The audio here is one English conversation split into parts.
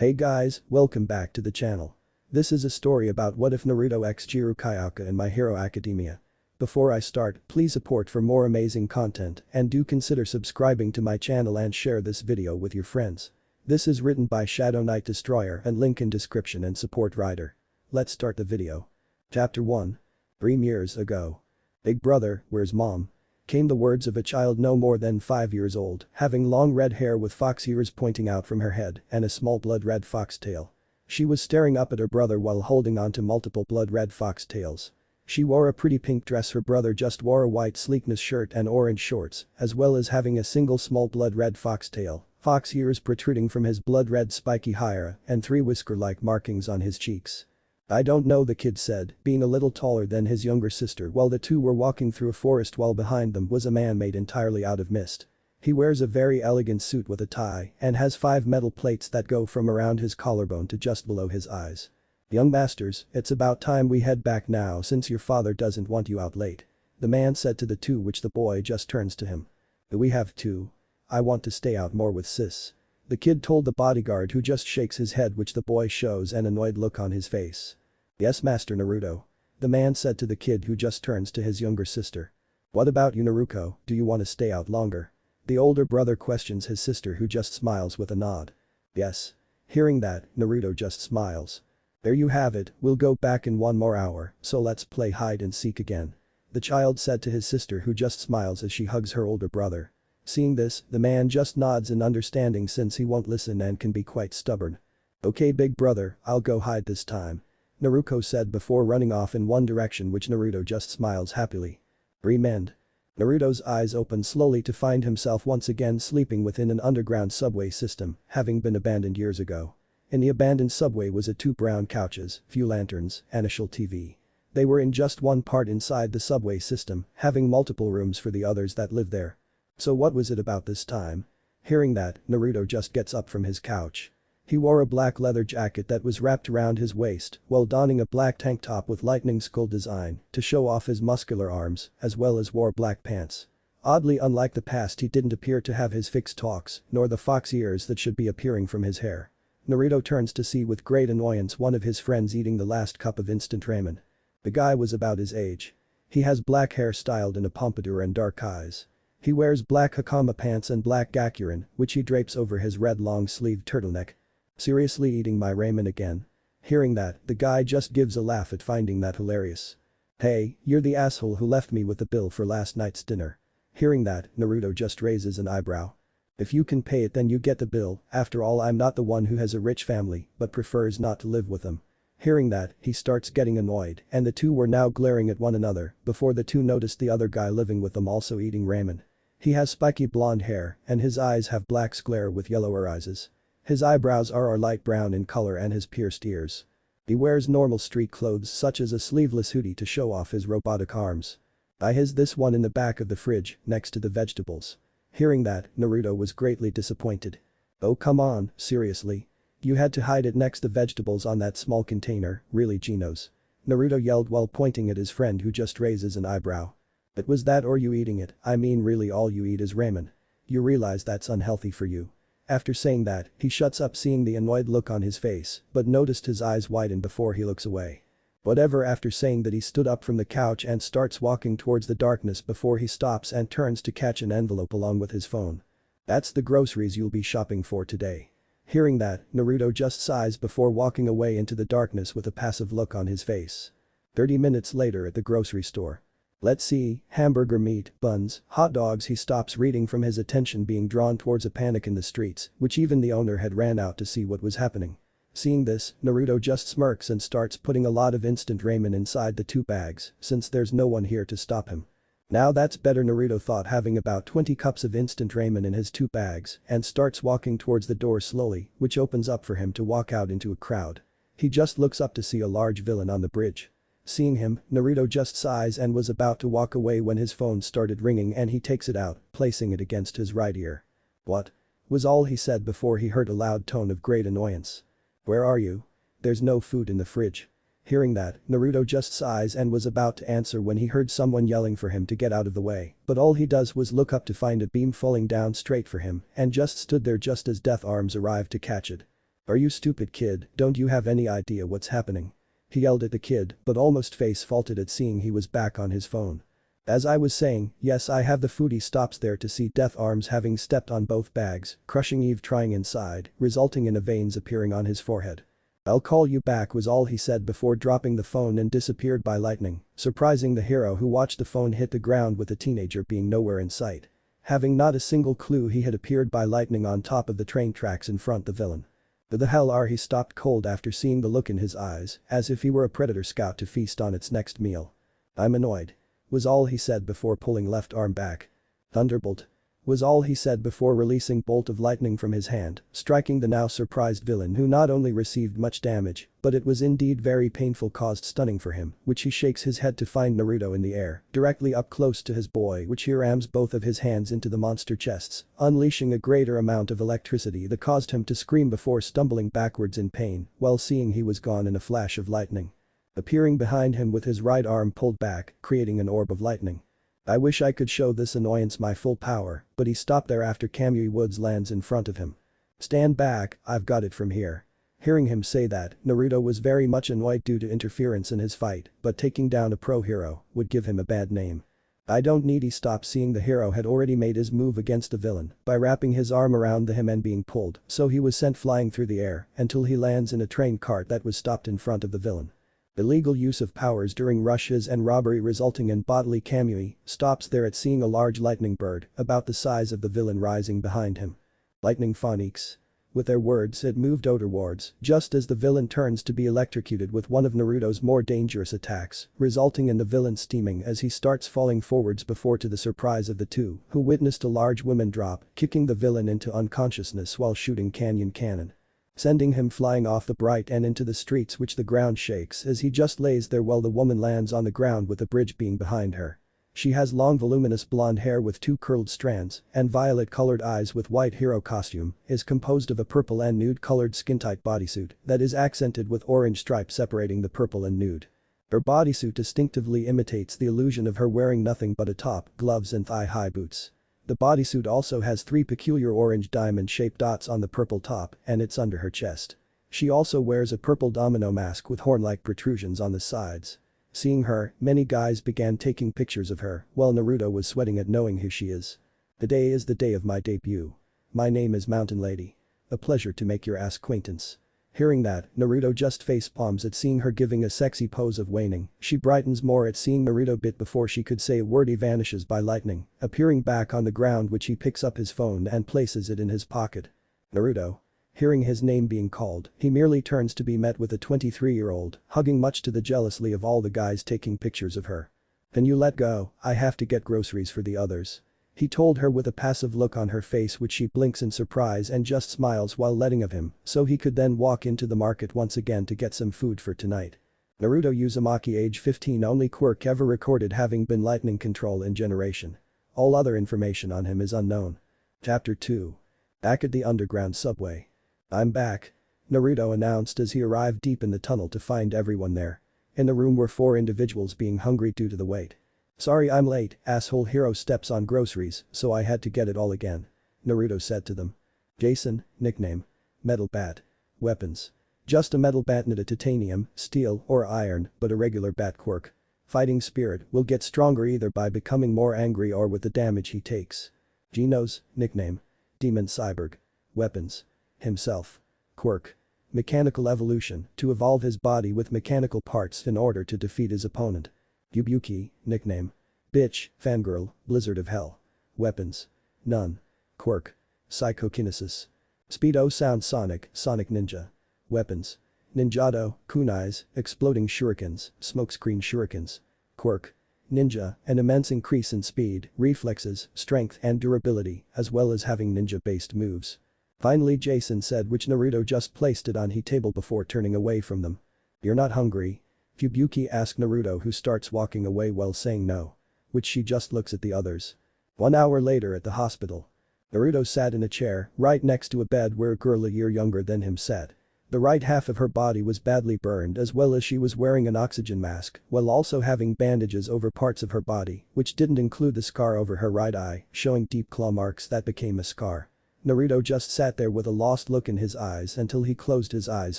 Hey guys, welcome back to the channel. This is a story about what if Naruto x Jirou Kyouka in My Hero Academia. Before I start, please support for more amazing content and do consider subscribing to my channel and share this video with your friends. This is written by Shadow Knight Destroyer and link in description and support writer. Let's start the video. Chapter 1. 3 years ago. Big brother, where's mom? Came the words of a child no more than 5 years old, having long red hair with fox ears pointing out from her head and a small blood-red fox tail. She was staring up at her brother while holding on to multiple blood-red fox tails. She wore a pretty pink dress, her brother just wore a white sleekness shirt and orange shorts, as well as having a single small blood-red fox tail, fox ears protruding from his blood-red spiky hair, and 3 whisker-like markings on his cheeks. I don't know, the kid said, being a little taller than his younger sister while the two were walking through a forest while behind them was a man made entirely out of mist. He wears a very elegant suit with a tie and has 5 metal plates that go from around his collarbone to just below his eyes. Young masters, it's about time we head back now since your father doesn't want you out late. The man said to the two, which the boy just turns to him. We have to. I want to stay out more with sis. The kid told the bodyguard, who just shakes his head, which the boy shows an annoyed look on his face. Yes, Master Naruto. The man said to the kid, who just turns to his younger sister. What about you, Naruko, do you want to stay out longer? The older brother questions his sister, who just smiles with a nod. Yes. Hearing that, Naruto just smiles. There you have it, we'll go back in 1 more hour, so let's play hide and seek again. The child said to his sister, who just smiles as she hugs her older brother. Seeing this, the man just nods in understanding since he won't listen and can be quite stubborn. Okay big brother, I'll go hide this time. Naruko said before running off in one direction, which Naruto just smiles happily. Remend. Naruto's eyes open slowly to find himself once again sleeping within an underground subway system, having been abandoned years ago. In the abandoned subway was 2 brown couches, few lanterns, and a shell TV. They were in just one part inside the subway system, having multiple rooms for the others that lived there. So what was it about this time? Hearing that, Naruto just gets up from his couch. He wore a black leather jacket that was wrapped around his waist while donning a black tank top with lightning skull design to show off his muscular arms, as well as wore black pants. Oddly, unlike the past, he didn't appear to have his fixed talks nor the fox ears that should be appearing from his hair. Naruto turns to see with great annoyance one of his friends eating the last cup of instant ramen. The guy was about his age. He has black hair styled in a pompadour and dark eyes. He wears black hakama pants and black gakurin, which he drapes over his red long-sleeved turtleneck. Seriously, eating my ramen again? Hearing that, the guy just gives a laugh at finding that hilarious. Hey, you're the asshole who left me with the bill for last night's dinner. Hearing that, Naruto just raises an eyebrow. If you can pay it, then you get the bill, after all I'm not the one who has a rich family but prefers not to live with them. Hearing that, he starts getting annoyed and the two were now glaring at one another before the two noticed the other guy living with them also eating ramen. He has spiky blonde hair and his eyes have black glare with yellower eyes. His eyebrows are light brown in color and his pierced ears. He wears normal street clothes such as a sleeveless hoodie to show off his robotic arms. I hid this one in the back of the fridge next to the vegetables. Hearing that, Naruto was greatly disappointed. Oh come on, seriously? You had to hide it next to vegetables on that small container, really Genos? Naruto yelled while pointing at his friend, who just raises an eyebrow. But was that or you eating it? I mean, really all you eat is ramen. You realize that's unhealthy for you. After saying that, he shuts up seeing the annoyed look on his face but noticed his eyes widen before he looks away. Whatever. After saying that, he stood up from the couch and starts walking towards the darkness before he stops and turns to catch an envelope along with his phone. That's the groceries you'll be shopping for today. Hearing that, Naruto just sighs before walking away into the darkness with a passive look on his face. 30 minutes later at the grocery store. Let's see, hamburger meat, buns, hot dogs. He stops reading from his attention being drawn towards a panic in the streets, which even the owner had ran out to see what was happening. Seeing this, Naruto just smirks and starts putting a lot of instant ramen inside the 2 bags since there's no one here to stop him. Now that's better, Naruto thought, having about 20 cups of instant ramen in his 2 bags and starts walking towards the door slowly, which opens up for him to walk out into a crowd. He just looks up to see a large villain on the bridge. Seeing him, Naruto just sighs and was about to walk away when his phone started ringing and he takes it out, placing it against his right ear. What? Was all he said before he heard a loud tone of great annoyance. Where are you? There's no food in the fridge. Hearing that, Naruto just sighs and was about to answer when he heard someone yelling for him to get out of the way, but all he does was look up to find a beam falling down straight for him and just stood there just as Death Arms arrived to catch it. "Are you stupid kid, don't you have any idea what's happening?" He yelled at the kid, but almost face faulted at seeing he was back on his phone. "As I was saying, yes I have the food." He stops there to see Death Arms having stepped on both bags, crushing Eve trying inside, resulting in a veins appearing on his forehead. "I'll call you back," was all he said before dropping the phone and disappeared by lightning, surprising the hero who watched the phone hit the ground with the teenager being nowhere in sight. Having not a single clue he had appeared by lightning on top of the train tracks in front the villain. "Who the hell are?" He stopped cold after seeing the look in his eyes, as if he were a predator scout to feast on its next meal. "I'm annoyed," was all he said before pulling left arm back. "Thunderbolt," was all he said before releasing bolt of lightning from his hand, striking the now surprised villain who not only received much damage, but it was indeed very painful, caused stunning for him, which he shakes his head to find Naruto in the air, directly up close to his boy, which he rams both of his hands into the monster chests, unleashing a greater amount of electricity that caused him to scream before stumbling backwards in pain, while seeing he was gone in a flash of lightning. Appearing behind him with his right arm pulled back, creating an orb of lightning. "I wish I could show this annoyance my full power," but he stopped there after Kamui Woods lands in front of him. "Stand back, I've got it from here." Hearing him say that, Naruto was very much annoyed due to interference in his fight, but taking down a pro hero would give him a bad name. "I don't need." He stopped seeing the hero had already made his move against the villain by wrapping his arm around him and being pulled, so he was sent flying through the air until he lands in a train cart that was stopped in front of the villain. Illegal use of powers during rushes and robbery resulting in bodily Kamui stops there at seeing a large lightning bird about the size of the villain rising behind him. "Lightning phonics." With their words it moved outerwards just as the villain turns to be electrocuted with one of Naruto's more dangerous attacks, resulting in the villain steaming as he starts falling forwards before to the surprise of the two who witnessed a large woman drop, kicking the villain into unconsciousness while shooting cannon, sending him flying off the bright and into the streets, which the ground shakes as he just lays there while the woman lands on the ground with the bridge being behind her. She has long voluminous blonde hair with two curled strands and violet-colored eyes with white hero costume, is composed of a purple and nude-colored skin-tight bodysuit that is accented with orange stripes separating the purple and nude. Her bodysuit distinctively imitates the illusion of her wearing nothing but a top, gloves and thigh-high boots. The bodysuit also has three peculiar orange diamond-shaped dots on the purple top and it's under her chest. She also wears a purple domino mask with horn-like protrusions on the sides. Seeing her, many guys began taking pictures of her while Naruto was sweating at knowing who she is. "Today is the day of my debut. My name is Mountain Lady. A pleasure to make your acquaintance." Hearing that, Naruto just face palms at seeing her giving a sexy pose of waning. She brightens more at seeing Naruto bit before she could say a word. He vanishes by lightning, appearing back on the ground, which he picks up his phone and places it in his pocket. "Naruto." Hearing his name being called, he merely turns to be met with a 23-year-old, hugging much to the jealousy of all the guys taking pictures of her. "Can you let go? I have to get groceries for the others." He told her with a passive look on her face, which she blinks in surprise and just smiles while letting of him so he could then walk into the market once again to get some food for tonight. Naruto Uzumaki, age 15, only quirk ever recorded having been lightning control in generation. All other information on him is unknown. Chapter 2. Back at the underground subway. "I'm back," Naruto announced as he arrived deep in the tunnel to find everyone there. In the room were 4 individuals being hungry due to the wait. "Sorry I'm late, asshole hero steps on groceries, so I had to get it all again," Naruto said to them. "Jason, nickname. Metal bat. Weapons. Just a metal bat, not a titanium, steel or iron, but a regular bat. Quirk. Fighting spirit, will get stronger either by becoming more angry or with the damage he takes. Genos, nickname. Demon cyborg. Weapons. Himself. Quirk. Mechanical evolution, to evolve his body with mechanical parts in order to defeat his opponent. Yubuki, nickname. Bitch, fangirl, blizzard of hell. Weapons. None. Quirk. Psychokinesis. Speedo, sound sonic, sonic ninja. Weapons. Ninjato, kunais, exploding shurikens, smokescreen shurikens. Quirk. Ninja, an immense increase in speed, reflexes, strength and durability, as well as having ninja-based moves. Finally Jason said, which Naruto just placed it on his table before turning away from them. "You're not hungry?" Fubuki asked Naruto, who starts walking away while saying no. Which she just looks at the others. 1 hour later at the hospital. Naruto sat in a chair right next to a bed where a girl a year younger than him sat. The right half of her body was badly burned, as well as she was wearing an oxygen mask while also having bandages over parts of her body, which didn't include the scar over her right eye, showing deep claw marks that became a scar. Naruto just sat there with a lost look in his eyes until he closed his eyes,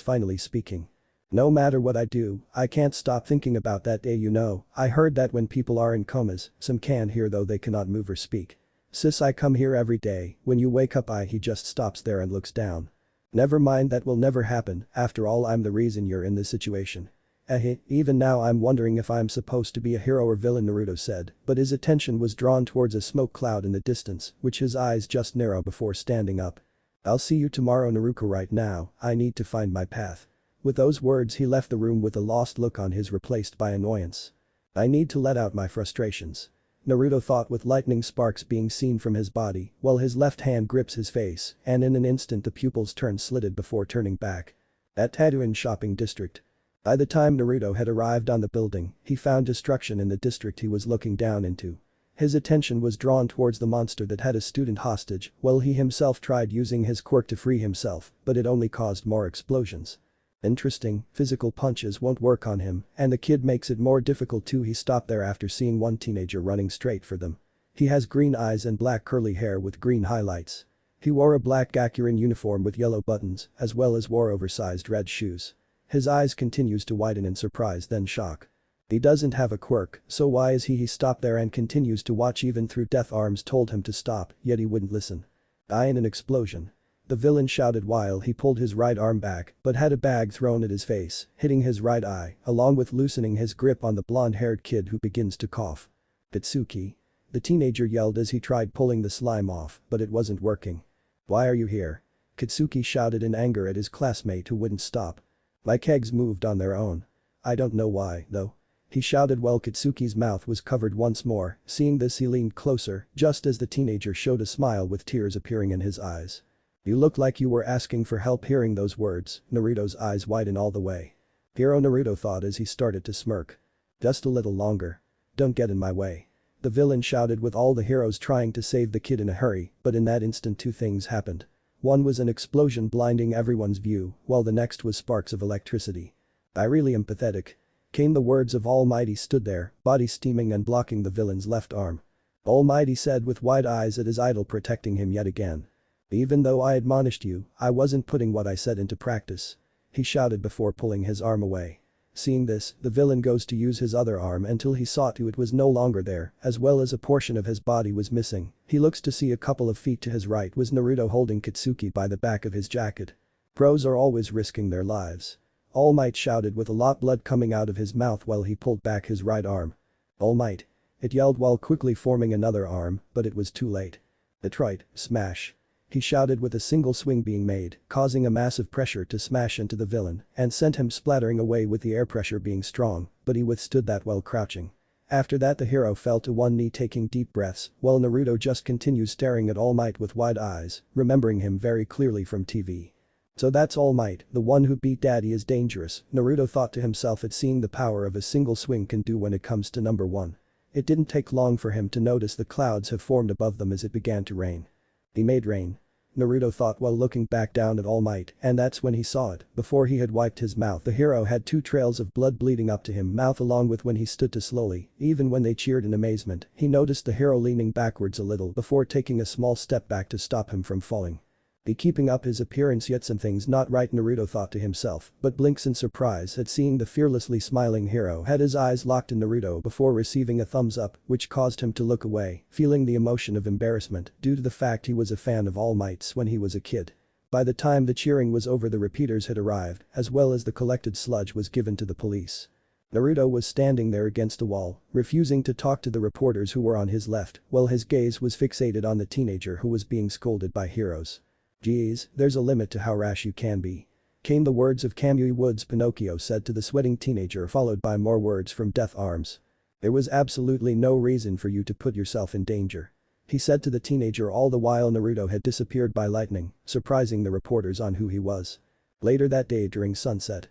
finally speaking. No matter what I do, I can't stop thinking about that day, you know. I heard that when people are in comas, some can hear though they cannot move or speak. Sis, I come here every day, when you wake up he just stops there and looks down. Never mind, that will never happen, after all I'm the reason you're in this situation. Even now I'm wondering if I'm supposed to be a hero or villain, Naruto said, but his attention was drawn towards a smoke cloud in the distance, which his eyes just narrow before standing up. I'll see you tomorrow, Naruko. Right now, I need to find my path. With those words he left the room with a lost look on his, replaced by annoyance. I need to let out my frustrations. Naruto thought, with lightning sparks being seen from his body, while his left hand grips his face, and in an instant the pupils turned slitted before turning back. At Tatooine shopping district. By the time Naruto had arrived on the building, he found destruction in the district he was looking down into. His attention was drawn towards the monster that had a student hostage, while he himself tried using his quirk to free himself, but it only caused more explosions. Interesting, physical punches won't work on him, and the kid makes it more difficult too. He stopped there after seeing one teenager running straight for them. He has green eyes and black curly hair with green highlights. He wore a black Gakurin uniform with yellow buttons, as well as wore oversized red shoes. His eyes continues to widen in surprise, then shock. He doesn't have a quirk, so why is he? He stopped there and continues to watch even through death. Arms told him to stop, yet he wouldn't listen. In an explosion. The villain shouted while he pulled his right arm back, but had a bag thrown at his face, hitting his right eye, along with loosening his grip on the blonde-haired kid who begins to cough. Kitsuki. The teenager yelled as he tried pulling the slime off, but it wasn't working. Why are you here? Kitsuki shouted in anger at his classmate who wouldn't stop. My kegs moved on their own. I don't know why, though. He shouted while Kitsuki's mouth was covered once more. Seeing this, he leaned closer, just as the teenager showed a smile with tears appearing in his eyes. You look like you were asking for help. Hearing those words, Naruto's eyes widen all the way. Hero, Naruto thought as he started to smirk. Just a little longer. Don't get in my way. The villain shouted with all the heroes trying to save the kid in a hurry, but in that instant two things happened. One was an explosion blinding everyone's view, while the next was sparks of electricity. I really am pathetic. Came the words of All Might. Stood there, body steaming and blocking the villain's left arm. All Might said with wide eyes at his idol, protecting him yet again. Even though I admonished you, I wasn't putting what I said into practice. He shouted before pulling his arm away. Seeing this, the villain goes to use his other arm until he saw it was no longer there, as well as a portion of his body was missing. He looks to see a couple of feet to his right was Naruto holding Kitsuki by the back of his jacket. Pros are always risking their lives. All Might shouted with a lot blood coming out of his mouth while he pulled back his right arm. All Might. It yelled while quickly forming another arm, but it was too late. Detroit, smash. He shouted with a single swing being made, causing a massive pressure to smash into the villain and sent him splattering away with the air pressure being strong, but he withstood that while crouching. After that the hero fell to one knee taking deep breaths, while Naruto just continues staring at All Might with wide eyes, remembering him very clearly from TV. So that's All Might, the one who beat Daddy is dangerous, Naruto thought to himself at seeing the power of a single swing can do when it comes to number one. It didn't take long for him to notice the clouds have formed above them as it began to rain. He made rain. Naruto thought while looking back down at All Might, and that's when he saw it. Before he had wiped his mouth, the hero had two trails of blood bleeding up to him mouth, along with when he stood to slowly, even when they cheered in amazement, he noticed the hero leaning backwards a little before taking a small step back to stop him from falling. Be keeping up his appearance, yet something's not right, Naruto thought to himself, but blinks in surprise at seeing the fearlessly smiling hero had his eyes locked in Naruto before receiving a thumbs up, which caused him to look away, feeling the emotion of embarrassment due to the fact he was a fan of All Might's when he was a kid. By the time the cheering was over, the repeaters had arrived, as well as the collected sludge was given to the police. Naruto was standing there against the wall, refusing to talk to the reporters who were on his left, while his gaze was fixated on the teenager who was being scolded by heroes. Geez, there's a limit to how rash you can be. Came the words of Kamui Woods. Pinocchio said to the sweating teenager, followed by more words from Death Arms. There was absolutely no reason for you to put yourself in danger. He said to the teenager, all the while Naruto had disappeared by lightning, surprising the reporters on who he was. Later that day during sunset.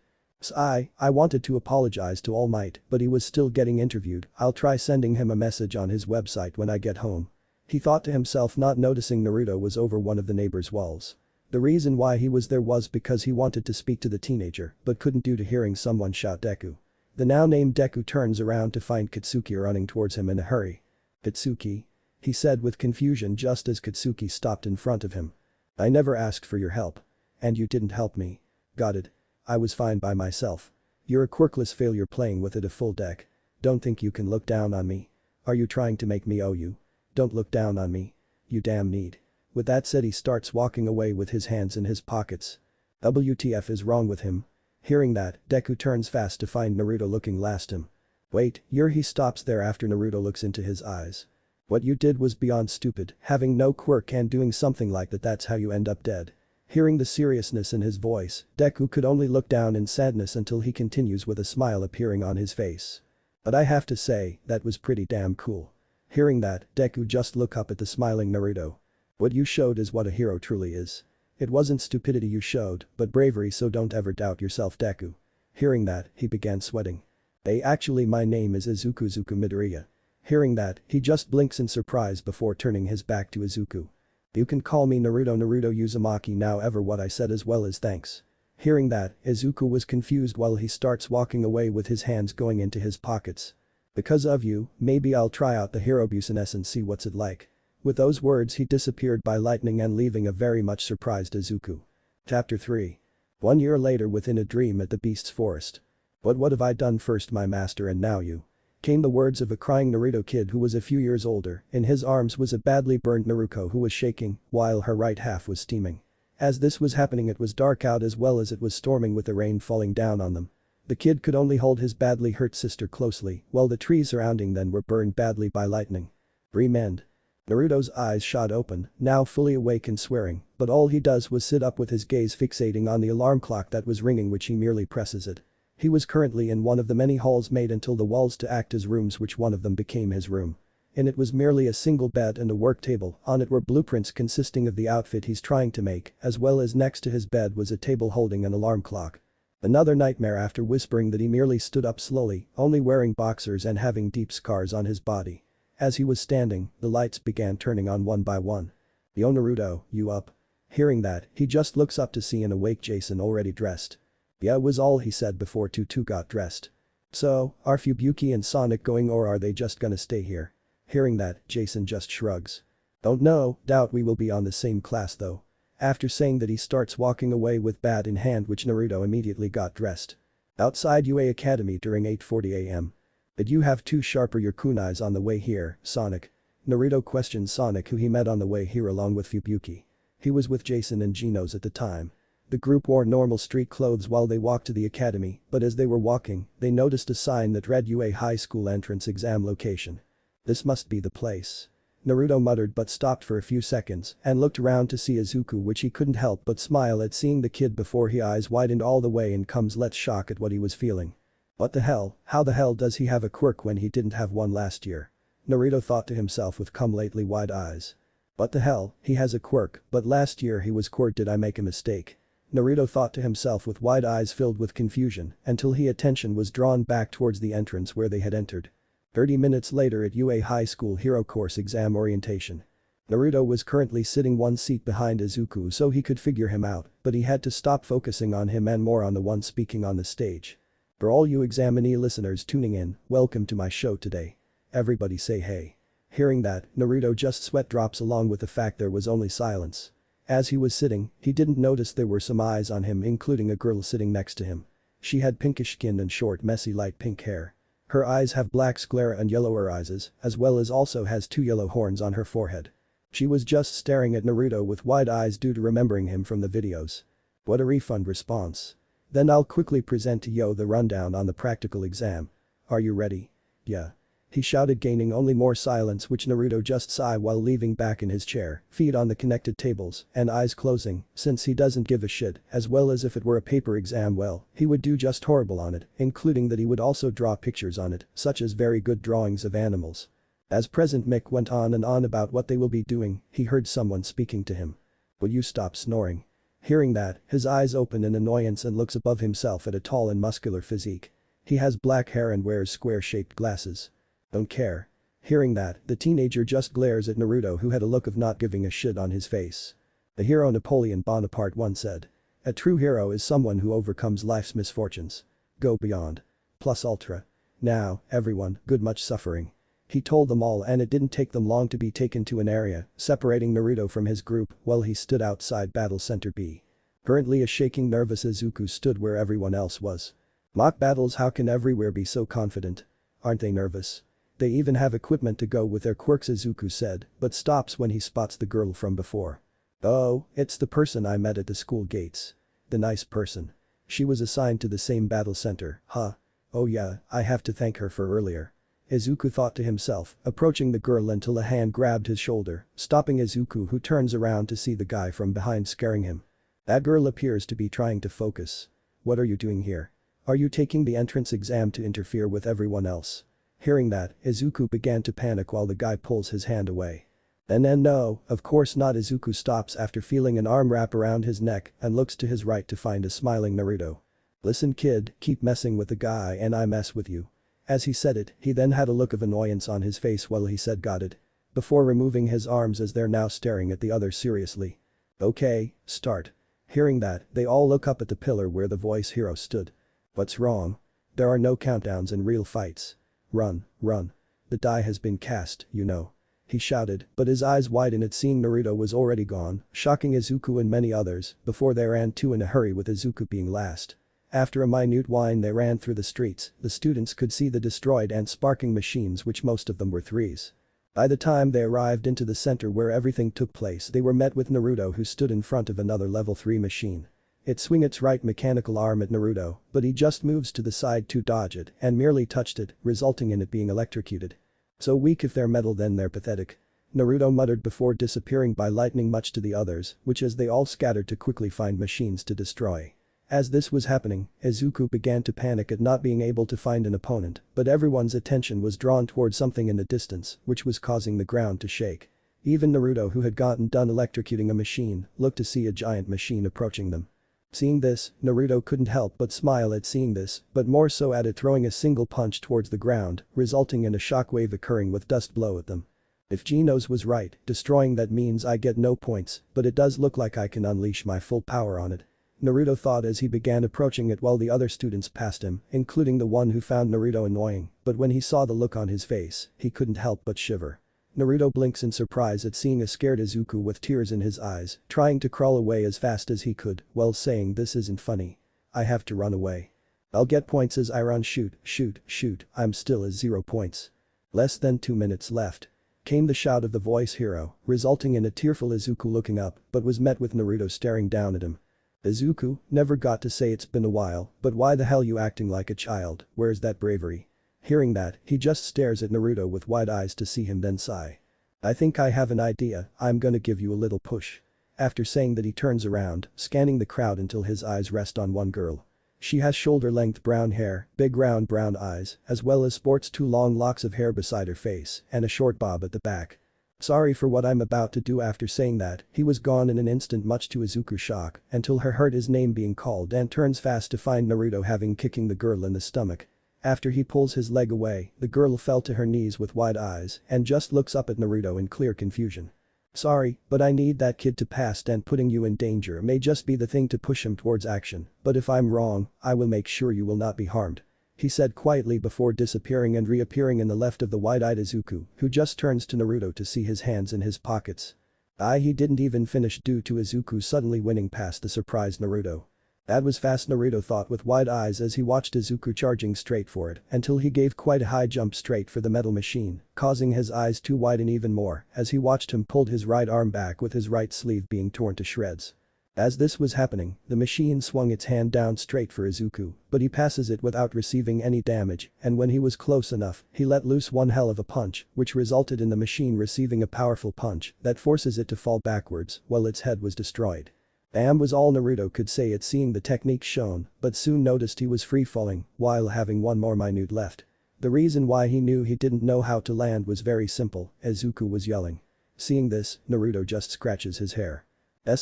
I wanted to apologize to All Might, but he was still getting interviewed. I'll try sending him a message on his website when I get home. He thought to himself, not noticing Naruto was over one of the neighbor's walls. The reason why he was there was because he wanted to speak to the teenager but couldn't due to hearing someone shout Deku. The now named Deku turns around to find Kitsuki running towards him in a hurry. Kitsuki? He said with confusion just as Kitsuki stopped in front of him. I never asked for your help. And you didn't help me. Got it. I was fine by myself. You're a quirkless failure playing with it a full deck. Don't think you can look down on me. Are you trying to make me owe you? Don't look down on me. You damn need. With that said he starts walking away with his hands in his pockets. WTF is wrong with him? Hearing that, Deku turns fast to find Naruto looking last him. Wait, he stops there after Naruto looks into his eyes. What you did was beyond stupid, having no quirk and doing something like that's how you end up dead. Hearing the seriousness in his voice, Deku could only look down in sadness until he continues with a smile appearing on his face. But I have to say, that was pretty damn cool. Hearing that, Deku just look up at the smiling Naruto. What you showed is what a hero truly is. It wasn't stupidity you showed, but bravery, so don't ever doubt yourself, Deku. Hearing that, he began sweating. Actually my name is Izuku Midoriya. Hearing that, he just blinks in surprise before turning his back to Izuku. You can call me Naruto Uzumaki now, ever what I said as well as thanks. Hearing that, Izuku was confused while he starts walking away with his hands going into his pockets. Because of you, maybe I'll try out the hero business and see what's it like. With those words he disappeared by lightning and leaving a very much surprised Izuku. Chapter 3. 1 year later within a dream at the beast's forest. What have I done, first my master and now you? Came the words of a crying Naruto kid who was a few years older. In his arms was a badly burned Naruko who was shaking, while her right half was steaming. As this was happening it was dark out as well as it was storming with the rain falling down on them. The kid could only hold his badly hurt sister closely, while the trees surrounding them were burned badly by lightning. Remend. Naruto's eyes shot open, now fully awake and swearing, but all he does was sit up with his gaze fixating on the alarm clock that was ringing, which he merely presses it. He was currently in one of the many halls made until the walls to act as rooms, which one of them became his room. In it was merely a single bed and a work table. On it were blueprints consisting of the outfit he's trying to make, as well as next to his bed was a table holding an alarm clock. Another nightmare after whispering that he merely stood up slowly, only wearing boxers and having deep scars on his body. As he was standing, the lights began turning on one by one. Yo Naruto, you up? Hearing that, he just looks up to see an awake Jason already dressed. Yeah, was all he said before Tutu got dressed. So, are Fubuki and Sonic going, or are they just gonna stay here? Hearing that, Jason just shrugs. Don't know, doubt we will be on the same class though. After saying that he starts walking away with bat in hand, which Naruto immediately got dressed. Outside UA Academy during 8:40 AM. Did you have two sharper your kunais on the way here, Sonic? Naruto questioned Sonic, who he met on the way here along with Fubuki. He was with Jason and Genos at the time. The group wore normal street clothes while they walked to the academy, but as they were walking, they noticed a sign that read UA High School entrance exam location. This must be the place. Naruto muttered but stopped for a few seconds and looked around to see Izuku, which he couldn't help but smile at seeing the kid before his eyes widened all the way in comes let's shock at what he was feeling. What the hell, how the hell does he have a quirk when he didn't have one last year? Naruto thought to himself with lately wide eyes. What the hell, he has a quirk, but last year he was quirked, did I make a mistake? Naruto thought to himself with wide eyes filled with confusion until his attention was drawn back towards the entrance where they had entered. 30 minutes later at UA High School Hero Course exam orientation. Naruto was currently sitting one seat behind Izuku so he could figure him out, but he had to stop focusing on him and more on the one speaking on the stage. For all you examinee listeners tuning in, welcome to my show today. Everybody say hey. Hearing that, Naruto just sweat drops along with the fact there was only silence. As he was sitting, he didn't notice there were some eyes on him, including a girl sitting next to him. She had pinkish skin and short messy light pink hair. Her eyes have black sclera and yellower eyes, as well as also has two yellow horns on her forehead. She was just staring at Naruto with wide eyes due to remembering him from the videos. What a refund response. Then I'll quickly present to you the rundown on the practical exam. Are you ready? Yeah. He shouted, gaining only more silence, which Naruto just sighed while leaning back in his chair, feet on the connected tables and eyes closing, since he doesn't give a shit, as well as if it were a paper exam, well, he would do just horrible on it, including that he would also draw pictures on it, such as very good drawings of animals. As President Mick went on and on about what they will be doing, he heard someone speaking to him. Will you stop snoring? Hearing that, his eyes open in annoyance and looks above himself at a tall and muscular physique. He has black hair and wears square-shaped glasses. Don't care. Hearing that, the teenager just glares at Naruto, who had a look of not giving a shit on his face. The hero Napoleon Bonaparte once said. A true hero is someone who overcomes life's misfortunes. Go beyond. Plus ultra. Now, everyone, good much suffering. He told them all and it didn't take them long to be taken to an area, separating Naruto from his group while he stood outside Battle Center B. Currently a shaking nervous Izuku stood where everyone else was. Mock battles, how can everywhere be so confident? Aren't they nervous? They even have equipment to go with their quirks, Izuku said, but stops when he spots the girl from before. Oh, it's the person I met at the school gates. The nice person. She was assigned to the same battle center, huh? Oh yeah, I have to thank her for earlier. Izuku thought to himself, approaching the girl until a hand grabbed his shoulder, stopping Izuku, who turns around to see the guy from behind scaring him. That girl appears to be trying to focus. What are you doing here? Are you taking the entrance exam to interfere with everyone else? Hearing that, Izuku began to panic while the guy pulls his hand away. And then no, of course not. Izuku stops after feeling an arm wrap around his neck and looks to his right to find a smiling Naruto. Listen kid, keep messing with the guy and I mess with you. As he said it, he then had a look of annoyance on his face while he said got it. Before removing his arms as they're now staring at the other seriously. Okay, start. Hearing that, they all look up at the pillar where the voice hero stood. What's wrong? There are no countdowns in real fights. Run, run. The die has been cast, you know. He shouted, but his eyes widened at seeing Naruto was already gone, shocking Izuku and many others before they ran too in a hurry with Izuku being last. After a minute whine they ran through the streets, the students could see the destroyed and sparking machines which most of them were threes. By the time they arrived into the center where everything took place they were met with Naruto who stood in front of another level 3 machine. It swung its right mechanical arm at Naruto, but he just moves to the side to dodge it and merely touched it, resulting in it being electrocuted. So weak if they're metal then they're pathetic. Naruto muttered before disappearing by lightning much to the others, which as they all scattered to quickly find machines to destroy. As this was happening, Izuku began to panic at not being able to find an opponent, but everyone's attention was drawn toward something in the distance, which was causing the ground to shake. Even Naruto, who had gotten done electrocuting a machine, looked to see a giant machine approaching them. Seeing this, Naruto couldn't help but smile at seeing this, but more so at it throwing a single punch towards the ground, resulting in a shockwave occurring with dust blow at them. If Genos was right, destroying that means I get no points, but it does look like I can unleash my full power on it. Naruto thought as he began approaching it while the other students passed him, including the one who found Naruto annoying, but when he saw the look on his face, he couldn't help but shiver. Naruto blinks in surprise at seeing a scared Izuku with tears in his eyes, trying to crawl away as fast as he could, while saying this isn't funny. I have to run away. I'll get points as I run. Shoot, shoot, shoot, I'm still at 0 points. Less than 2 minutes left. Came the shout of the voice hero, resulting in a tearful Izuku looking up, but was met with Naruto staring down at him. Izuku, never got to say it's been a while, but why the hell you acting like a child, where's that bravery? Hearing that, he just stares at Naruto with wide eyes to see him then sigh. I think I have an idea, I'm gonna give you a little push. After saying that he turns around, scanning the crowd until his eyes rest on one girl. She has shoulder-length brown hair, big round brown eyes, as well as sports 2 long locks of hair beside her face and a short bob at the back. Sorry for what I'm about to do. After saying that, he was gone in an instant much to Izuku's shock until her heard his name being called and turns fast to find Naruto having kicking the girl in the stomach. After he pulls his leg away, the girl fell to her knees with wide eyes and just looks up at Naruto in clear confusion. Sorry, but I need that kid to pass and putting you in danger may just be the thing to push him towards action, but if I'm wrong, I will make sure you will not be harmed. He said quietly before disappearing and reappearing in the left of the wide-eyed Izuku, who just turns to Naruto to see his hands in his pockets. He didn't even finish due to Izuku suddenly winning past the surprised Naruto. That was fast, Naruto thought with wide eyes as he watched Izuku charging straight for it until he gave quite a high jump straight for the metal machine, causing his eyes to widen even more as he watched him pull his right arm back with his right sleeve being torn to shreds. As this was happening, the machine swung its hand down straight for Izuku, but he passes it without receiving any damage, and when he was close enough, he let loose one hell of a punch, which resulted in the machine receiving a powerful punch that forces it to fall backwards while its head was destroyed. Bam was all Naruto could say at seeing the technique shown, but soon noticed he was free falling while having one more minute left. The reason why he knew he didn't know how to land was very simple, Izuku was yelling. Seeing this, Naruto just scratches his hair.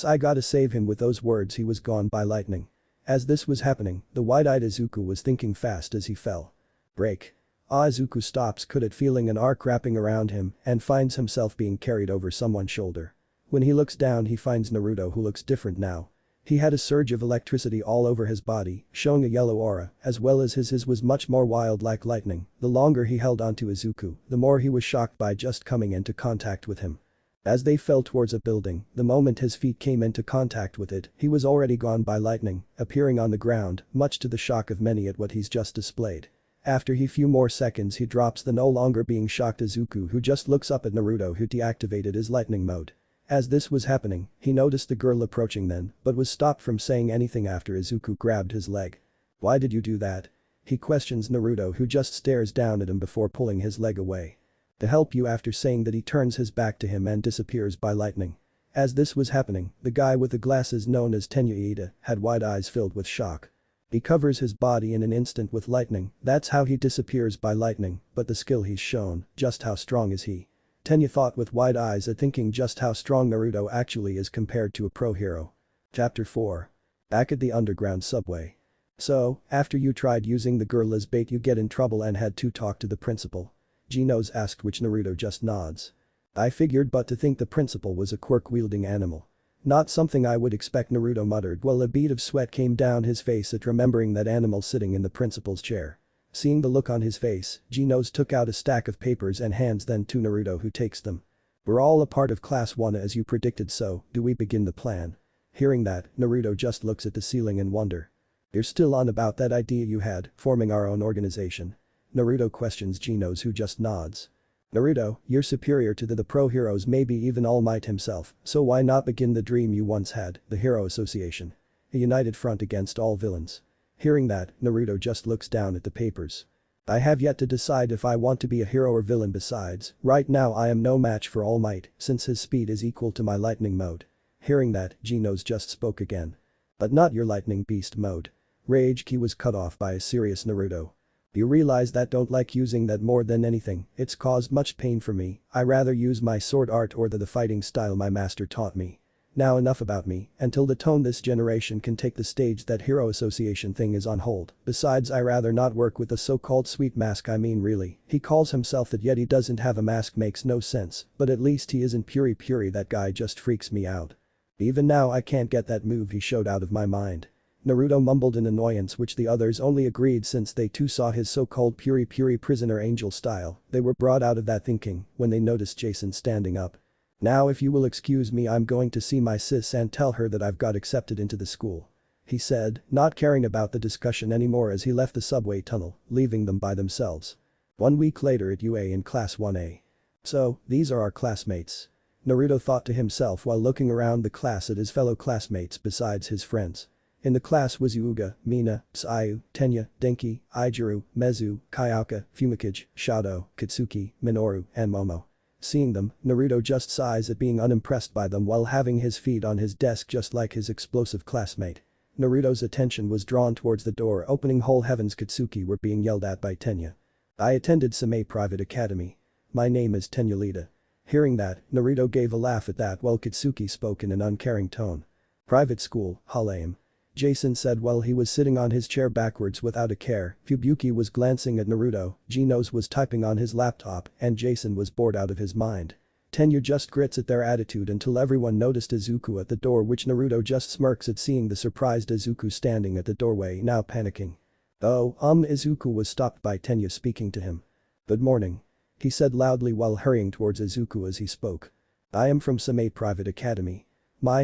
I gotta save him. With those words he was gone by lightning. As this was happening, the wide-eyed Izuku was thinking fast as he fell. Break. Izuku stops could at feeling an arc wrapping around him and finds himself being carried over someone's shoulder. When he looks down he finds Naruto, who looks different now. He had a surge of electricity all over his body, showing a yellow aura, as well as his was much more wild like lightning. The longer he held onto Izuku, the more he was shocked by just coming into contact with him. As they fell towards a building, the moment his feet came into contact with it, he was already gone by lightning, appearing on the ground, much to the shock of many at what he's just displayed. After a few more seconds he drops the no longer being shocked Izuku, who just looks up at Naruto, who deactivated his lightning mode. As this was happening, he noticed the girl approaching then, but was stopped from saying anything after Izuku grabbed his leg. "Why did you do that?" he questions Naruto, who just stares down at him before pulling his leg away. "To help you," after saying that he turns his back to him and disappears by lightning. As this was happening, the guy with the glasses known as Tenyuida had wide eyes filled with shock. He covers his body in an instant with lightning, that's how he disappears by lightning, but the skill he's shown, just how strong is he? Tenya thought with wide eyes at thinking just how strong Naruto actually is compared to a pro hero. Chapter 4. Back at the underground subway. "So, after you tried using the girl as bait you get in trouble and had to talk to the principal?" Genos asked, which Naruto just nods. "I figured, but to think the principal was a quirk-wielding animal. Not something I would expect," Naruto muttered while a bead of sweat came down his face at remembering that animal sitting in the principal's chair. Seeing the look on his face, Genos took out a stack of papers and hands them to Naruto, who takes them. "We're all a part of Class 1 as you predicted, so do we begin the plan?" Hearing that, Naruto just looks at the ceiling in wonder. "You're still on about that idea you had, forming our own organization?" Naruto questions Genos, who just nods. "Naruto, you're superior to the pro heroes, maybe even All Might himself, so why not begin the dream you once had, the Hero Association? A united front against all villains." Hearing that, Naruto just looks down at the papers. "I have yet to decide if I want to be a hero or villain. Besides, right now I am no match for All Might, since his speed is equal to my lightning mode." Hearing that, Genos just spoke again. "But not your lightning beast mode." Rage Ki was cut off by a serious Naruto. "You realize that don't like using that more than anything, it's caused much pain for me. I rather use my sword art or the fighting style my master taught me. Now enough about me, until the tone this generation can take the stage. That Hero Association thing is on hold. Besides, I rather not work with the so-called sweet mask. I mean really, he calls himself that yet he doesn't have a mask, makes no sense, but at least he isn't Puri. That guy just freaks me out. Even now I can't get that move he showed out of my mind." Naruto mumbled in annoyance, which the others only agreed since they too saw his so-called Puri prisoner angel style. They were brought out of that thinking when they noticed Jason standing up. "Now if you will excuse me, I'm going to see my sis and tell her that I've got accepted into the school," he said, not caring about the discussion anymore as he left the subway tunnel, leaving them by themselves. 1 week later at UA in Class 1A. "So, these are our classmates," Naruto thought to himself while looking around the class at his fellow classmates besides his friends. In the class was Yuuga, Mina, Tsuyu, Tenya, Denki, Ijuru, Mezu, Kyouka, Fumikage, Shadow, Katsuki, Minoru, and Momo. Seeing them, Naruto just sighs at being unimpressed by them while having his feet on his desk just like his explosive classmate. Naruto's attention was drawn towards the door opening. Whole heavens, Katsuki were being yelled at by Tenya. "I attended Same Private Academy. My name is Tenyulita." Hearing that, Naruto gave a laugh at that while Katsuki spoke in an uncaring tone. "Private school, Halaim," Jason said while he was sitting on his chair backwards without a care. Fubuki was glancing at Naruto, Genos was typing on his laptop, and Jason was bored out of his mind. Tenya just grits at their attitude until everyone noticed Izuku at the door, which Naruto just smirks at seeing the surprised Izuku standing at the doorway, now panicking. "Oh, Izuku was stopped by Tenya speaking to him. "Good morning," he said loudly while hurrying towards Izuku as he spoke. "I am from Same Private Academy."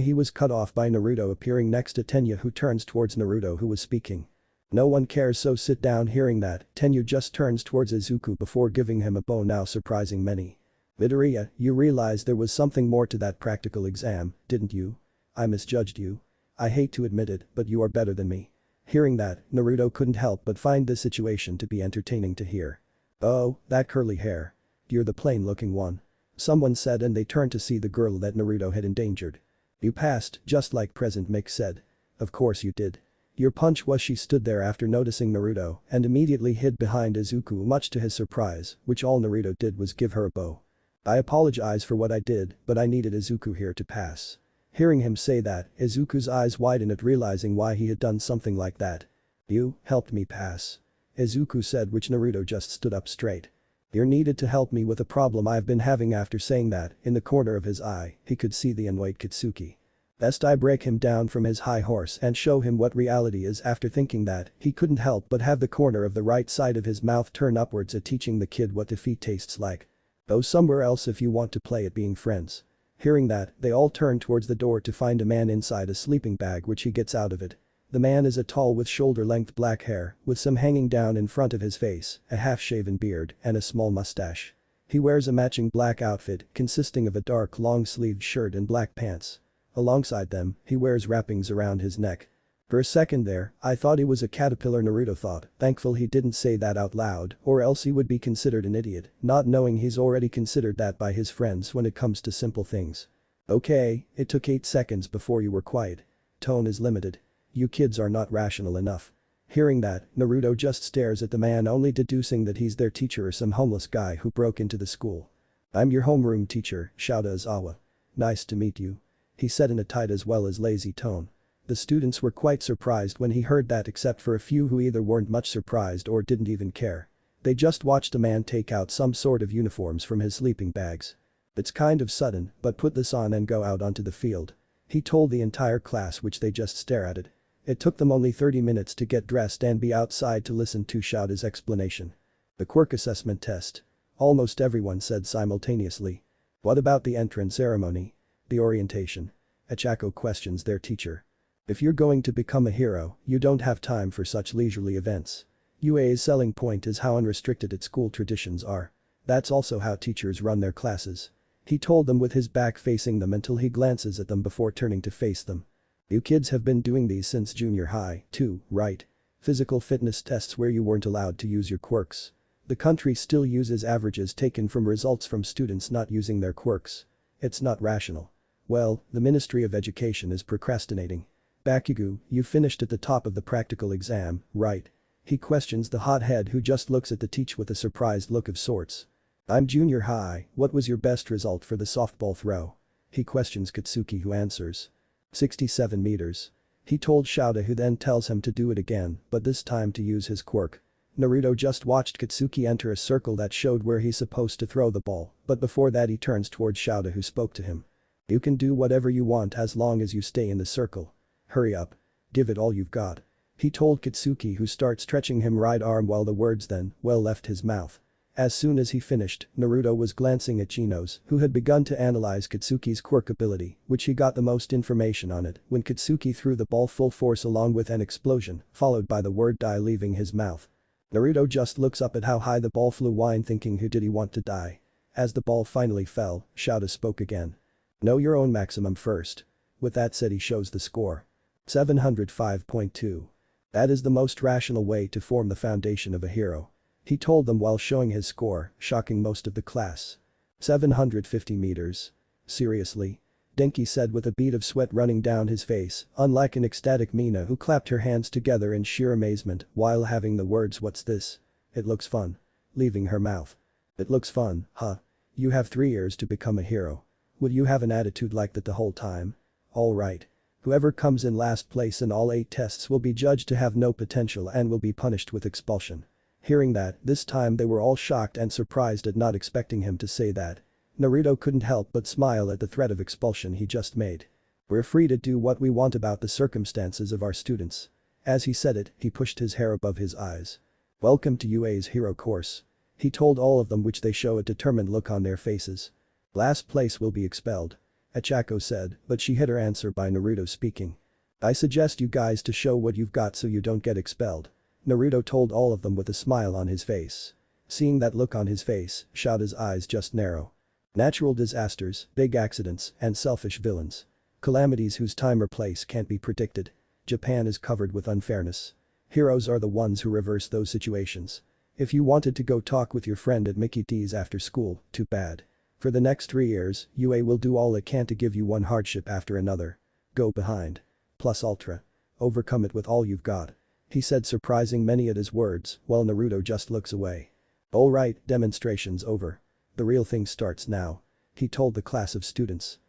He was cut off by Naruto appearing next to Tenya, who turns towards Naruto, who was speaking. "No one cares, so sit down." Hearing that, Tenya just turns towards Izuku before giving him a bow, now surprising many. "Midoriya, you realize there was something more to that practical exam, didn't you? I misjudged you. I hate to admit it, but you are better than me." Hearing that, Naruto couldn't help but find this situation to be entertaining to hear. "Oh, that curly hair. You're the plain-looking one," someone said, and they turned to see the girl that Naruto had endangered. "You passed, just like Present Mick said." "Of course you did. Your punch was." She stood there after noticing Naruto and immediately hid behind Izuku, much to his surprise, which all Naruto did was give her a bow. "I apologize for what I did, but I needed Izuku here to pass." Hearing him say that, Izuku's eyes widened at realizing why he had done something like that. "You helped me pass," Izuku said, which Naruto just stood up straight. "You're needed to help me with a problem I've been having." After saying that, in the corner of his eye, he could see the annoyed Katsuki. Best I break him down from his high horse and show him what reality is. After thinking that, he couldn't help but have the corner of the right side of his mouth turn upwards at teaching the kid what defeat tastes like. Go somewhere else if you want to play at being friends. Hearing that, they all turn towards the door to find a man inside a sleeping bag which he gets out of it. The man is a tall with shoulder-length black hair, with some hanging down in front of his face, a half-shaven beard, and a small mustache. He wears a matching black outfit consisting of a dark long-sleeved shirt and black pants. Alongside them, he wears wrappings around his neck. For a second there, I thought he was a caterpillar. Naruto thought, thankful he didn't say that out loud or else he would be considered an idiot, not knowing he's already considered that by his friends when it comes to simple things. Okay, it took 8 seconds before you were quiet. Tone is limited. You kids are not rational enough. Hearing that, Naruto just stares at the man, only deducing that he's their teacher or some homeless guy who broke into the school. I'm your homeroom teacher, Shouta Izawa. Nice to meet you. He said in a tight as well as lazy tone. The students were quite surprised when he heard that, except for a few who either weren't much surprised or didn't even care. They just watched a man take out some sort of uniforms from his sleeping bags. It's kind of sudden, but put this on and go out onto the field. He told the entire class, which they just stare at it. It took them only 30 minutes to get dressed and be outside to listen to Shouta's explanation. The Quirk assessment test. Almost everyone said simultaneously. What about the entrance ceremony? The orientation? Achako questions their teacher. If you're going to become a hero, you don't have time for such leisurely events. UA's selling point is how unrestricted its school traditions are. That's also how teachers run their classes. He told them with his back facing them until he glances at them before turning to face them. You kids have been doing these since junior high, too, right? Physical fitness tests where you weren't allowed to use your quirks. The country still uses averages taken from results from students not using their quirks. It's not rational. Well, the Ministry of Education is procrastinating. Bakugo, you finished at the top of the practical exam, right? He questions the hothead who just looks at the teacher with a surprised look of sorts. I'm junior high, what was your best result for the softball throw? He questions Katsuki, who answers. 67 meters. He told Shouta, who then tells him to do it again, but this time to use his quirk. Naruto just watched Katsuki enter a circle that showed where he's supposed to throw the ball, but before that he turns towards Shouta, who spoke to him. You can do whatever you want as long as you stay in the circle. Hurry up. Give it all you've got. He told Katsuki, who starts stretching him right arm while the words then, well, left his mouth. As soon as he finished, Naruto was glancing at Genos, who had begun to analyze Katsuki's quirk ability, which he got the most information on it when Katsuki threw the ball full force along with an explosion, followed by the word die leaving his mouth. Naruto just looks up at how high the ball flew, whine thinking, who did he want to die? As the ball finally fell, Shouta spoke again. Know your own maximum first. With that said, he shows the score. 705.2. That is the most rational way to form the foundation of a hero. He told them while showing his score, shocking most of the class. 750 meters. Seriously? Denki said with a bead of sweat running down his face, unlike an ecstatic Mina who clapped her hands together in sheer amazement while having the words "what's this? It looks fun." leaving her mouth. It looks fun, huh? You have 3 years to become a hero. Would you have an attitude like that the whole time? Alright. Whoever comes in last place in all 8 tests will be judged to have no potential and will be punished with expulsion. Hearing that, this time they were all shocked and surprised at not expecting him to say that. Naruto couldn't help but smile at the threat of expulsion he just made. We're free to do what we want about the circumstances of our students. As he said it, he pushed his hair above his eyes. Welcome to UA's hero course. He told all of them, which they show a determined look on their faces. Last place will be expelled. Achako said, but she hid her answer by Naruto speaking. I suggest you guys to show what you've got so you don't get expelled. Naruto told all of them with a smile on his face. Seeing that look on his face, Shouta's eyes just narrow. Natural disasters, big accidents, and selfish villains. Calamities whose time or place can't be predicted. Japan is covered with unfairness. Heroes are the ones who reverse those situations. If you wanted to go talk with your friend at Mickey D's after school, too bad. For the next 3 years, UA will do all it can to give you one hardship after another. Go behind. Plus ultra. Overcome it with all you've got. He said, surprising many at his words, while Naruto just looks away. Alright, demonstration's over. The real thing starts now. He told the class of students.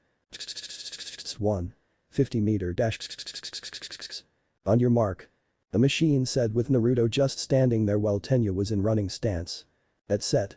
1. 50-meter dash. On your mark. The machine said with Naruto just standing there while Tenya was in running stance. At set.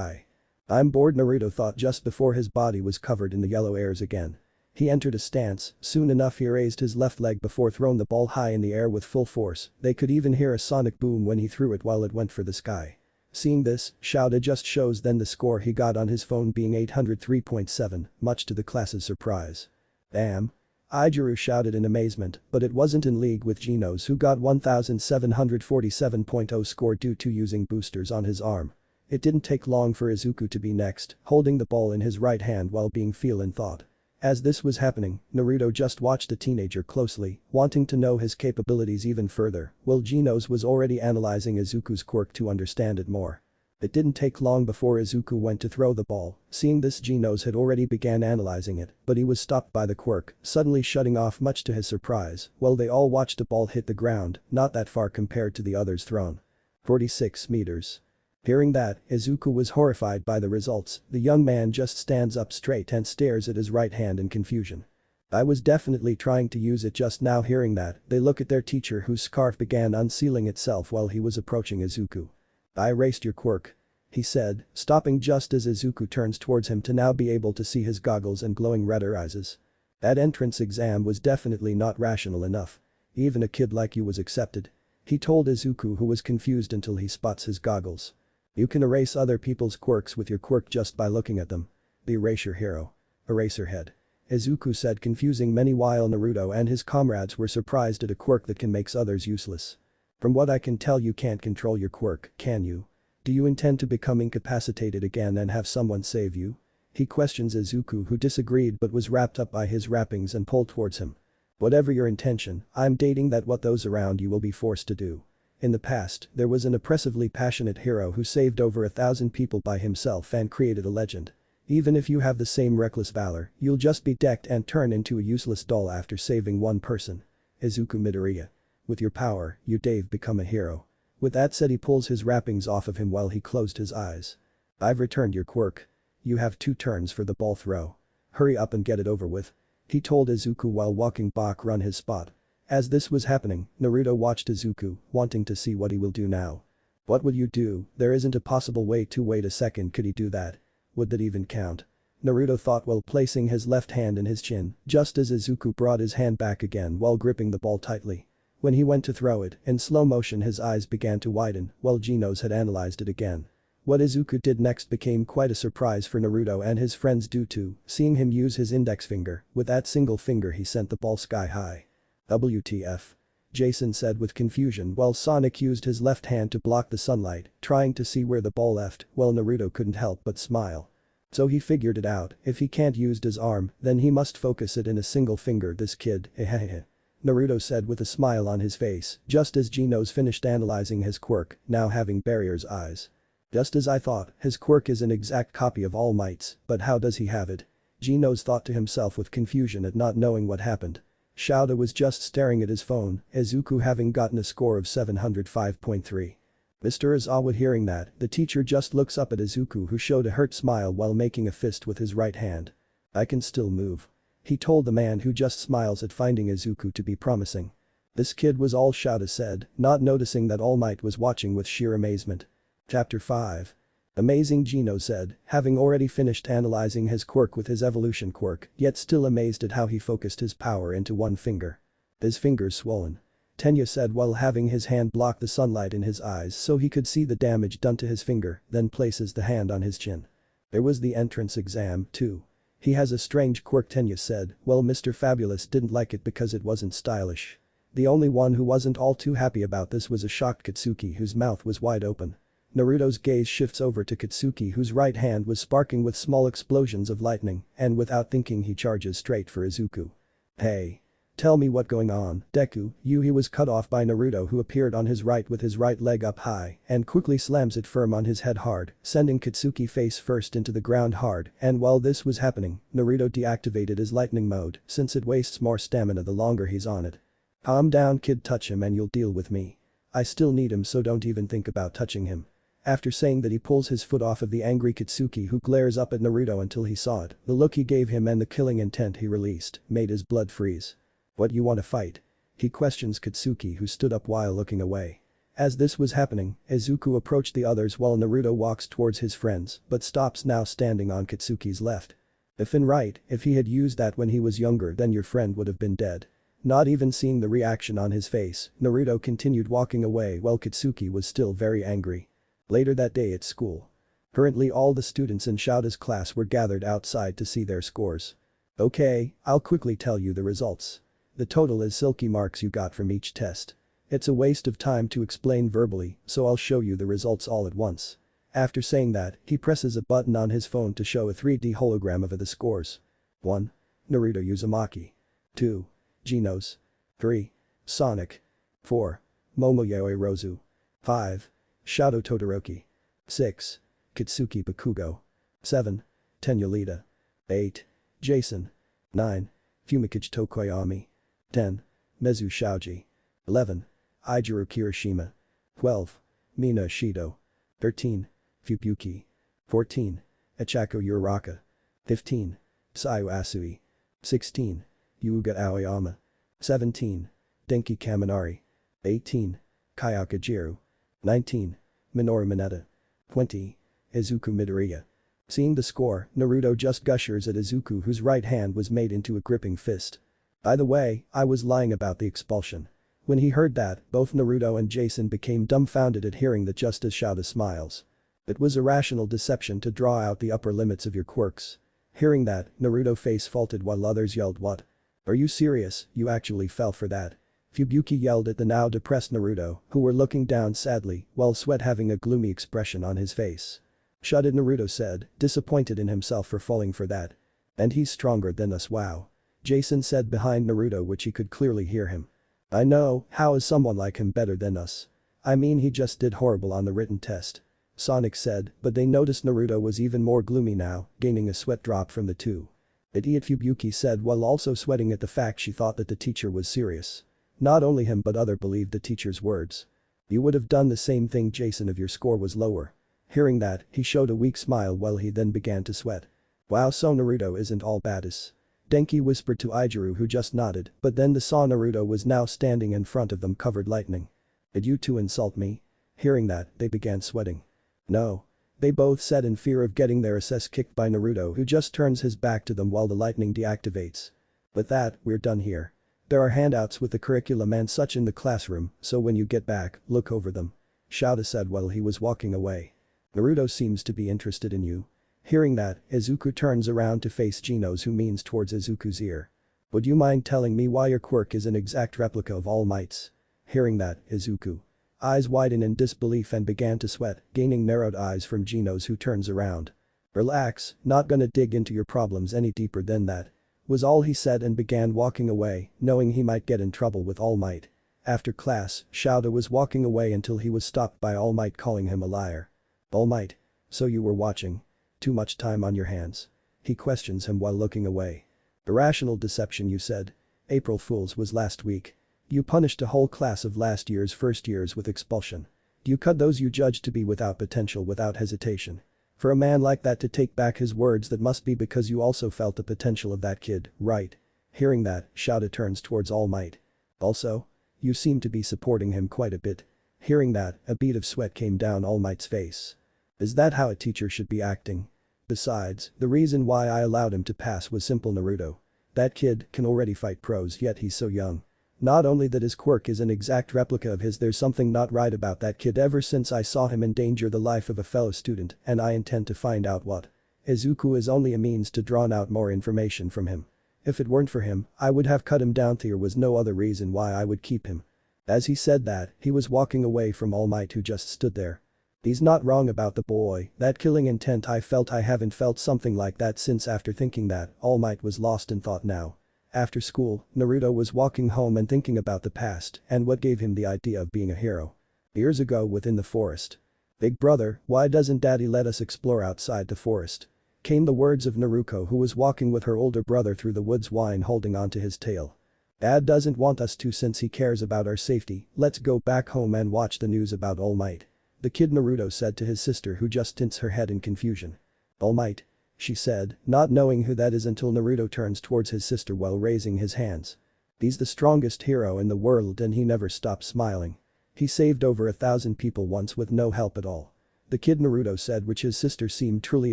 sky. I'm bored, Naruto thought just before his body was covered in the yellow airs again. He entered a stance, soon enough he raised his left leg before throwing the ball high in the air with full force, they could even hear a sonic boom when he threw it while it went for the sky. Seeing this, shouted just shows then the score he got on his phone being 803.7, much to the class's surprise. Damn. Jirou shouted in amazement, but it wasn't in league with Genos who got 1747.0 score due to using boosters on his arm. It didn't take long for Izuku to be next, holding the ball in his right hand while being feel in thought. As this was happening, Naruto just watched the teenager closely, wanting to know his capabilities even further, while Genos was already analyzing Izuku's quirk to understand it more. It didn't take long before Izuku went to throw the ball, seeing this Genos had already began analyzing it, but he was stopped by the quirk, suddenly shutting off much to his surprise, while they all watched the ball hit the ground, not that far compared to the others thrown. 46 meters. Hearing that, Izuku was horrified by the results, the young man just stands up straight and stares at his right hand in confusion. I was definitely trying to use it just now. Hearing that, they look at their teacher whose scarf began unsealing itself while he was approaching Izuku. I erased your quirk, he said, stopping just as Izuku turns towards him to now be able to see his goggles and glowing red eyes. That entrance exam was definitely not rational enough. Even a kid like you was accepted. He told Izuku, who was confused until he spots his goggles. You can erase other people's quirks with your quirk just by looking at them. The erasure hero. Eraserhead. Izuku said, confusing many while Naruto and his comrades were surprised at a quirk that can make others useless. From what I can tell, you can't control your quirk, can you? Do you intend to become incapacitated again and have someone save you? He questions Izuku, who disagreed but was wrapped up by his wrappings and pulled towards him. Whatever your intention, I'm dating that what those around you will be forced to do. In the past, there was an oppressively passionate hero who saved over 1,000 people by himself and created a legend. Even if you have the same reckless valor, you'll just be decked and turn into a useless doll after saving one person. Izuku Midoriya. With your power, you Dave become a hero. With that said, he pulls his wrappings off of him while he closed his eyes. I've returned your quirk. You have 2 turns for the ball throw. Hurry up and get it over with. He told Izuku while walking back run his spot. As this was happening, Naruto watched Izuku, wanting to see what he will do now. What would you do? There isn't a possible way to wait a second. Could he do that? Would that even count? Naruto thought while placing his left hand in his chin, just as Izuku brought his hand back again while gripping the ball tightly. When he went to throw it, in slow motion his eyes began to widen while Genos had analyzed it again. What Izuku did next became quite a surprise for Naruto and his friends due to seeing him use his index finger. With that single finger he sent the ball sky high. WTF? Jason said with confusion while Sonic used his left hand to block the sunlight, trying to see where the ball left, while Naruto couldn't help but smile. So he figured it out, if he can't use his arm, then he must focus it in a single finger. This kid, hehehe. Naruto said with a smile on his face, just as Genos finished analyzing his quirk, now having Barrier's eyes. Just as I thought, his quirk is an exact copy of All Might's, but how does he have it? Genos thought to himself with confusion at not knowing what happened. Shouda was just staring at his phone, Izuku having gotten a score of 705.3. Mr. Izawa hearing that, the teacher just looks up at Izuku who showed a hurt smile while making a fist with his right hand. I can still move. He told the man who just smiles at finding Izuku to be promising. This kid was all Shouda said, not noticing that All Might was watching with sheer amazement. Chapter 5. Amazing, Geno said, having already finished analyzing his quirk with his evolution quirk, yet still amazed at how he focused his power into one finger. His fingers swollen. Tenya said while having his hand block the sunlight in his eyes so he could see the damage done to his finger, then places the hand on his chin. There was the entrance exam, too. He has a strange quirk, Tenya said, well Mr. Fabulous didn't like it because it wasn't stylish. The only one who wasn't all too happy about this was a shocked Katsuki whose mouth was wide open. Naruto's gaze shifts over to Katsuki whose right hand was sparking with small explosions of lightning, and without thinking he charges straight for Izuku. Hey. Tell me what going on, Deku, you. He was cut off by Naruto who appeared on his right with his right leg up high and quickly slams it firm on his head hard, sending Katsuki face first into the ground hard, and while this was happening, Naruto deactivated his lightning mode since it wastes more stamina the longer he's on it. Calm down kid, touch him and you'll deal with me. I still need him so don't even think about touching him. After saying that he pulls his foot off of the angry Katsuki who glares up at Naruto until he saw it, the look he gave him and the killing intent he released made his blood freeze. What, you want to fight? He questions Katsuki who stood up while looking away. As this was happening, Izuku approached the others while Naruto walks towards his friends but stops now standing on Katsuki's left. If in right, if he had used that when he was younger then your friend would have been dead. Not even seeing the reaction on his face, Naruto continued walking away while Katsuki was still very angry. Later that day at school. Currently all the students in Shouda's class were gathered outside to see their scores. Okay, I'll quickly tell you the results. The total is silky marks you got from each test. It's a waste of time to explain verbally, so I'll show you the results all at once. After saying that, he presses a button on his phone to show a 3D hologram of the scores. 1. Naruto Uzumaki. 2. Genos. 3. Sonic. 4. Momoyaoi Rozu. 5. Shadow Todoroki. 6. Katsuki Bakugo. 7. Tenya Lida. 8. Jason. 9. Fumikichi Tokoyami. 10. Mezu Shaoji. 11. Jirou Kirishima. 12. Mina Shido. 13. Fubuki. 14. Ichako Uraraka. 15. Sayu Asui. 16. Yuga Aoyama. 17. Denki Kaminari. 18. Kayaka Jiru. 19. Minoru Mineta. 20. Izuku Midoriya. Seeing the score, Naruto just gushers at Izuku whose right hand was made into a gripping fist. By the way, I was lying about the expulsion. When he heard that, both Naruto and Jason became dumbfounded at hearing that just as Shouda smiles. It was a rational deception to draw out the upper limits of your quirks. Hearing that, Naruto face faulted while others yelled what? Are you serious, you actually fell for that? Fubuki yelled at the now depressed Naruto, who were looking down sadly, while Sweat having a gloomy expression on his face. Shut it, Naruto said, disappointed in himself for falling for that. And he's stronger than us, wow. Jason said behind Naruto, which he could clearly hear him. I know, how is someone like him better than us? I mean he just did horrible on the written test. Sonic said, but they noticed Naruto was even more gloomy now, gaining a sweat drop from the two. Idiot Fubuki said while also sweating at the fact she thought that the teacher was serious. Not only him but other believed the teacher's words. You would have done the same thing Jason if your score was lower. Hearing that, he showed a weak smile while he then began to sweat. Wow, so Naruto isn't all badass. Denki whispered to Jirou who just nodded, but then they saw Naruto was now standing in front of them covered lightning. Did you two insult me? Hearing that, they began sweating. No. They both said in fear of getting their asses kicked by Naruto who just turns his back to them while the lightning deactivates. With that, we're done here. There are handouts with the curriculum and such in the classroom, so when you get back, look over them. Shouta said while he was walking away. Naruto seems to be interested in you. Hearing that, Izuku turns around to face Genos who means towards Izuku's ear. Would you mind telling me why your quirk is an exact replica of All Might's? Hearing that, Izuku eyes widen in disbelief and began to sweat, gaining narrowed eyes from Genos who turns around. Relax, not gonna dig into your problems any deeper than that. Was all he said and began walking away, knowing he might get in trouble with All Might. After class, Shouta was walking away until he was stopped by All Might calling him a liar. All Might. So you were watching? Too much time on your hands? He questions him while looking away. Irrational deception you said. April Fools was last week. You punished a whole class of last year's first years with expulsion. You cut those you judged to be without potential without hesitation. For a man like that to take back his words that must be because you also felt the potential of that kid, right? Hearing that, Shouta turns towards All Might. Also? You seem to be supporting him quite a bit. Hearing that, a bead of sweat came down All Might's face. Is that how a teacher should be acting? Besides, the reason why I allowed him to pass was simple Naruto. That kid can already fight pros yet he's so young. Not only that his quirk is an exact replica of his, there's something not right about that kid ever since I saw him endanger the life of a fellow student and I intend to find out what. Izuku is only a means to draw out more information from him. If it weren't for him, I would have cut him down. There was no other reason why I would keep him. As he said that, he was walking away from All Might who just stood there. He's not wrong about the boy, that killing intent I haven't felt something like that since after thinking that, All Might was lost in thought now. After school, Naruto was walking home and thinking about the past and what gave him the idea of being a hero. Years ago within the forest. Big brother, why doesn't daddy let us explore outside the forest? Came the words of Naruko who was walking with her older brother through the woods whine holding onto his tail. Dad doesn't want us to since he cares about our safety, let's go back home and watch the news about All Might. The kid Naruto said to his sister who just tints her head in confusion. All Might. She said, not knowing who that is until Naruto turns towards his sister while raising his hands. He's the strongest hero in the world and he never stops smiling. He saved over 1,000 people once with no help at all. The kid Naruto said which his sister seemed truly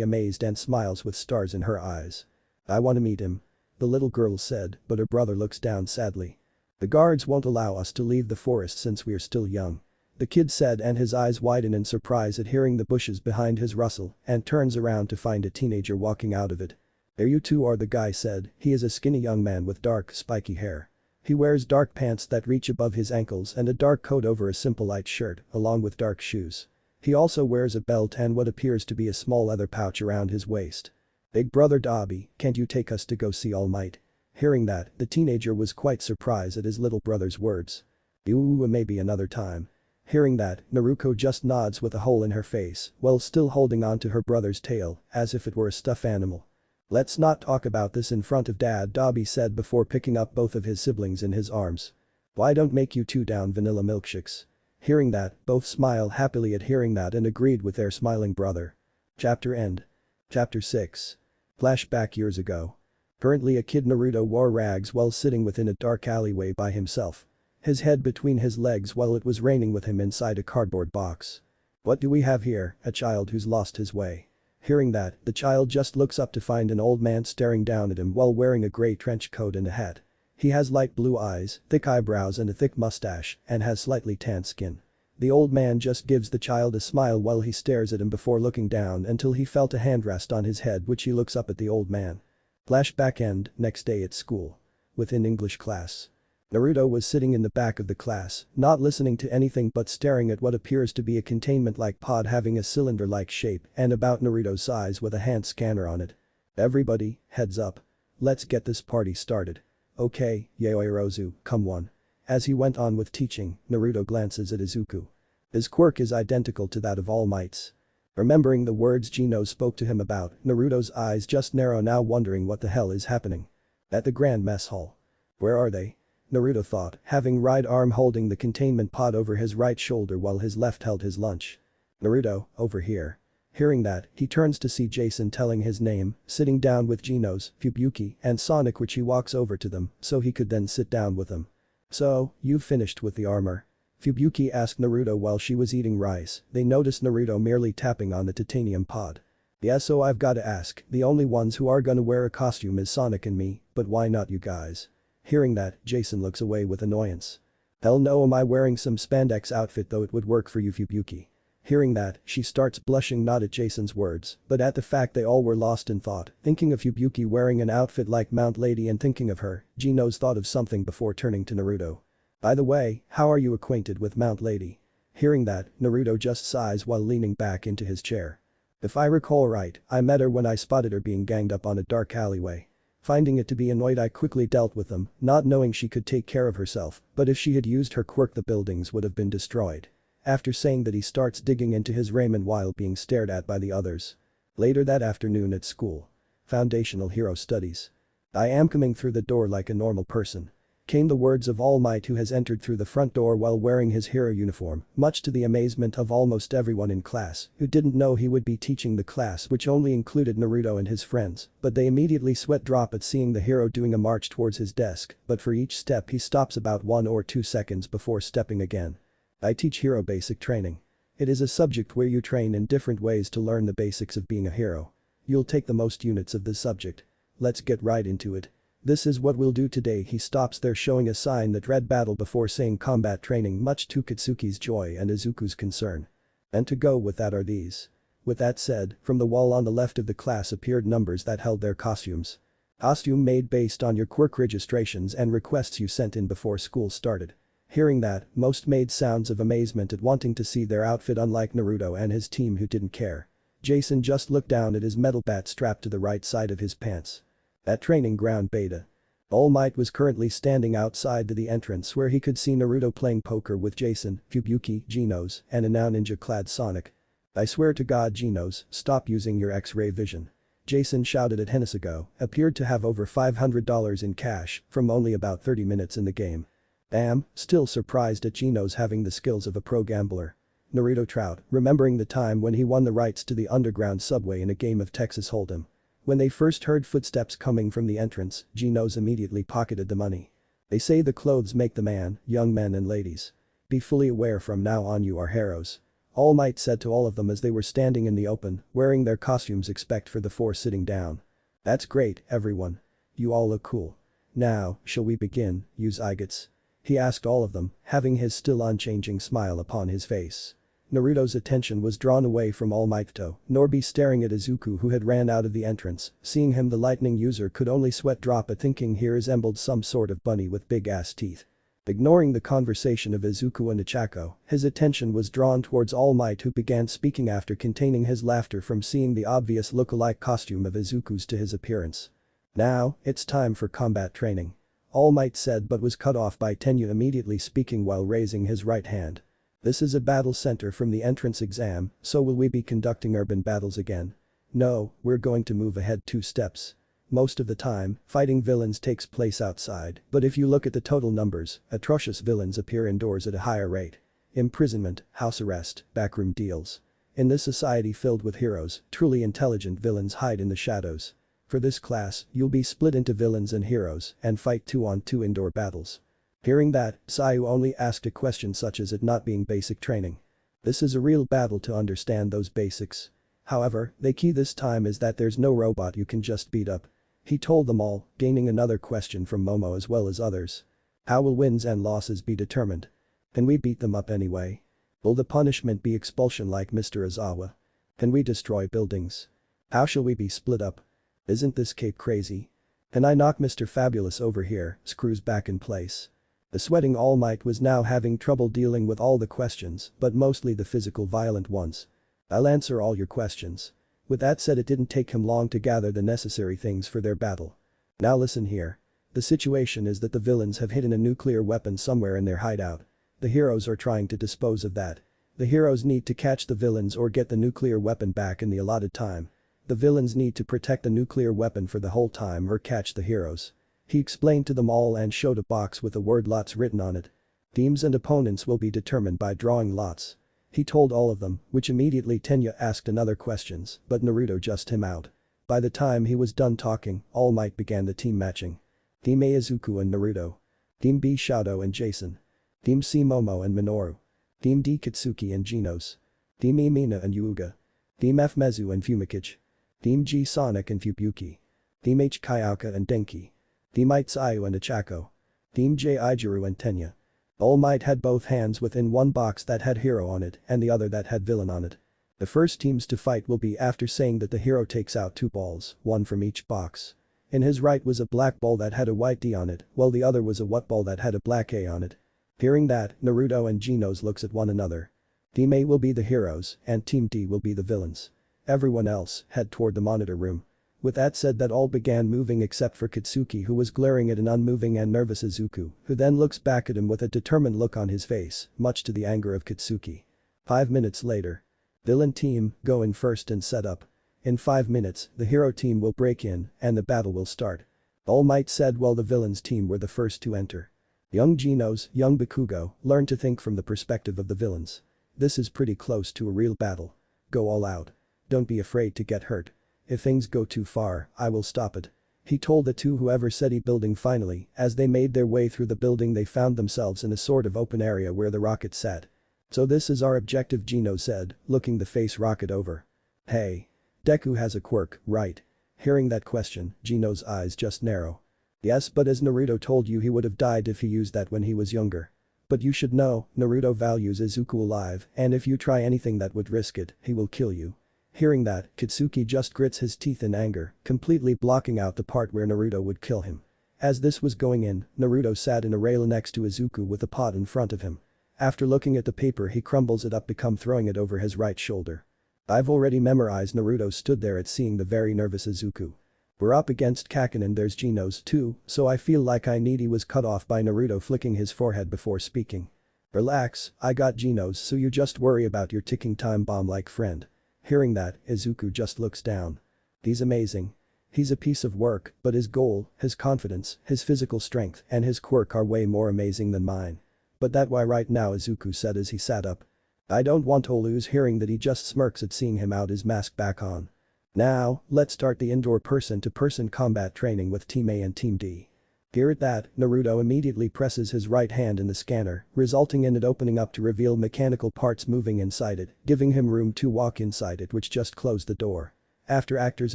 amazed and smiles with stars in her eyes. I want to meet him. The little girl said, but her brother looks down sadly. The guards won't allow us to leave the forest since we're still young. The kid said and his eyes widen in surprise at hearing the bushes behind his rustle and turns around to find a teenager walking out of it. There you two are, the guy said. He is a skinny young man with dark, spiky hair. He wears dark pants that reach above his ankles and a dark coat over a simple light shirt along with dark shoes. He also wears a belt and what appears to be a small leather pouch around his waist. Big brother Dobby, can't you take us to go see All Might? Hearing that, the teenager was quite surprised at his little brother's words. Maybe another time. Hearing that, Naruko just nods with a hole in her face while still holding on to her brother's tail as if it were a stuffed animal. Let's not talk about this in front of Dad, Dobby said before picking up both of his siblings in his arms. Why don't make you two down vanilla milkshakes? Hearing that, both smile happily at hearing that and agreed with their smiling brother. Chapter end. Chapter 6. Flashback years ago. Currently a kid Naruto wore rags while sitting within a dark alleyway by himself. His head between his legs while it was raining with him inside a cardboard box. What do we have here? A child who's lost his way. Hearing that, the child just looks up to find an old man staring down at him while wearing a grey trench coat and a hat. He has light blue eyes, thick eyebrows and a thick mustache and has slightly tanned skin. The old man just gives the child a smile while he stares at him before looking down until he felt a hand rest on his head which he looks up at the old man. Flashback end, next day at school. Within English class. Naruto was sitting in the back of the class, not listening to anything but staring at what appears to be a containment-like pod having a cylinder-like shape and about Naruto's size with a hand scanner on it. Everybody, heads up. Let's get this party started. Okay, Yaoirozu, come on. As he went on with teaching, Naruto glances at Izuku. His quirk is identical to that of All Might's. Remembering the words Genos spoke to him about, Naruto's eyes just narrow now wondering what the hell is happening. At the Grand Mess Hall. Where are they? Naruto thought, having right arm holding the containment pod over his right shoulder while his left held his lunch. Naruto, over here. Hearing that, he turns to see Jason telling his name, sitting down with Genos, Fubuki, and Sonic, which he walks over to them so he could then sit down with them. So, you've finished with the armor? Fubuki asked Naruto while she was eating rice. They noticed Naruto merely tapping on the titanium pod. Yeah, so I've gotta ask, the only ones who are gonna wear a costume is Sonic and me, but why not you guys? Hearing that, Jason looks away with annoyance. Hell no, am I wearing some spandex outfit though? It would work for you, Fubuki. Hearing that, she starts blushing not at Jason's words, but at the fact they all were lost in thought, thinking of Fubuki wearing an outfit like Mount Lady and thinking of her. Genos thought of something before turning to Naruto. By the way, how are you acquainted with Mount Lady? Hearing that, Naruto just sighs while leaning back into his chair. If I recall right, I met her when I spotted her being ganged up on a dark alleyway. Finding it to be annoyed, I quickly dealt with them, not knowing she could take care of herself, but if she had used her quirk the buildings would have been destroyed. After saying that, he starts digging into his raiment while being stared at by the others. Later that afternoon at school. Foundational Hero Studies. I am coming through the door like a normal person. Came the words of All Might, who has entered through the front door while wearing his hero uniform, much to the amazement of almost everyone in class, who didn't know he would be teaching the class which only included Naruto and his friends, but they immediately sweat drop at seeing the hero doing a march towards his desk, but for each step he stops about 1 or 2 seconds before stepping again. I teach hero basic training. It is a subject where you train in different ways to learn the basics of being a hero. You'll take the most units of this subject. Let's get right into it. This is what we'll do today. He stops there, showing a sign that read battle before saying combat training, much to Katsuki's joy and Izuku's concern. And to go with that are these. With that said, from the wall on the left of the class appeared numbers that held their costumes. Costume made based on your quirk registrations and requests you sent in before school started. Hearing that, most made sounds of amazement at wanting to see their outfit, unlike Naruto and his team who didn't care. Jason just looked down at his metal bat strapped to the right side of his pants. At training ground beta. All Might was currently standing outside to the entrance where he could see Naruto playing poker with Jason, Fubuki, Genos, and a now ninja-clad Sonic. I swear to God, Genos, stop using your X-ray vision. Jason shouted at Henesigo, appeared to have over $500 in cash from only about 30 minutes in the game. Damn, still surprised at Genos having the skills of a pro gambler. Naruto Trout, remembering the time when he won the rights to the underground subway in a game of Texas Hold'em. When they first heard footsteps coming from the entrance, Genos immediately pocketed the money. They say the clothes make the man, young men and ladies. Be fully aware from now on you are heroes. All Might said to all of them as they were standing in the open, wearing their costumes except for the 4 sitting down. That's great, everyone. You all look cool. Now, shall we begin, use Igats? He asked all of them, having his still unchanging smile upon his face. Naruto's attention was drawn away from All Might to Norby staring at Izuku, who had ran out of the entrance. Seeing him, the lightning user could only sweat drop at thinking he resembled some sort of bunny with big ass teeth. Ignoring the conversation of Izuku and Ichako, his attention was drawn towards All Might, who began speaking after containing his laughter from seeing the obvious look-alike costume of Izuku's to his appearance. Now, it's time for combat training. All Might said, but was cut off by Tenyu immediately speaking while raising his right hand. This is a battle center from the entrance exam, so will we be conducting urban battles again? No, we're going to move ahead 2 steps. Most of the time, fighting villains takes place outside, but if you look at the total numbers, atrocious villains appear indoors at a higher rate. Imprisonment, house arrest, backroom deals. In this society filled with heroes, truly intelligent villains hide in the shadows. For this class, you'll be split into villains and heroes and fight 2-on-2 indoor battles. Hearing that, Sayu only asked a question such as it not being basic training. This is a real battle to understand those basics. However, the key this time is that there's no robot you can just beat up. He told them all, gaining another question from Momo as well as others. How will wins and losses be determined? Can we beat them up anyway? Will the punishment be expulsion like Mr. Ozawa? Can we destroy buildings? How shall we be split up? Isn't this cape crazy? Can I knock Mr. Fabulous over here, screws back in place? The sweating All Might was now having trouble dealing with all the questions, but mostly the physical violent ones. I'll answer all your questions. With that said, it didn't take him long to gather the necessary things for their battle. Now listen here. The situation is that the villains have hidden a nuclear weapon somewhere in their hideout. The heroes are trying to dispose of that. The heroes need to catch the villains or get the nuclear weapon back in the allotted time. The villains need to protect the nuclear weapon for the whole time or catch the heroes. He explained to them all and showed a box with the word lots written on it. Teams and opponents will be determined by drawing lots. He told all of them, which immediately Tenya asked another questions, but Naruto just him out. By the time he was done talking, All Might began the team matching. Team A Izuku and Naruto. Team B Shadow and Jason. Team C Momo and Minoru. Team D Katsuki and Genos. Team E Mina and Yuuga. Team F Mezu and Fumikage. Team G Sonic and Fubuki. Team H Kyouka and Denki. Team I Tsuyu and Ichako. Team J Ijiru and Tenya. All Might had both hands within one box that had hero on it and the other that had villain on it. The first teams to fight will be after saying that the hero takes out 2 balls, one from each box. In his right was a black ball that had a white D on it, while the other was a white ball that had a black A on it. Hearing that, Naruto and Genos looks at one another. Team A will be the heroes and Team D will be the villains. Everyone else head toward the monitor room. With that said that all began moving except for Katsuki who was glaring at an unmoving and nervous Izuku, who then looks back at him with a determined look on his face, much to the anger of Katsuki. 5 minutes later. Villain team, go in first and set up. In 5 minutes, the hero team will break in and the battle will start. All Might said while the villains team were the first to enter. Young Genos, young Bakugo, learn to think from the perspective of the villains. This is pretty close to a real battle. Go all out. Don't be afraid to get hurt. If things go too far, I will stop it. He told the two whoever said he building finally, as they made their way through the building they found themselves in a sort of open area where the rocket sat. So this is our objective, Geno said, looking the face rocket over. Hey. Deku has a quirk, right? Hearing that question, Geno's eyes just narrow. Yes, but as Naruto told you he would have died if he used that when he was younger. But you should know, Naruto values Izuku alive and if you try anything that would risk it, he will kill you. Hearing that, Katsuki just grits his teeth in anger, completely blocking out the part where Naruto would kill him. As this was going in, Naruto sat in a rail next to Izuku with a pot in front of him. After looking at the paper he crumbles it up throwing it over his right shoulder. I've already memorized. Naruto stood there at seeing the very nervous Izuku. We're up against Kaken and there's Genos too, so I feel like I need. He was cut off by Naruto flicking his forehead before speaking. Relax, I got Genos, so you just worry about your ticking time bomb like friend. Hearing that, Izuku just looks down. He's amazing. He's a piece of work, but his goal, his confidence, his physical strength and his quirk are way more amazing than mine. But that why right now, Izuku said as he sat up. I don't want to lose. Hearing that he just smirks at seeing him out his mask back on. Now, let's start the indoor person-to-person combat training with Team A and Team D. Here at that, Naruto immediately presses his right hand in the scanner, resulting in it opening up to reveal mechanical parts moving inside it, giving him room to walk inside it, which just closed the door. After actors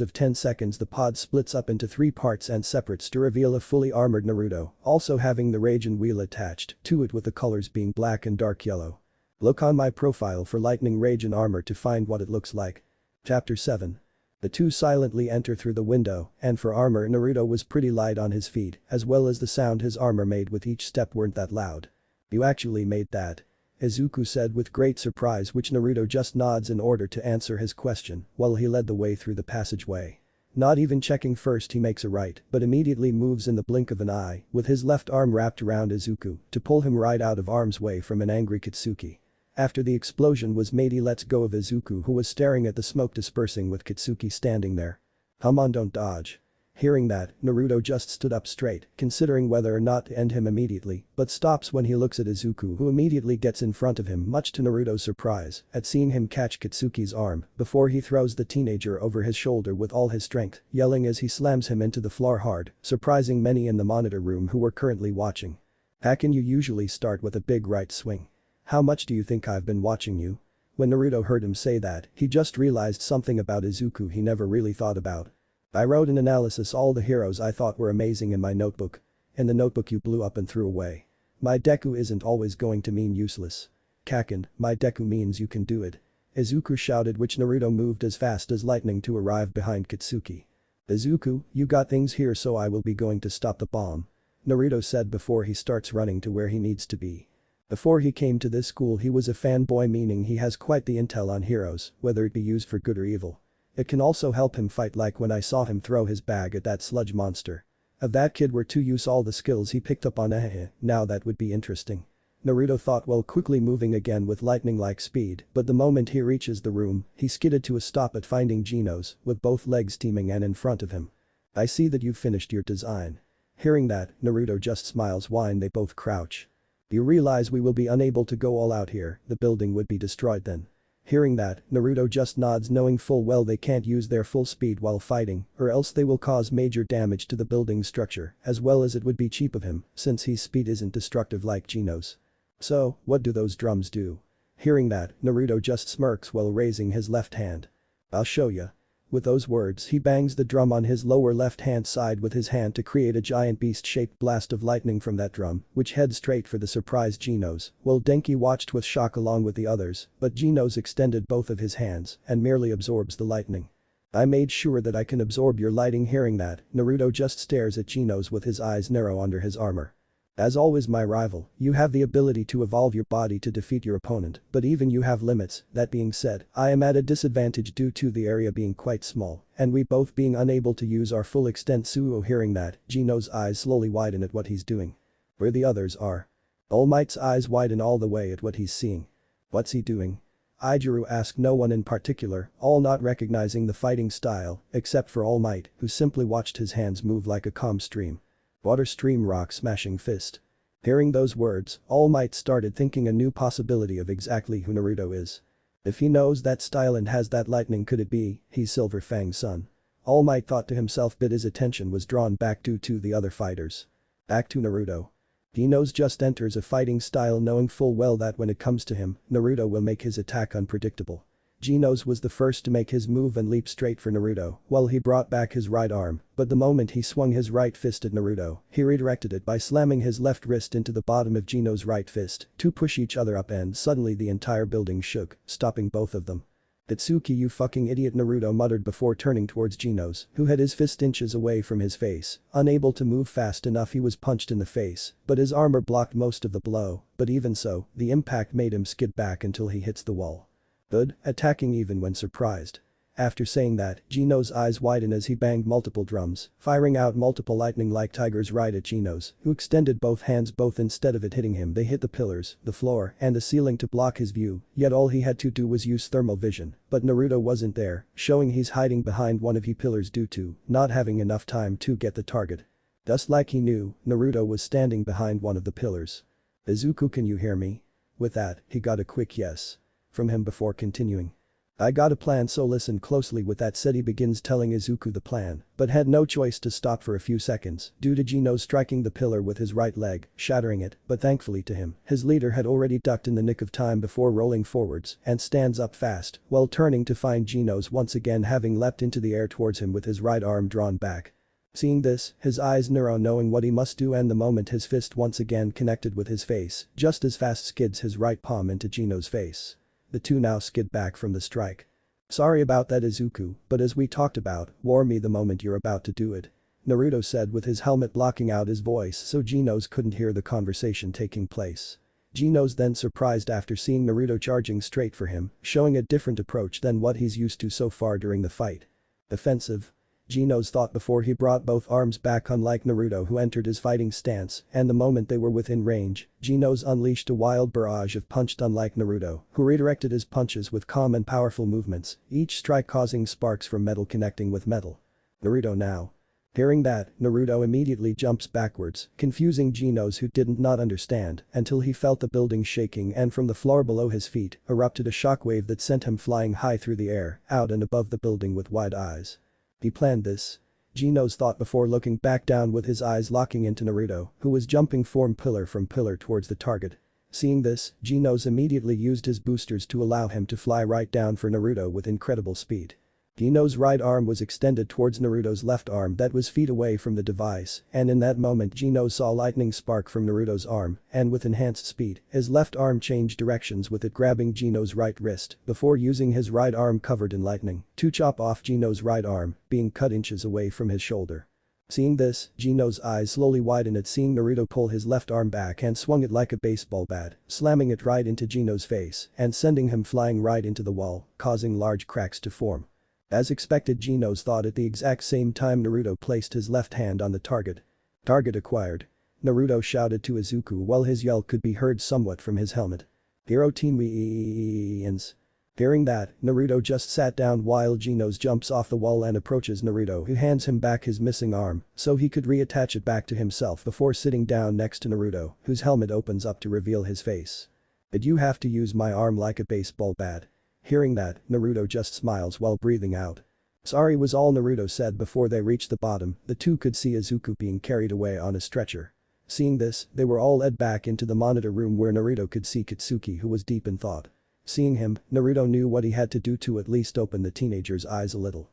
of 10 seconds the pod splits up into 3 parts and separates to reveal a fully armored Naruto, also having the Raijin wheel attached to it with the colors being black and dark yellow. Look on my profile for lightning Raijin armor to find what it looks like. Chapter 7. The two silently enter through the window, and for armor Naruto was pretty light on his feet, as well as the sound his armor made with each step weren't that loud. You actually made that? Izuku said with great surprise, which Naruto just nods in order to answer his question while he led the way through the passageway. Not even checking first he makes a right but immediately moves in the blink of an eye with his left arm wrapped around Izuku to pull him right out of harm's way from an angry Katsuki. After the explosion was made he lets go of Izuku who was staring at the smoke dispersing with Katsuki standing there. Come on, don't dodge. Hearing that, Naruto just stood up straight, considering whether or not to end him immediately, but stops when he looks at Izuku who immediately gets in front of him much to Naruto's surprise at seeing him catch Katsuki's arm before he throws the teenager over his shoulder with all his strength, yelling as he slams him into the floor hard, surprising many in the monitor room who were currently watching. How can you usually start with a big right swing? How much do you think I've been watching you? When Naruto heard him say that, he just realized something about Izuku he never really thought about. I wrote an analysis all the heroes I thought were amazing in my notebook. In the notebook you blew up and threw away. My Deku isn't always going to mean useless. Kaken, my Deku means you can do it. Izuku shouted, which Naruto moved as fast as lightning to arrive behind Katsuki. Izuku, you got things here so I will be going to stop the bomb. Naruto said before he starts running to where he needs to be. Before he came to this school he was a fanboy, meaning he has quite the intel on heroes, whether it be used for good or evil. It can also help him fight, like when I saw him throw his bag at that sludge monster. If that kid were to use all the skills he picked up on now that would be interesting. Naruto thought while quickly moving again with lightning-like speed, but the moment he reaches the room, he skidded to a stop at finding Genos, with both legs teaming and in front of him. I see that you've finished your design. Hearing that, Naruto just smiles when they both crouch. You realize we will be unable to go all out here, the building would be destroyed then. Hearing that, Naruto just nods knowing full well they can't use their full speed while fighting, or else they will cause major damage to the building's structure, as well as it would be cheap of him, since his speed isn't destructive like Genos. So, what do those drums do? Hearing that, Naruto just smirks while raising his left hand. I'll show ya. With those words he bangs the drum on his lower left-hand side with his hand to create a giant beast-shaped blast of lightning from that drum, which heads straight for the surprised Genos, while Denki watched with shock along with the others, but Genos extended both of his hands and merely absorbs the lightning. I made sure that I can absorb your lighting. Hearing that, Naruto just stares at Genos with his eyes narrow under his armor. As always my rival, you have the ability to evolve your body to defeat your opponent, but even you have limits. That being said, I am at a disadvantage due to the area being quite small, and we both being unable to use our full extent. Suo. Hearing that, Genos' eyes slowly widen at what he's doing. Where the others are. All Might's eyes widen all the way at what he's seeing. What's he doing? Jirou asked no one in particular, all not recognizing the fighting style, except for All Might, who simply watched his hands move like a calm stream. Water stream rock smashing fist. Hearing those words, All Might started thinking a new possibility of exactly who Naruto is. If he knows that style and has that lightning, could it be he's Silver Fang's son? All Might thought to himself, but his attention was drawn back due to the other fighters. Back to Naruto. Genos just enters a fighting style knowing full well that when it comes to him, Naruto will make his attack unpredictable. Genos was the first to make his move and leap straight for Naruto while he brought back his right arm, but the moment he swung his right fist at Naruto, he redirected it by slamming his left wrist into the bottom of Genos' right fist to push each other up, and suddenly the entire building shook, stopping both of them. Itsuki, you fucking idiot, Naruto muttered before turning towards Genos, who had his fist inches away from his face. Unable to move fast enough, he was punched in the face, but his armor blocked most of the blow, but even so, the impact made him skid back until he hits the wall. Good, attacking even when surprised. After saying that, Genos' eyes widen as he banged multiple drums, firing out multiple lightning-like tigers right at Genos, who extended both hands. Both instead of it hitting him, they hit the pillars, the floor, and the ceiling to block his view, yet all he had to do was use thermal vision, but Naruto wasn't there, showing he's hiding behind one of the pillars due to not having enough time to get the target. Just like he knew, Naruto was standing behind one of the pillars. Izuku, can you hear me? With that, he got a quick yes from him before continuing. I got a plan, so listen closely. With that said, he begins telling Izuku the plan, but had no choice to stop for a few seconds due to Genos striking the pillar with his right leg, shattering it, but thankfully to him, his leader had already ducked in the nick of time before rolling forwards and stands up fast while turning to find Genos once again having leapt into the air towards him with his right arm drawn back. Seeing this, his eyes narrow knowing what he must do, and the moment his fist once again connected with his face, just as fast skids his right palm into Genos' face. The two now skid back from the strike. Sorry about that, Izuku, but as we talked about, warn me the moment you're about to do it. Naruto said with his helmet blocking out his voice so Genos couldn't hear the conversation taking place. Genos then surprised after seeing Naruto charging straight for him, showing a different approach than what he's used to so far during the fight. Offensive. Genos thought before he brought both arms back, unlike Naruto who entered his fighting stance, and the moment they were within range, Genos unleashed a wild barrage of punch. Unlike Naruto, who redirected his punches with calm and powerful movements, each strike causing sparks from metal connecting with metal. Naruto now. Hearing that, Naruto immediately jumps backwards, confusing Genos who didn't not understand until he felt the building shaking, and from the floor below his feet erupted a shockwave that sent him flying high through the air, out and above the building with wide eyes. He planned this. Genos thought before looking back down with his eyes locking into Naruto, who was jumping from pillar towards the target. Seeing this, Genos immediately used his boosters to allow him to fly right down for Naruto with incredible speed. Genos' right arm was extended towards Naruto's left arm that was feet away from the device, and in that moment Genos saw lightning spark from Naruto's arm, and with enhanced speed, his left arm changed directions with it grabbing Genos' right wrist before using his right arm covered in lightning to chop off Genos' right arm, being cut inches away from his shoulder. Seeing this, Genos' eyes slowly widen at seeing Naruto pull his left arm back and swung it like a baseball bat, slamming it right into Genos' face and sending him flying right into the wall, causing large cracks to form. As expected, Genos thought at the exact same time Naruto placed his left hand on the target. Target acquired. Naruto shouted to Izuku while his yell could be heard somewhat from his helmet. Hero team wins. Hearing that, Naruto just sat down while Genos jumps off the wall and approaches Naruto, who hands him back his missing arm so he could reattach it back to himself before sitting down next to Naruto, whose helmet opens up to reveal his face. Did you have to use my arm like a baseball bat? Hearing that, Naruto just smiles while breathing out. Sorry was all Naruto said before they reached the bottom. The two could see Izuku being carried away on a stretcher. Seeing this, they were all led back into the monitor room where Naruto could see Katsuki, who was deep in thought. Seeing him, Naruto knew what he had to do to at least open the teenager's eyes a little.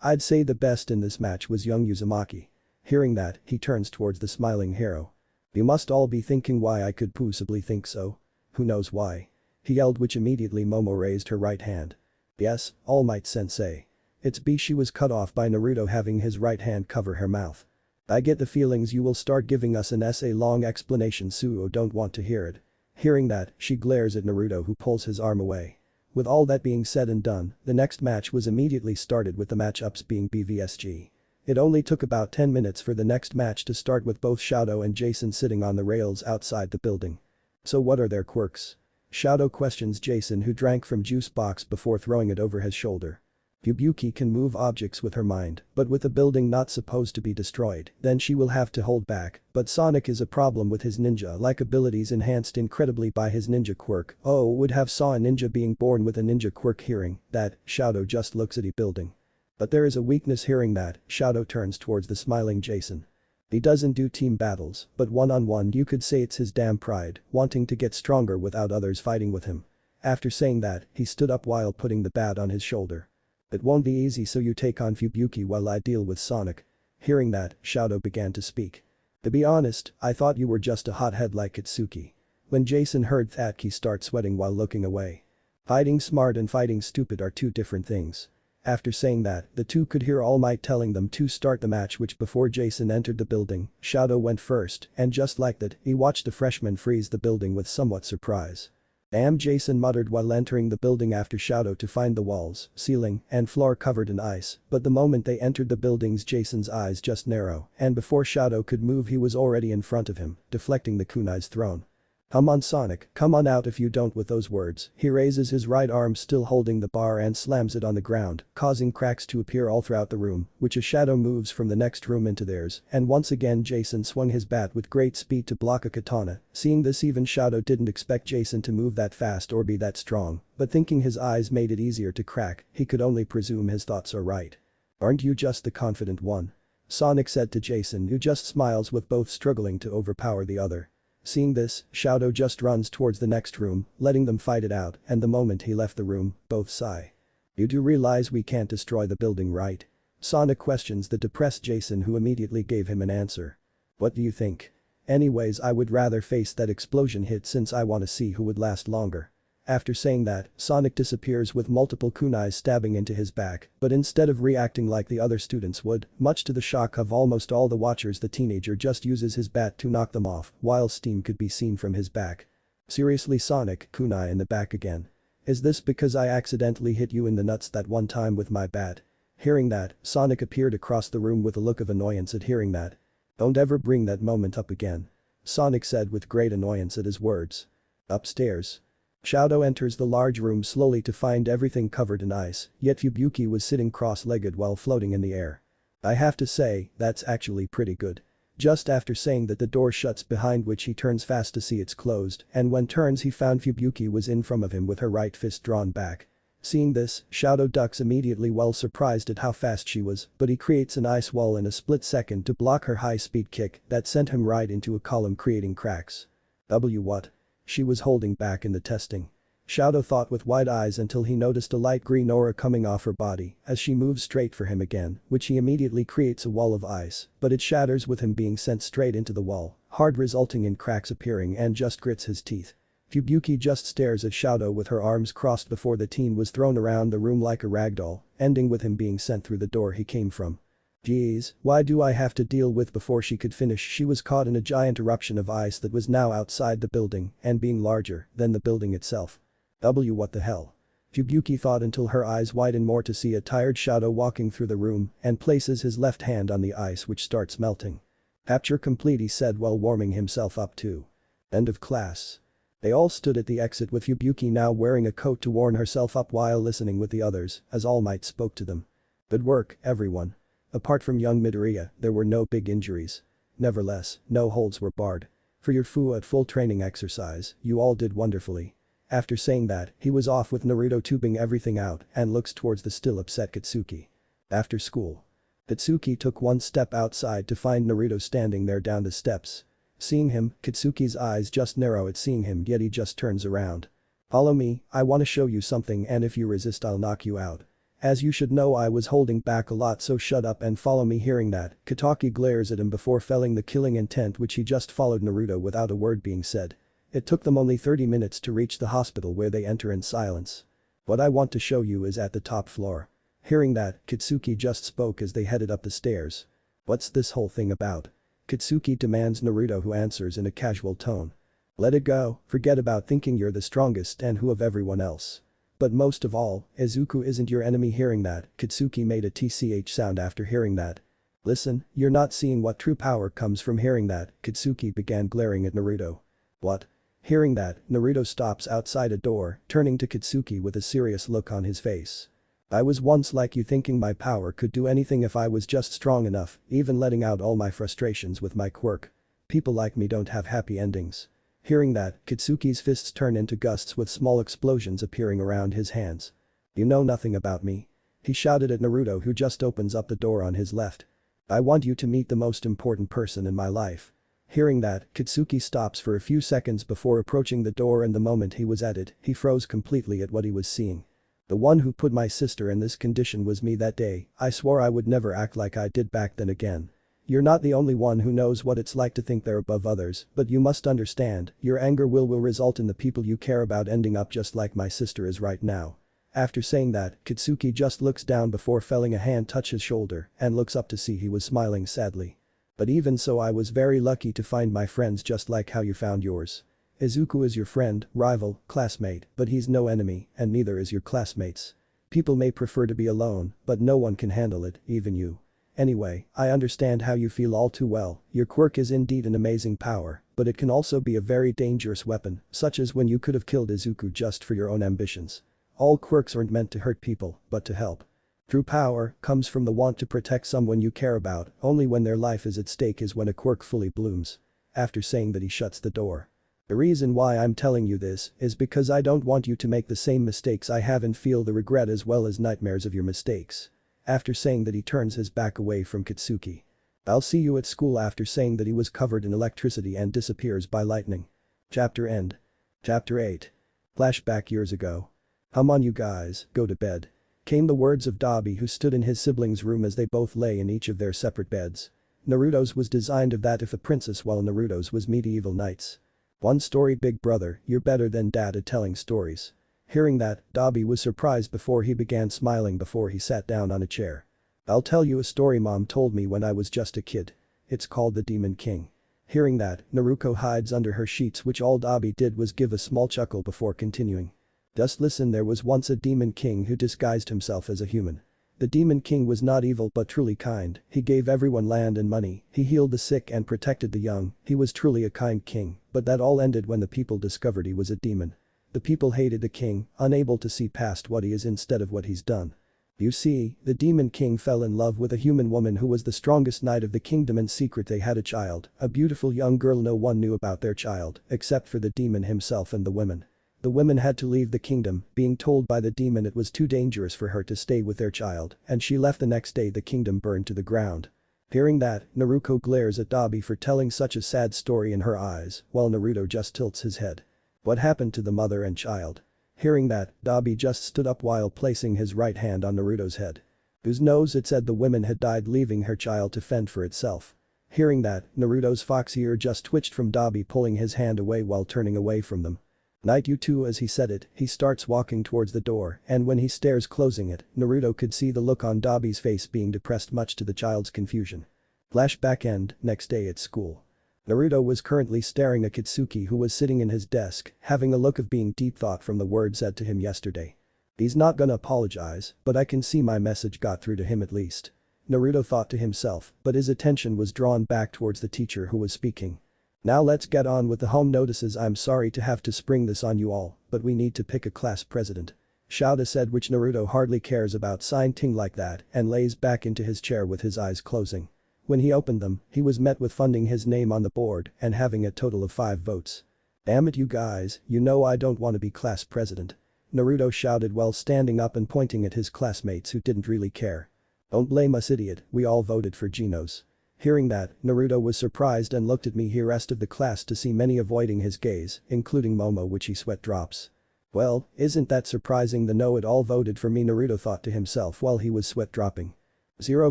I'd say the best in this match was young Uzumaki. Hearing that, he turns towards the smiling hero. You must all be thinking why I could possibly think so. Who knows why? He yelled, which immediately Momo raised her right hand. Yes, All Might Sensei. It's B. She was cut off by Naruto having his right hand cover her mouth. I get the feelings you will start giving us an essay-long explanation. Suo don't want to hear it. Hearing that, she glares at Naruto, who pulls his arm away. With all that being said and done, the next match was immediately started with the matchups being B vs G. It only took about 10 minutes for the next match to start with both Shadow and Jason sitting on the rails outside the building. So what are their quirks? Shadow questions Jason, who drank from juice box before throwing it over his shoulder. Fubuki can move objects with her mind, but with the building not supposed to be destroyed, then she will have to hold back, but Sonic is a problem with his ninja-like abilities enhanced incredibly by his ninja quirk. Oh, would have saw a ninja being born with a ninja quirk. Hearing that, Shadow just looks at the building. But there is a weakness. Hearing that, Shadow turns towards the smiling Jason. He doesn't do team battles, but one-on-one you could say it's his damn pride, wanting to get stronger without others fighting with him. After saying that, he stood up while putting the bat on his shoulder. It won't be easy, so you take on Fubuki while I deal with Sonic. Hearing that, Shadow began to speak. To be honest, I thought you were just a hothead like Katsuki. When Jason heard that, he started sweating while looking away. Fighting smart and fighting stupid are two different things. After saying that, the two could hear All Might telling them to start the match, which before Jason entered the building, Shadow went first, and just like that, he watched the freshman freeze the building with somewhat surprise. Damn, Jason muttered while entering the building after Shadow to find the walls, ceiling, and floor covered in ice, but the moment they entered the buildings Jason's eyes just narrow, and before Shadow could move he was already in front of him, deflecting the kunai's thrown. Come on Sonic, come on out. If you don't. With those words, he raises his right arm still holding the bar and slams it on the ground, causing cracks to appear all throughout the room, which a Shadow moves from the next room into theirs, and once again Jason swung his bat with great speed to block a katana. Seeing this, even Shadow didn't expect Jason to move that fast or be that strong, but thinking his eyes made it easier to crack, he could only presume his thoughts are right. Aren't you just the confident one? Sonic said to Jason, who just smiles with both struggling to overpower the other. Seeing this, Shadow just runs towards the next room, letting them fight it out, and the moment he left the room, both sigh. You do realize we can't destroy the building, right? Sonic questions the depressed Jason, who immediately gave him an answer. What do you think? Anyways, I would rather face that explosion hit since I want to see who would last longer. After saying that, Sonic disappears with multiple kunais stabbing into his back, but instead of reacting like the other students would, much to the shock of almost all the watchers, the teenager just uses his bat to knock them off, while steam could be seen from his back. Seriously Sonic, kunai in the back again. Is this because I accidentally hit you in the nuts that one time with my bat? Hearing that, Sonic appeared across the room with a look of annoyance at hearing that. Don't ever bring that moment up again. Sonic said with great annoyance at his words. Upstairs. Shadow enters the large room slowly to find everything covered in ice, yet Fubuki was sitting cross-legged while floating in the air. I have to say, that's actually pretty good. Just after saying that, the door shuts behind which he turns fast to see it's closed, and when turns he found Fubuki was in front of him with her right fist drawn back. Seeing this, Shadow ducks immediately while surprised at how fast she was, but he creates an ice wall in a split second to block her high-speed kick that sent him right into a column creating cracks. What? She was holding back in the testing. Shadow thought with wide eyes until he noticed a light green aura coming off her body as she moves straight for him again, which he immediately creates a wall of ice, but it shatters with him being sent straight into the wall, hard resulting in cracks appearing, and just grits his teeth. Fubuki just stares at Shadow with her arms crossed before the teen was thrown around the room like a ragdoll, ending with him being sent through the door he came from. Geez, why do I have to deal with? Before she could finish, she was caught in a giant eruption of ice that was now outside the building and being larger than the building itself. What the hell? Fubuki thought until her eyes widen more to see a tired Shadow walking through the room and places his left hand on the ice, which starts melting. Capture complete, he said while warming himself up too. End of class. They all stood at the exit with Fubuki now wearing a coat to warm herself up while listening with the others as All Might spoke to them. Good work, everyone. Apart from young Midoriya, there were no big injuries. Nevertheless, no holds were barred. For your fu at full training exercise, you all did wonderfully. After saying that, he was off with Naruto tubing everything out and looks towards the still upset Katsuki. After school. Katsuki took one step outside to find Naruto standing there down the steps. Seeing him, Katsuki's eyes just narrow at seeing him, yet he just turns around. Follow me, I wanna show you something, and if you resist I'll knock you out. As you should know, I was holding back a lot, so shut up and follow me. Hearing that, Kataki glares at him before felling the killing intent, which he just followed Naruto without a word being said. It took them only 30 minutes to reach the hospital, where they enter in silence. What I want to show you is at the top floor. Hearing that, Katsuki just spoke as they headed up the stairs. What's this whole thing about? Katsuki demands Naruto, who answers in a casual tone. Let it go, forget about thinking you're the strongest and who of everyone else. But most of all, Izuku isn't your enemy. Hearing that, Katsuki made a tch sound after hearing that. Listen, you're not seeing what true power comes from. Hearing that, Katsuki began glaring at Naruto. What? Hearing that, Naruto stops outside a door, turning to Katsuki with a serious look on his face. I was once like you, thinking my power could do anything if I was just strong enough, even letting out all my frustrations with my quirk. People like me don't have happy endings. Hearing that, Katsuki's fists turn into gusts with small explosions appearing around his hands. You know nothing about me. He shouted at Naruto, who just opens up the door on his left. I want you to meet the most important person in my life. Hearing that, Katsuki stops for a few seconds before approaching the door, and the moment he was at it, he froze completely at what he was seeing. The one who put my sister in this condition was me that day. I swore I would never act like I did back then again. You're not the only one who knows what it's like to think they're above others, but you must understand, your anger will result in the people you care about ending up just like my sister is right now. After saying that, Katsuki just looks down before feeling a hand touch his shoulder and looks up to see he was smiling sadly. But even so, I was very lucky to find my friends just like how you found yours. Izuku is your friend, rival, classmate, but he's no enemy, and neither is your classmates. People may prefer to be alone, but no one can handle it, even you. Anyway, I understand how you feel all too well. Your quirk is indeed an amazing power, but it can also be a very dangerous weapon, such as when you could have killed Izuku just for your own ambitions. All quirks aren't meant to hurt people, but to help. True power comes from the want to protect someone you care about. Only when their life is at stake is when a quirk fully blooms. After saying that, he shuts the door. The reason why I'm telling you this is because I don't want you to make the same mistakes I have and feel the regret as well as nightmares of your mistakes. After saying that, he turns his back away from Katsuki. I'll see you at school. After saying that, he was covered in electricity and disappears by lightning. Chapter end. Chapter 8. Flashback. Years ago. Come on you guys, go to bed. Came the words of Dobby, who stood in his siblings' room as they both lay in each of their separate beds. Naruto's was designed of that of a princess, while Naruto's was medieval knights. One story. Big brother, you're better than dad at telling stories. Hearing that, Dobby was surprised before he began smiling before he sat down on a chair. I'll tell you a story mom told me when I was just a kid. It's called The Demon King. Hearing that, Naruko hides under her sheets, which all Dobby did was give a small chuckle before continuing. Just listen, there was once a demon king who disguised himself as a human. The demon king was not evil but truly kind. He gave everyone land and money, he healed the sick and protected the young. He was truly a kind king, but that all ended when the people discovered he was a demon. The people hated the king, unable to see past what he is instead of what he's done. You see, the demon king fell in love with a human woman who was the strongest knight of the kingdom. In secret they had a child, a beautiful young girl. No one knew about their child, except for the demon himself and the women. The women had to leave the kingdom, being told by the demon it was too dangerous for her to stay with their child, and she left. The next day the kingdom burned to the ground. Hearing that, Naruko glares at Dobby for telling such a sad story in her eyes, while Naruto just tilts his head. What happened to the mother and child? Hearing that, Dobby just stood up while placing his right hand on Naruto's head. Whose knows, it said the woman had died, leaving her child to fend for itself. Hearing that, Naruto's fox ear just twitched from Dobby pulling his hand away while turning away from them. Night you two. As he said it, he starts walking towards the door, and when he stares closing it, Naruto could see the look on Dobby's face being depressed, much to the child's confusion. Flashback end. Next day at school. Naruto was currently staring at Katsuki, who was sitting in his desk, having a look of being deep thought from the words said to him yesterday. He's not gonna apologize, but I can see my message got through to him at least. Naruto thought to himself, but his attention was drawn back towards the teacher who was speaking. Now let's get on with the home notices. I'm sorry to have to spring this on you all, but we need to pick a class president. Shouta said, which Naruto hardly cares about saying thing like that and lays back into his chair with his eyes closing. When he opened them, he was met with finding his name on the board and having a total of 5 votes. Damn it you guys, you know I don't want to be class president. Naruto shouted while standing up and pointing at his classmates who didn't really care. Don't blame us idiot, we all voted for Genos. Hearing that, Naruto was surprised and looked at me he rest of the class to see many avoiding his gaze, including Momo which he sweat drops. Well, isn't that surprising the know it all voted for me Naruto thought to himself while he was sweat dropping. 0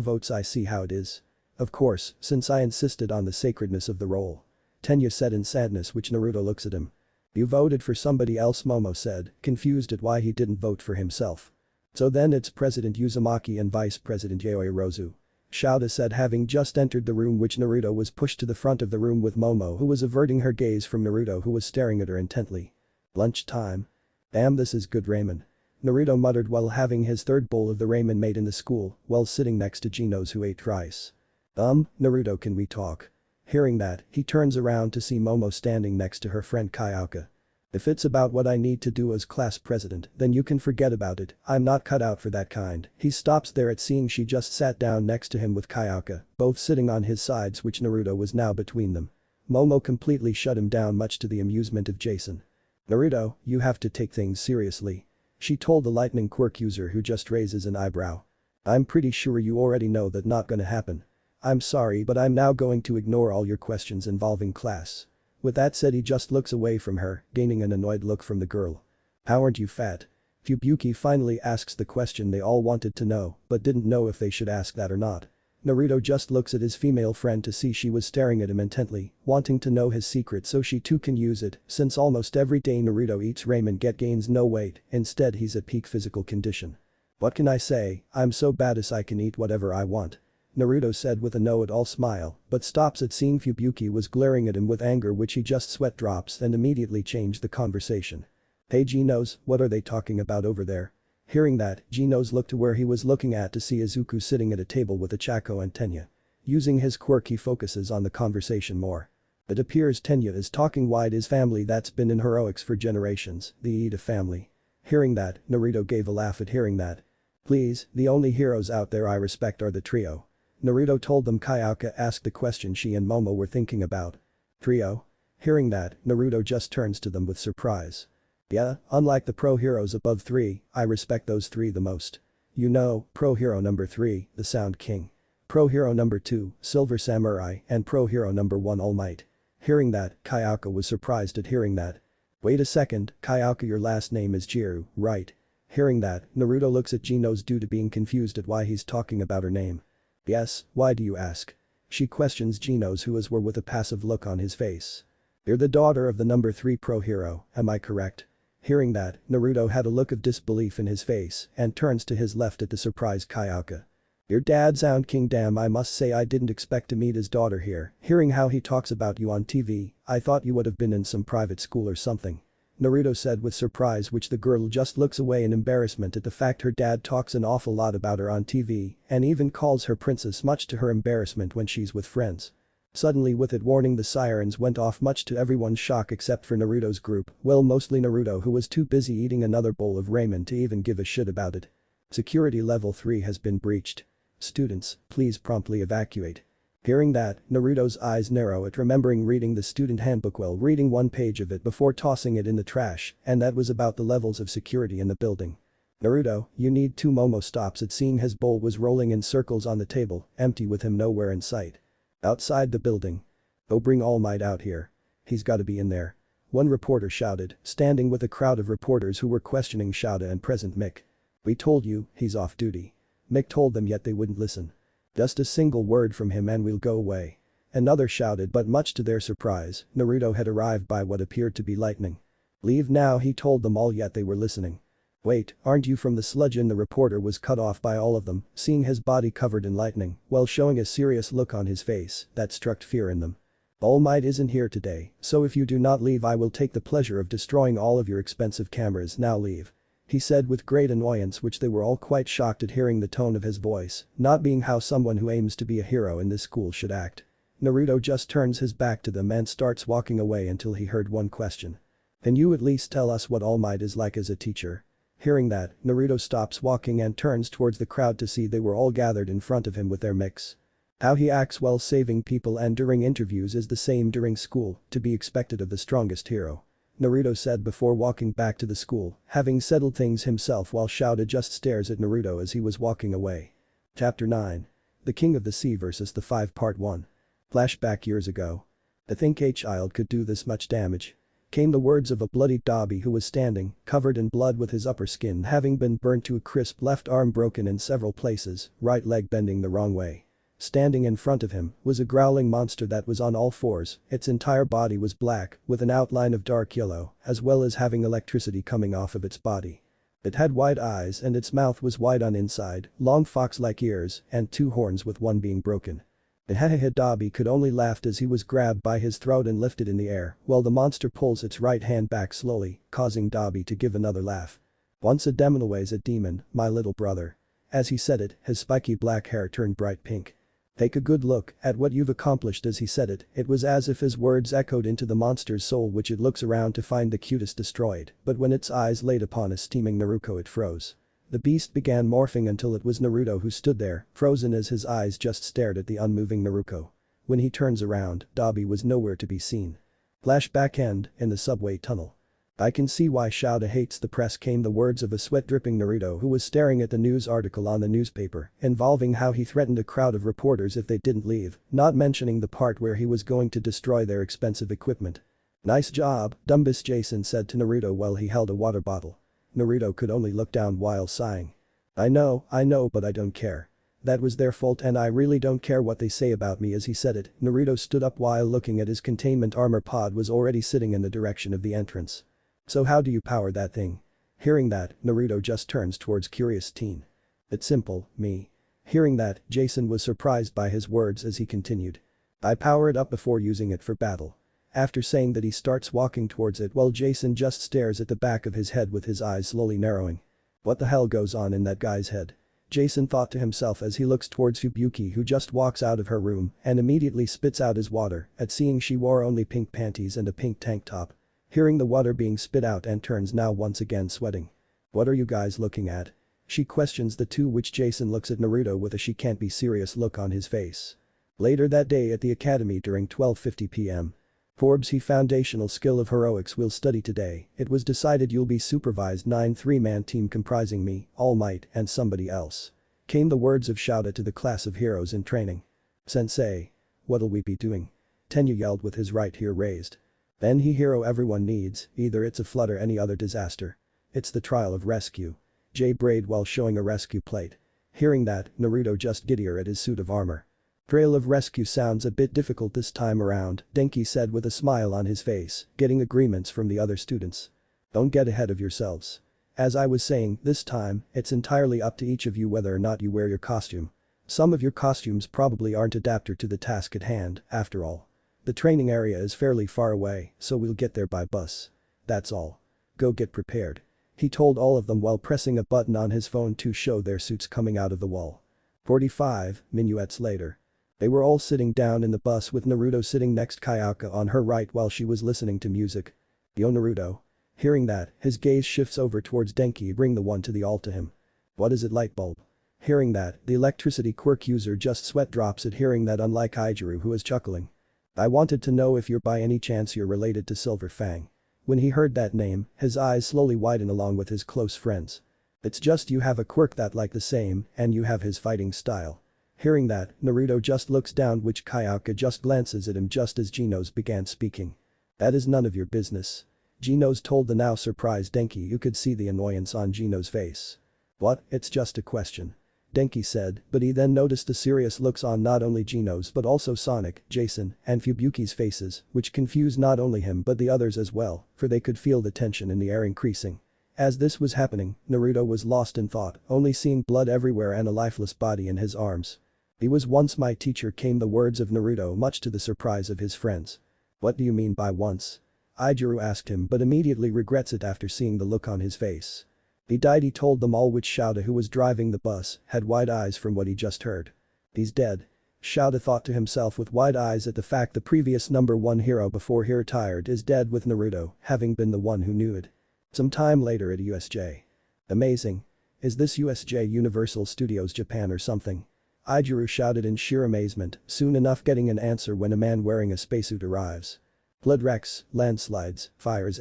votes I see how it is. Of course, since I insisted on the sacredness of the role. Tenya said in sadness which Naruto looks at him. You voted for somebody else Momo said, confused at why he didn't vote for himself. So then it's President Uzumaki and Vice President Yaoyorozu. Shouta said having just entered the room which Naruto was pushed to the front of the room with Momo who was averting her gaze from Naruto who was staring at her intently. Lunchtime. Damn this is good ramen. Naruto muttered while having his 3rd bowl of the ramen made in the school while sitting next to Genos who ate rice. Naruto can we talk? Hearing that, he turns around to see Momo standing next to her friend Kyouka. If it's about what I need to do as class president, then you can forget about it, I'm not cut out for that kind. He stops there at seeing she just sat down next to him with Kyouka, both sitting on his sides which Naruto was now between them. Momo completely shut him down much to the amusement of Jason. Naruto, you have to take things seriously. She told the lightning quirk user who just raises an eyebrow. I'm pretty sure you already know that not gonna happen. I'm sorry but I'm now going to ignore all your questions involving class. With that said he just looks away from her, gaining an annoyed look from the girl. How aren't you fat? Fubuki finally asks the question they all wanted to know but didn't know if they should ask that or not. Naruto just looks at his female friend to see she was staring at him intently, wanting to know his secret so she too can use it since almost every day Naruto eats ramen yet gains no weight, instead he's at peak physical condition. What can I say, I'm so badass I can eat whatever I want. Naruto said with a know-it-all smile, but stops at seeing Fubuki was glaring at him with anger which he just sweat drops and immediately changed the conversation. Hey Genos, what are they talking about over there? Hearing that, Genos looked to where he was looking at to see Izuku sitting at a table with Achako and Tenya. Using his quirk he focuses on the conversation more. It appears Tenya is talking wide his family that's been in heroics for generations, the Ida family. Hearing that, Naruto gave a laugh at hearing that. Please, the only heroes out there I respect are the trio. Naruto told them Kyouka asked the question she and Momo were thinking about. Trio? Hearing that, Naruto just turns to them with surprise. Yeah, unlike the pro heroes above 3, I respect those 3 the most. You know, pro hero number 3, the Sound King. Pro hero number 2, Silver Samurai and pro hero number 1 All Might. Hearing that, Kyouka was surprised at hearing that. Wait a second, Kyouka your last name is Jirou, right? Hearing that, Naruto looks at Genos due to being confused at why he's talking about her name. Yes, why do you ask? She questions Genos who is with a passive look on his face. You're the daughter of the number 3 pro hero, am I correct? Hearing that, Naruto had a look of disbelief in his face and turns to his left at the surprised Kyouka. Your dad Sound King damn I must say I didn't expect to meet his daughter here, hearing how he talks about you on TV, I thought you would have been in some private school or something. Naruto said with surprise which the girl just looks away in embarrassment at the fact her dad talks an awful lot about her on TV and even calls her princess much to her embarrassment when she's with friends. Suddenly with it warning the sirens went off much to everyone's shock except for Naruto's group, well mostly Naruto who was too busy eating another bowl of ramen to even give a shit about it. Security level 3 has been breached. Students, please promptly evacuate. Hearing that, Naruto's eyes narrow at remembering reading the student handbook while reading one page of it before tossing it in the trash, and that was about the levels of security in the building. Naruto, you need to Momo stops at seeing his bowl was rolling in circles on the table, empty with him nowhere in sight. Outside the building. Go bring All Might out here. He's gotta be in there. One reporter shouted, standing with a crowd of reporters who were questioning Shouta and present Mick. We told you, he's off duty. Mick told them yet they wouldn't listen. Just a single word from him and we'll go away. Another shouted but much to their surprise, Naruto had arrived by what appeared to be lightning. Leave now he told them all yet they were listening. Wait, aren't you from the sludge? And the reporter was cut off by all of them, seeing his body covered in lightning while showing a serious look on his face that struck fear in them. All Might isn't here today, so if you do not leave I will take the pleasure of destroying all of your expensive cameras now leave. he said with great annoyance, which they were all quite shocked at hearing the tone of his voice, not being how someone who aims to be a hero in this school should act. Naruto just turns his back to them and starts walking away until he heard one question. Can you at least tell us what All Might is like as a teacher? Hearing that, Naruto stops walking and turns towards the crowd to see they were all gathered in front of him with their mix. How he acts while saving people and during interviews is the same during school, to be expected of the strongest hero. Naruto said before walking back to the school, having settled things himself while Shouta just stares at Naruto as he was walking away. Chapter 9. The King of the Sea vs the Five Part 1. Flashback years ago. To think a child could do this much damage. Came the words of a bloodied Dobby who was standing, covered in blood with his upper skin having been burnt to a crisp, left arm broken in several places, right leg bending the wrong way. Standing in front of him was a growling monster that was on all fours, its entire body was black, with an outline of dark yellow, as well as having electricity coming off of its body. It had wide eyes and its mouth was wide on inside, long fox-like ears, and two horns with one being broken. The Dobby could only laugh as he was grabbed by his throat and lifted in the air, while the monster pulls its right hand back slowly, causing Dobby to give another laugh. Once a demon always a demon, my little brother. As he said it, his spiky black hair turned bright pink. Take a good look at what you've accomplished. As he said it, it was as if his words echoed into the monster's soul, which it looks around to find the cutest destroyed, but when its eyes laid upon a steaming Naruko it froze. The beast began morphing until it was Naruto who stood there, frozen as his eyes just stared at the unmoving Naruko. When he turns around, Dobby was nowhere to be seen. Flashback end, in the subway tunnel. I can see why Shouta hates the press, came the words of a sweat-dripping Naruto who was staring at the news article on the newspaper, involving how he threatened a crowd of reporters if they didn't leave, not mentioning the part where he was going to destroy their expensive equipment. Nice job, Dumbus, Jason said to Naruto while he held a water bottle. Naruto could only look down while sighing. I know, but I don't care. That was their fault and I really don't care what they say about me. As he said it, Naruto stood up while looking at his containment armor pod was already sitting in the direction of the entrance. So how do you power that thing? Hearing that, Naruto just turns towards curious teen. It's simple, me. Hearing that, Jason was surprised by his words as he continued. I power it up before using it for battle. After saying that, he starts walking towards it while Jason just stares at the back of his head with his eyes slowly narrowing. What the hell goes on in that guy's head? Jason thought to himself as he looks towards Fubuki, who just walks out of her room and immediately spits out his water at seeing she wore only pink panties and a pink tank top. Hearing the water being spit out and turns now once again sweating. What are you guys looking at? She questions the two, which Jason looks at Naruto with a she can't be serious look on his face. Later that day at the academy during 12:50 p.m. Forbes, he foundational skill of heroics will study today. It was decided you'll be supervised 9 3-man team comprising me, All Might and somebody else. Came the words of Shouta to the class of heroes in training. Sensei. What'll we be doing? Tenyu yelled with his right ear raised. Then he hero everyone needs, either it's a flood or any other disaster. It's the trial of rescue. Jay brayed while showing a rescue plate. Hearing that, Naruto just giddier at his suit of armor. Trail of rescue sounds a bit difficult this time around, Denki said with a smile on his face, getting agreements from the other students. Don't get ahead of yourselves. As I was saying, this time, it's entirely up to each of you whether or not you wear your costume. Some of your costumes probably aren't adapted to the task at hand, after all. The training area is fairly far away, so we'll get there by bus. That's all. Go get prepared. He told all of them while pressing a button on his phone to show their suits coming out of the wall. 45 minuets later. They were all sitting down in the bus with Naruto sitting next Kyouka on her right while she was listening to music. Yo Naruto. Hearing that, his gaze shifts over towards Denki, bring the one to the all to him. What is it, light bulb? Hearing that, the electricity quirk user just sweat drops at hearing that, unlike Jirou who is chuckling. I wanted to know if you're by any chance you're related to Silver Fang. When he heard that name, his eyes slowly widen along with his close friends. It's just you have a quirk that like the same and you have his fighting style. Hearing that, Naruto just looks down, which Kyouka just glances at him just as Genos began speaking. That is none of your business. Genos told the now surprised Denki. You could see the annoyance on Genos' face. What, it's just a question. Denki said, but he then noticed the serious looks on not only Genos but also Sonic, Jason, and Fubuki's faces, which confused not only him but the others as well, for they could feel the tension in the air increasing. As this was happening, Naruto was lost in thought, only seeing blood everywhere and a lifeless body in his arms. He was once my teacher, came the words of Naruto, much to the surprise of his friends. What do you mean by once? Jirou asked him but immediately regrets it after seeing the look on his face. He died, he told them all, which Shouta, who was driving the bus, had wide eyes from what he just heard. He's dead. Shouta thought to himself with wide eyes at the fact the previous number 1 hero before he retired is dead, with Naruto having been the one who knew it. Some time later at USJ. Amazing. Is this USJ Universal Studios Japan or something? Jirou shouted in sheer amazement, soon enough getting an answer when a man wearing a spacesuit arrives. Blood wrecks, landslides, fires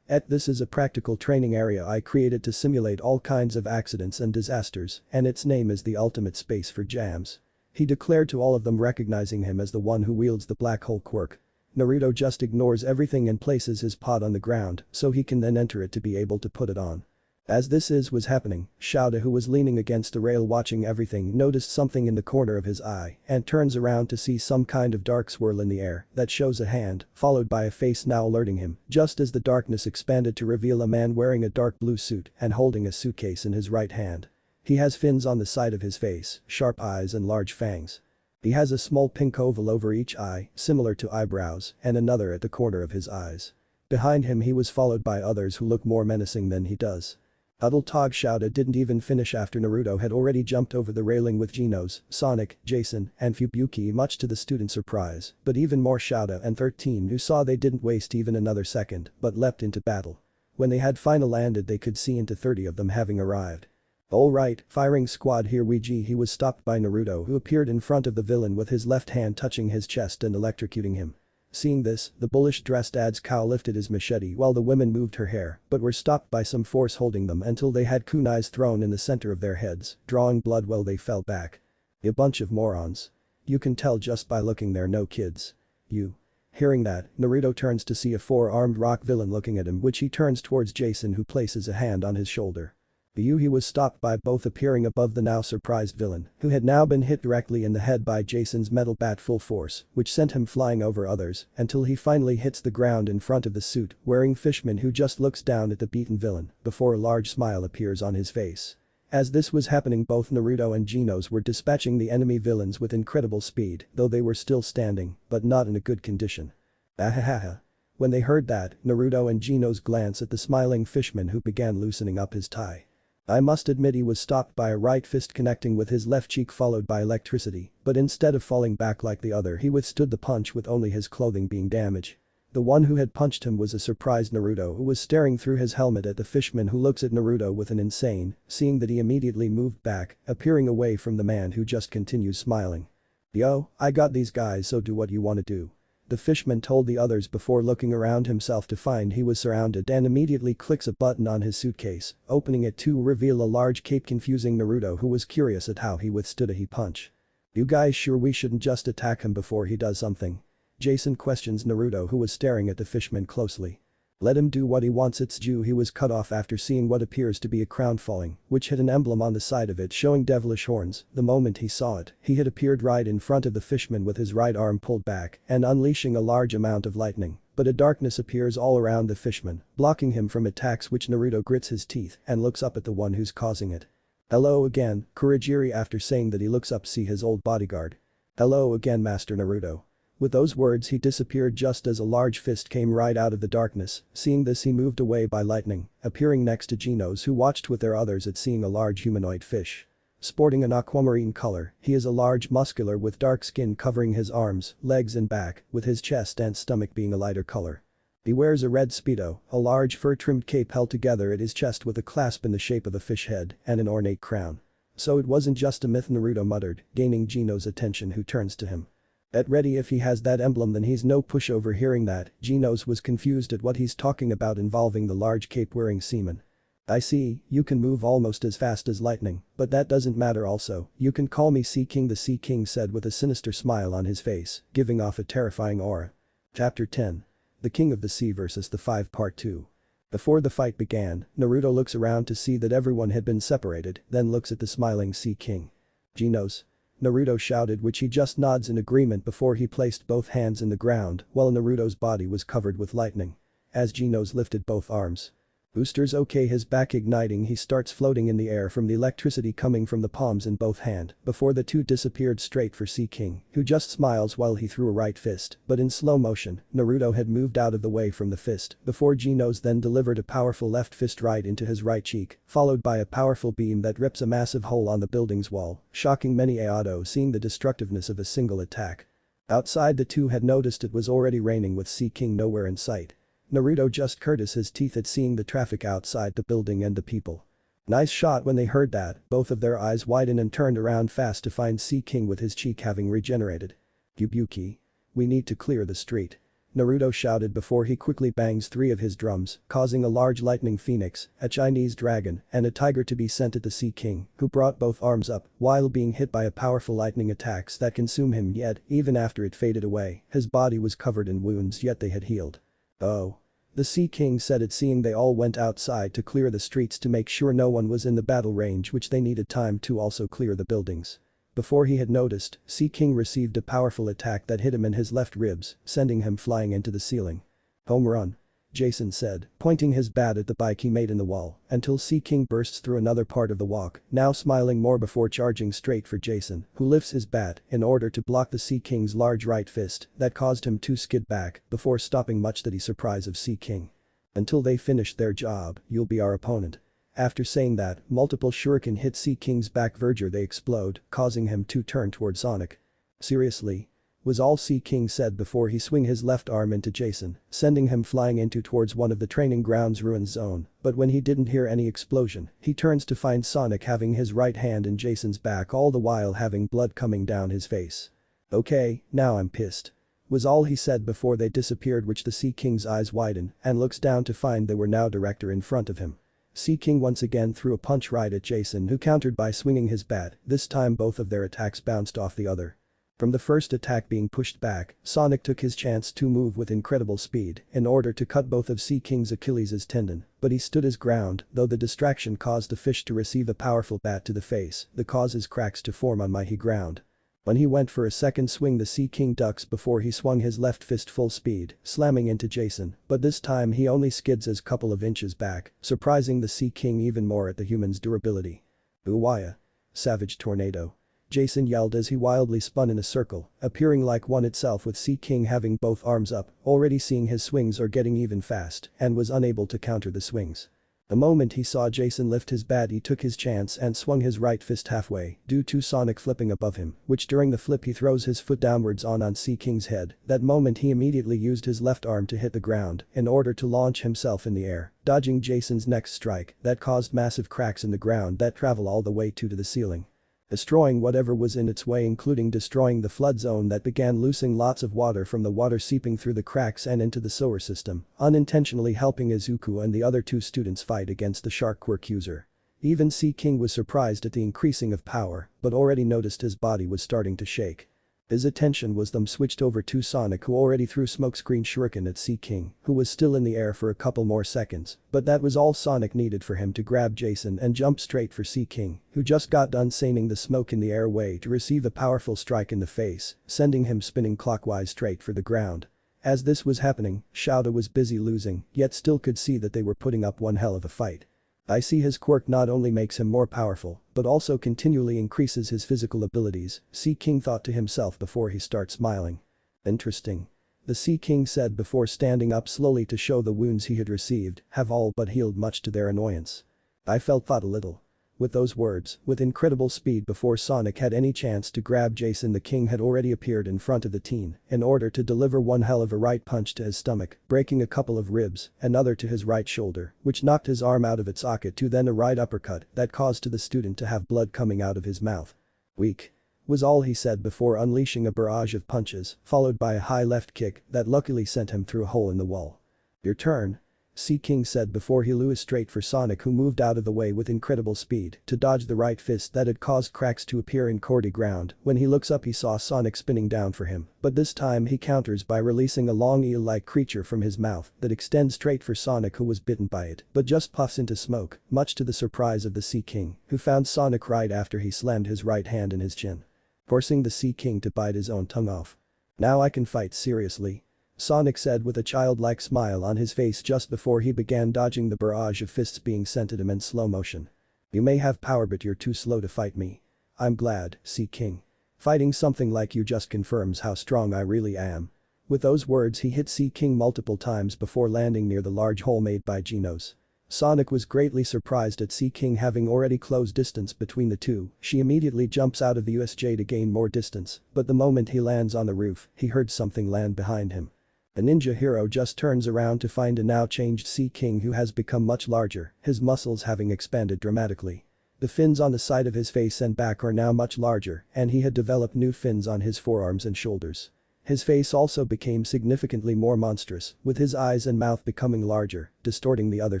this is a practical training area I created to simulate all kinds of accidents and disasters, and its name is the ultimate space for jams. He declared to all of them, recognizing him as the one who wields the black hole quirk. Naruto just ignores everything and places his pod on the ground so he can then enter it to be able to put it on. As was happening, Shouta, who was leaning against the rail watching everything, noticed something in the corner of his eye and turns around to see some kind of dark swirl in the air that shows a hand, followed by a face now alerting him, just as the darkness expanded to reveal a man wearing a dark blue suit and holding a suitcase in his right hand. He has fins on the side of his face, sharp eyes and large fangs. He has a small pink oval over each eye, similar to eyebrows, and another at the corner of his eyes. Behind him he was followed by others who look more menacing than he does. Huddle Tog Shouta didn't even finish after Naruto had already jumped over the railing with Genos, Sonic, Jason, and Fubuki, much to the students' surprise, but even more Shouta and 13, who saw they didn't waste even another second but leapt into battle. When they had finally landed they could see into 30 of them having arrived. Alright, firing squad, here we go. He was stopped by Naruto, who appeared in front of the villain with his left hand touching his chest and electrocuting him. Seeing this, the bullish-dressed Ad's cow lifted his machete while the women moved her hair but were stopped by some force holding them until they had kunais thrown in the center of their heads, drawing blood while they fell back. A bunch of morons. You can tell just by looking, they're no kids. You. Hearing that, Naruto turns to see a 4-armed rock villain looking at him, which he turns towards Jason, who places a hand on his shoulder. He was stopped by both appearing above the now surprised villain, who had now been hit directly in the head by Jason's metal bat full force, which sent him flying over others until he finally hits the ground in front of the suit-wearing fishman, who just looks down at the beaten villain before a large smile appears on his face. As this was happening, both Naruto and Genos were dispatching the enemy villains with incredible speed, though they were still standing, but not in a good condition. Ahahaha. When they heard that, Naruto and Genos glanced at the smiling fishman, who began loosening up his tie. I must admit he was stopped by a right fist connecting with his left cheek followed by electricity, but instead of falling back like the other, he withstood the punch with only his clothing being damaged. The one who had punched him was a surprised Naruto, who was staring through his helmet at the fishman, who looks at Naruto with an insane, seeing that he immediately moved back, appearing away from the man who just continues smiling. Yo, I got these guys, so do what you wanna do. The fishman told the others before looking around himself to find he was surrounded and immediately clicks a button on his suitcase, opening it to reveal a large cape, confusing Naruto, who was curious at how he withstood a punch. You guys sure we shouldn't just attack him before he does something? Jason questions Naruto, who was staring at the fishman closely. Let him do what he wants, it's Jew. He was cut off after seeing what appears to be a crown falling, which had an emblem on the side of it showing devilish horns. The moment he saw it, he had appeared right in front of the fishman with his right arm pulled back and unleashing a large amount of lightning, but a darkness appears all around the fishman, blocking him from attacks, which Naruto grits his teeth and looks up at the one who's causing it. Hello again, Kurogiri. After saying that, he looks up, see his old bodyguard. Hello again, Master Naruto. With those words he disappeared just as a large fist came right out of the darkness. Seeing this, he moved away by lightning, appearing next to Genos, who watched with their others at seeing a large humanoid fish. Sporting an aquamarine color, he is a large muscular with dark skin covering his arms, legs and back, with his chest and stomach being a lighter color. He wears a red speedo, a large fur-trimmed cape held together at his chest with a clasp in the shape of a fish head, and an ornate crown. So it wasn't just a myth, Naruto muttered, gaining Genos' attention, who turns to him. At ready, if he has that emblem then he's no pushover. Hearing that, Genos was confused at what he's talking about involving the large cape-wearing seaman. I see, you can move almost as fast as lightning, but that doesn't matter. Also, you can call me Sea King, the Sea King said with a sinister smile on his face, giving off a terrifying aura. Chapter 10. The King of the Sea vs. the Five Part 2. Before the fight began, Naruto looks around to see that everyone had been separated, then looks at the smiling Sea King. Genos. Naruto shouted, which he just nods in agreement before he placed both hands in the ground while Naruto's body was covered with lightning. As Genos lifted both arms. Boosters okay, his back igniting, he starts floating in the air from the electricity coming from the palms in both hand before the two disappeared straight for Sea King, who just smiles while he threw a right fist, but in slow motion, Naruto had moved out of the way from the fist before Genos then delivered a powerful left fist right into his right cheek, followed by a powerful beam that rips a massive hole on the building's wall, shocking many Aodo seeing the destructiveness of a single attack. Outside, the two had noticed it was already raining with Sea King nowhere in sight. Naruto just curtis his teeth at seeing the traffic outside the building and the people. Nice shot. When they heard that, both of their eyes widened and turned around fast to find Sea King with his cheek having regenerated. Yubuki. We need to clear the street. Naruto shouted before he quickly bangs 3 of his drums, causing a large lightning phoenix, a Chinese dragon, and a tiger to be sent at the Sea King, who brought both arms up while being hit by a powerful lightning attacks that consume him, yet, even after it faded away, his body was covered in wounds yet they had healed. Oh. The Sea King said it, seeing they all went outside to clear the streets to make sure no one was in the battle range, which they needed time to also clear the buildings. Before he had noticed, Sea King received a powerful attack that hit him in his left ribs, sending him flying into the ceiling. Home run. Jason said, pointing his bat at the bike he made in the wall, until Sea King bursts through another part of the walk, now smiling more before charging straight for Jason, who lifts his bat in order to block the Sea King's large right fist that caused him to skid back before stopping, much to the surprise of Sea King. Until they finish their job, you'll be our opponent. After saying that, multiple shuriken hit Sea King's back verge, they explode, causing him to turn toward Sonic. Seriously? Was all Sea King said before he swing his left arm into Jason, sending him flying into towards one of the training grounds ruins zone, but when he didn't hear any explosion, he turns to find Sonic having his right hand in Jason's back, all the while having blood coming down his face. Okay, now I'm pissed. Was all he said before they disappeared, which the Sea King's eyes widen and looks down to find they were now director in front of him. Sea King once again threw a punch right at Jason, who countered by swinging his bat, this time both of their attacks bounced off the other. From the first attack being pushed back, Sonic took his chance to move with incredible speed in order to cut both of Sea King's Achilles' tendon, but he stood his ground, though the distraction caused the fish to receive a powerful bat to the face that causes cracks to form on mighty ground. When he went for a second swing, the Sea King ducks before he swung his left fist full speed, slamming into Jason, but this time he only skids a couple of inches back, surprising the Sea King even more at the human's durability. Uwaya. Savage tornado. Jason yelled as he wildly spun in a circle, appearing like one itself, with Sea King having both arms up, already seeing his swings are getting even fast, and was unable to counter the swings. The moment he saw Jason lift his bat, he took his chance and swung his right fist halfway, due to Sonic flipping above him, which during the flip he throws his foot downwards on Sea King's head. That moment he immediately used his left arm to hit the ground in order to launch himself in the air, dodging Jason's next strike that caused massive cracks in the ground that travel all the way to the ceiling. Destroying whatever was in its way, including destroying the flood zone that began losing lots of water from the water seeping through the cracks and into the sewer system, unintentionally helping Izuku and the other 2 students fight against the shark Quirk user. Even Sea King was surprised at the increasing of power, but already noticed his body was starting to shake. His attention was then switched over to Sonic, who already threw smokescreen shuriken at Sea King, who was still in the air for a couple more seconds, but that was all Sonic needed for him to grab Jason and jump straight for Sea King, who just got done seining the smoke in the airway to receive a powerful strike in the face, sending him spinning clockwise straight for the ground. As this was happening, Shouda was busy losing, yet still could see that they were putting up one hell of a fight. I see his quirk not only makes him more powerful, but also continually increases his physical abilities, Sea King thought to himself before he started smiling. Interesting. The Sea King said before standing up slowly to show the wounds he had received have all but healed, much to their annoyance. I thought a little. With those words, with incredible speed before Sonic had any chance to grab Jason, the king had already appeared in front of the teen in order to deliver one hell of a right punch to his stomach, breaking a couple of ribs, another to his right shoulder, which knocked his arm out of its socket, to then a right uppercut that caused to the student to have blood coming out of his mouth. Weak. Was all he said before unleashing a barrage of punches, followed by a high left kick that luckily sent him through a hole in the wall. Your turn. Sea King said before he leaped straight for Sonic, who moved out of the way with incredible speed to dodge the right fist that had caused cracks to appear in cordy ground. When he looks up, he saw Sonic spinning down for him, but this time he counters by releasing a long eel-like creature from his mouth that extends straight for Sonic, who was bitten by it but just puffs into smoke, much to the surprise of the Sea King, who found Sonic right after he slammed his right hand in his chin, forcing the Sea King to bite his own tongue off. Now I can fight seriously. Sonic said with a childlike smile on his face just before he began dodging the barrage of fists being sent at him in slow motion. You may have power but you're too slow to fight me. I'm glad, Sea King. Fighting something like you just confirms how strong I really am. With those words he hit Sea King multiple times before landing near the large hole made by Genos. Sonic was greatly surprised at Sea King having already closed distance between the two. She immediately jumps out of the USJ to gain more distance, but the moment he lands on the roof, he heard something land behind him. The ninja hero just turns around to find a now changed Sea King who has become much larger, his muscles having expanded dramatically. The fins on the side of his face and back are now much larger, and he had developed new fins on his forearms and shoulders. His face also became significantly more monstrous, with his eyes and mouth becoming larger, distorting the other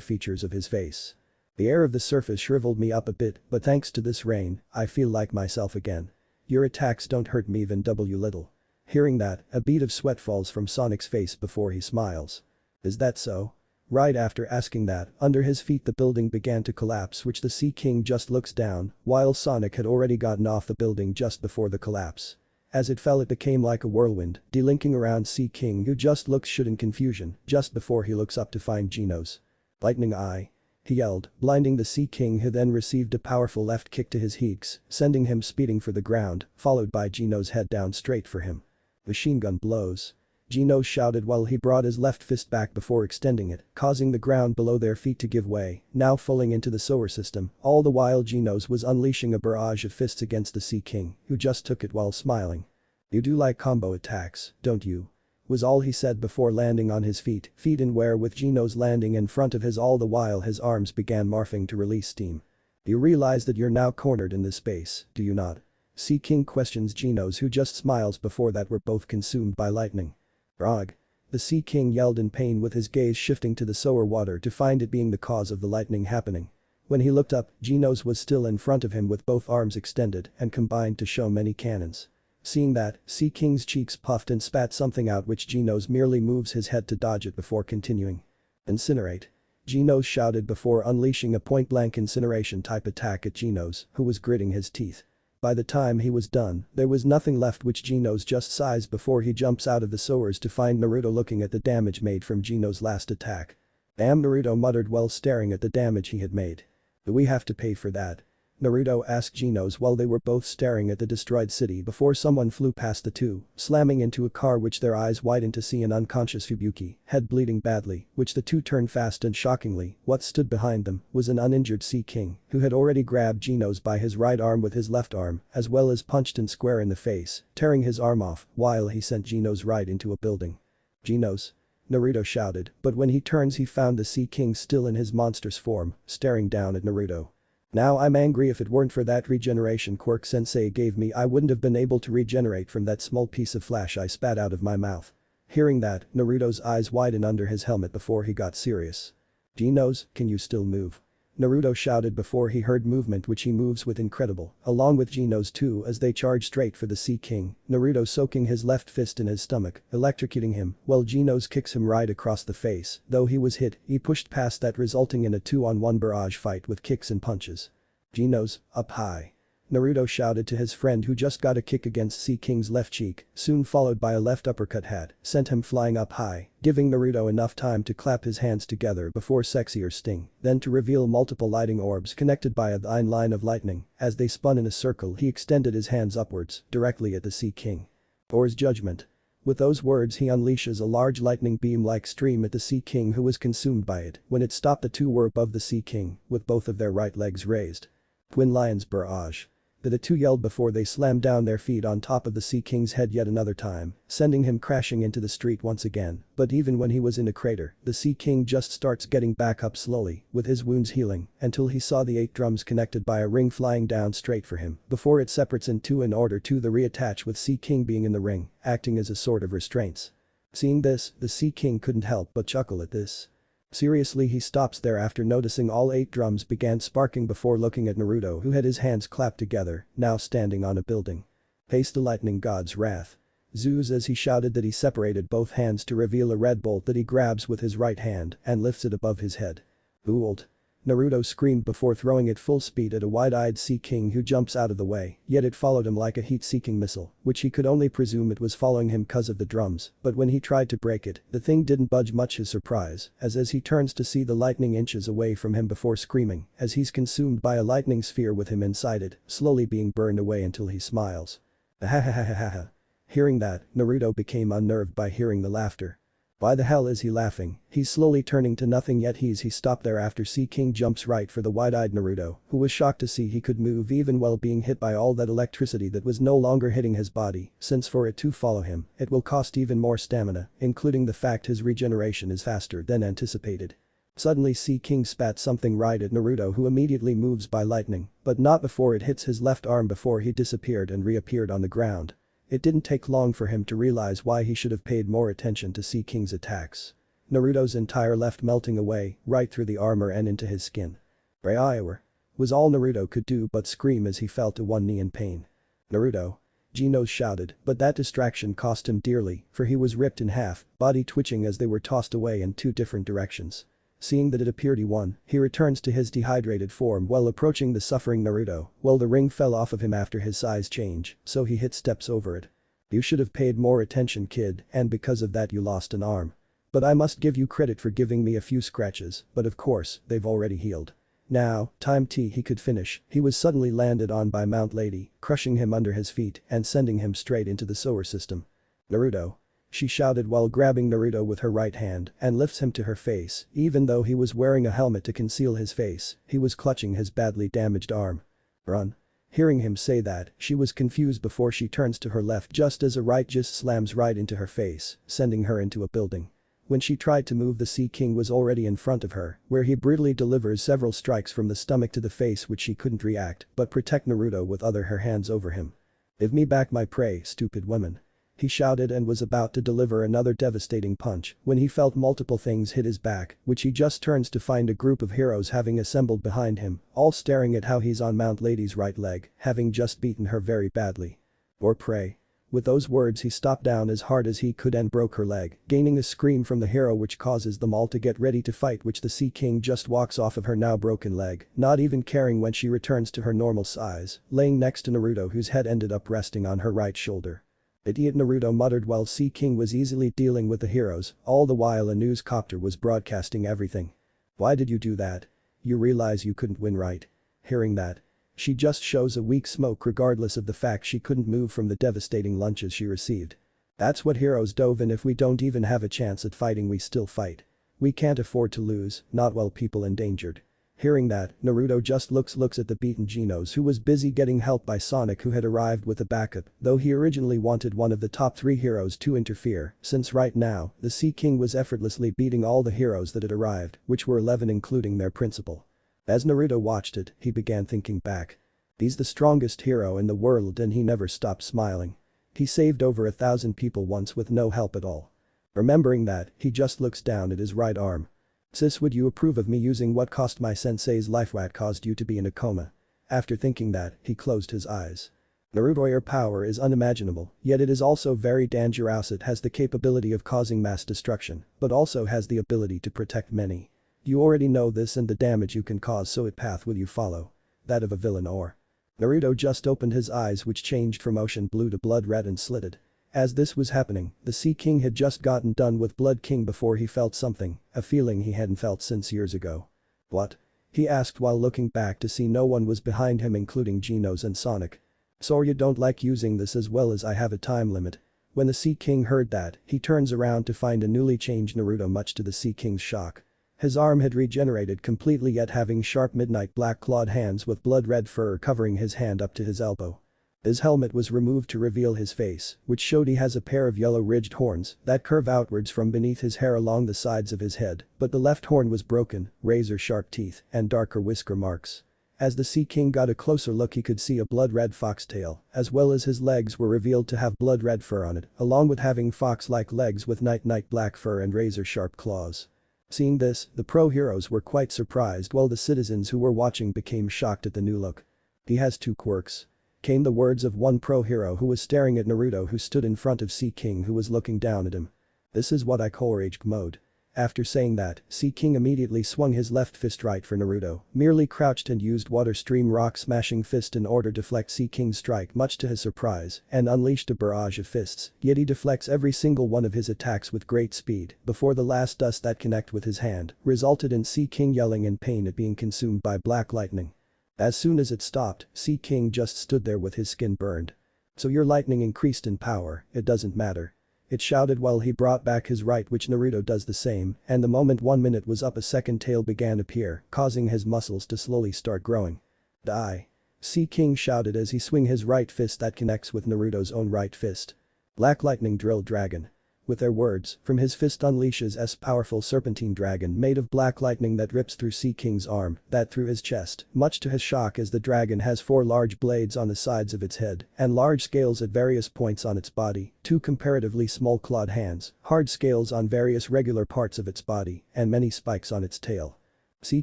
features of his face. The air of the surface shriveled me up a bit, but thanks to this rain, I feel like myself again. Your attacks don't hurt me even little. Hearing that, a bead of sweat falls from Sonic's face before he smiles. Is that so? Right after asking that, under his feet the building began to collapse which the Sea King just looks down, while Sonic had already gotten off the building just before the collapse. As it fell it became like a whirlwind, delinking around Sea King who just looks shut in confusion just before he looks up to find Genos. Lightning Eye. He yelled, blinding the Sea King who then received a powerful left kick to his cheeks, sending him speeding for the ground, followed by Genos' head down straight for him. Machine gun blows. Genos shouted while he brought his left fist back before extending it, causing the ground below their feet to give way, now falling into the sewer system, all the while Genos was unleashing a barrage of fists against the Sea King, who just took it while smiling. You do like combo attacks, don't you? Was all he said before landing on his feet in where with Genos landing in front of his all the while his arms began morphing to release steam. You realize that you're now cornered in this space, do you not? Sea King questions Genos who just smiles before that were both consumed by lightning. Rog. The Sea King yelled in pain with his gaze shifting to the sewer water to find it being the cause of the lightning happening. When he looked up, Genos was still in front of him with both arms extended and combined to show many cannons. Seeing that, Sea King's cheeks puffed and spat something out which Genos merely moves his head to dodge it before continuing. Incinerate. Genos shouted before unleashing a point-blank incineration type attack at Genos, who was gritting his teeth. By the time he was done, there was nothing left which Genos just sighs before he jumps out of the sewers to find Naruto looking at the damage made from Genos' last attack. Damn, Naruto muttered while staring at the damage he had made. Do we have to pay for that? Naruto asked Genos while they were both staring at the destroyed city before someone flew past the two, slamming into a car which their eyes widened to see an unconscious Fubuki, head bleeding badly, which the two turned fast and shockingly, what stood behind them was an uninjured Sea King who had already grabbed Genos by his right arm with his left arm as well as punched him square in the face, tearing his arm off while he sent Genos right into a building. Genos. Naruto shouted, but when he turns he found the Sea King still in his monstrous form, staring down at Naruto. Now I'm angry if it weren't for that regeneration Quirk sensei gave me I wouldn't have been able to regenerate from that small piece of flash I spat out of my mouth. Hearing that, Naruto's eyes widen under his helmet before he got serious. Genos, can you still move? Naruto shouted before he heard movement which he moves with incredible, along with Genos too as they charge straight for the Sea King, Naruto soaking his left fist in his stomach, electrocuting him, while Genos kicks him right across the face, though he was hit, he pushed past that resulting in a 2-on-1 barrage fight with kicks and punches. Genos, up high. Naruto shouted to his friend who just got a kick against Sea King's left cheek, soon followed by a left uppercut had sent him flying up high, giving Naruto enough time to clap his hands together before sexier sting, then to reveal multiple lighting orbs connected by a thin line of lightning. As they spun in a circle he extended his hands upwards, directly at the Sea King. Thor's judgment. With those words he unleashes a large lightning beam-like stream at the Sea King who was consumed by it. When it stopped the two were above the Sea King, with both of their right legs raised. Twin Lions Barrage. The two yelled before they slammed down their feet on top of the Sea King's head yet another time, sending him crashing into the street once again, but even when he was in a crater, the Sea King just starts getting back up slowly, with his wounds healing, until he saw the 8 drums connected by a ring flying down straight for him, before it separates in two in order to the reattach with Sea King being in the ring, acting as a sort of restraints. Seeing this, the Sea King couldn't help but chuckle at this. Seriously, he stops there after noticing all 8 drums began sparking before looking at Naruto who had his hands clapped together, now standing on a building. Face the lightning god's wrath. Zeus as he shouted that he separated both hands to reveal a red bolt that he grabs with his right hand and lifts it above his head. Booled. Naruto screamed before throwing it full speed at a wide-eyed Sea King who jumps out of the way, yet it followed him like a heat-seeking missile, which he could only presume it was following him cause of the drums, but when he tried to break it, the thing didn't budge, much his surprise, as he turns to see the lightning inches away from him before screaming, as he's consumed by a lightning sphere with him inside it, slowly being burned away until he smiles. Ahahahaha. Hearing that, Naruto became unnerved by hearing the laughter. Why the hell is he laughing? He's slowly turning to nothing, yet he stopped there after Sea King jumps right for the wide-eyed Naruto, who was shocked to see he could move even while being hit by all that electricity that was no longer hitting his body, since for it to follow him, it will cost even more stamina, including the fact his regeneration is faster than anticipated. Suddenly Sea King spat something right at Naruto, who immediately moves by lightning, but not before it hits his left arm before he disappeared and reappeared on the ground. It didn't take long for him to realize why he should have paid more attention to Sea King's attacks. Naruto's entire left melting away, right through the armor and into his skin. Raiwa was all Naruto could do but scream as he fell to one knee in pain. Naruto! Genos shouted, but that distraction cost him dearly, for he was ripped in half, body twitching as they were tossed away in two different directions. Seeing that it appeared he won, he returns to his dehydrated form while approaching the suffering Naruto. Well, the ring fell off of him after his size change, so he hit steps over it. You should have paid more attention, kid, and because of that you lost an arm. But I must give you credit for giving me a few scratches, but of course, they've already healed. Now, he could finish, he was suddenly landed on by Mount Lady, crushing him under his feet and sending him straight into the solar system. Naruto! She shouted while grabbing Naruto with her right hand and lifts him to her face. Even though he was wearing a helmet to conceal his face, he was clutching his badly damaged arm. Run. Hearing him say that, she was confused before she turns to her left just as a right just slams right into her face, sending her into a building. When she tried to move, the Sea King was already in front of her, where he brutally delivers several strikes from the stomach to the face, which she couldn't react but protect Naruto with her hands over him. Give me back my prey, stupid woman. He shouted and was about to deliver another devastating punch when he felt multiple things hit his back, which he just turns to find a group of heroes having assembled behind him, all staring at how he's on Mount Lady's right leg, having just beaten her very badly. Or prey. With those words he stopped down as hard as he could and broke her leg, gaining a scream from the hero which causes them all to get ready to fight, which the Sea King just walks off of her now broken leg, not even caring when she returns to her normal size, laying next to Naruto, whose head ended up resting on her right shoulder. Idiot, Naruto muttered while Sea King was easily dealing with the heroes, all the while a news copter was broadcasting everything. Why did you do that? You realize you couldn't win, right? Hearing that, she just shows a weak smoke regardless of the fact she couldn't move from the devastating lunches she received. That's what heroes do, and if we don't even have a chance at fighting we still fight. We can't afford to lose, not while people endangered. Hearing that, Naruto just looks at the beaten Genos, who was busy getting help by Sonic, who had arrived with a backup, though he originally wanted one of the top 3 heroes to interfere, since right now, the Sea King was effortlessly beating all the heroes that had arrived, which were 11 including their principal. As Naruto watched it, he began thinking back. He's the strongest hero in the world and he never stopped smiling. He saved over 1,000 people once with no help at all. Remembering that, he just looks down at his right arm. Sis, would you approve of me using what cost my sensei's life? What caused you to be in a coma? After thinking that, he closed his eyes. Naruto's power is unimaginable, yet it is also very dangerous. It has the capability of causing mass destruction, but also has the ability to protect many. You already know this and the damage you can cause, so what path will you follow? That of a villain or? Naruto just opened his eyes, which changed from ocean blue to blood red and slitted. As this was happening, the Sea King had just gotten done with Blood King before he felt something, a feeling he hadn't felt since years ago. What? He asked while looking back to see no one was behind him, including Genos and Sonic. So you don't like using this as well as I have a time limit. When the Sea King heard that, he turns around to find a newly changed Naruto, much to the Sea King's shock. His arm had regenerated completely, yet having sharp midnight black clawed hands with blood red fur covering his hand up to his elbow. His helmet was removed to reveal his face, which showed he has a pair of yellow ridged horns that curve outwards from beneath his hair along the sides of his head, but the left horn was broken, razor-sharp teeth, and darker whisker marks. As the Sea King got a closer look, he could see a blood-red foxtail, as well as his legs were revealed to have blood-red fur on it, along with having fox-like legs with night black fur and razor-sharp claws. Seeing this, the pro-heroes were quite surprised, while the citizens who were watching became shocked at the new look. He has 2 quirks. Came the words of one pro-hero who was staring at Naruto, who stood in front of Sea King, who was looking down at him. This is what I call rage mode. After saying that, Sea King immediately swung his left fist right for Naruto, merely crouched and used water stream rock smashing fist in order to deflect Sea King's strike much to his surprise and unleashed a barrage of fists, yet he deflects every single one of his attacks with great speed before the last dust that connect with his hand resulted in Sea King yelling in pain at being consumed by black lightning. As soon as it stopped, Sea King just stood there with his skin burned. "So your lightning increased in power, it doesn't matter," it shouted while he brought back his right, which Naruto does the same, and the moment 1 minute was up a second tail began to appear, causing his muscles to slowly start growing. "Die." Sea King shouted as he swing his right fist that connects with Naruto's own right fist. "Black lightning drill dragon." With their words, from his fist unleashes a powerful serpentine dragon made of black lightning that rips through Sea King's arm, that through his chest, much to his shock as the dragon has 4 large blades on the sides of its head and large scales at various points on its body, 2 comparatively small clawed hands, hard scales on various regular parts of its body, and many spikes on its tail. Sea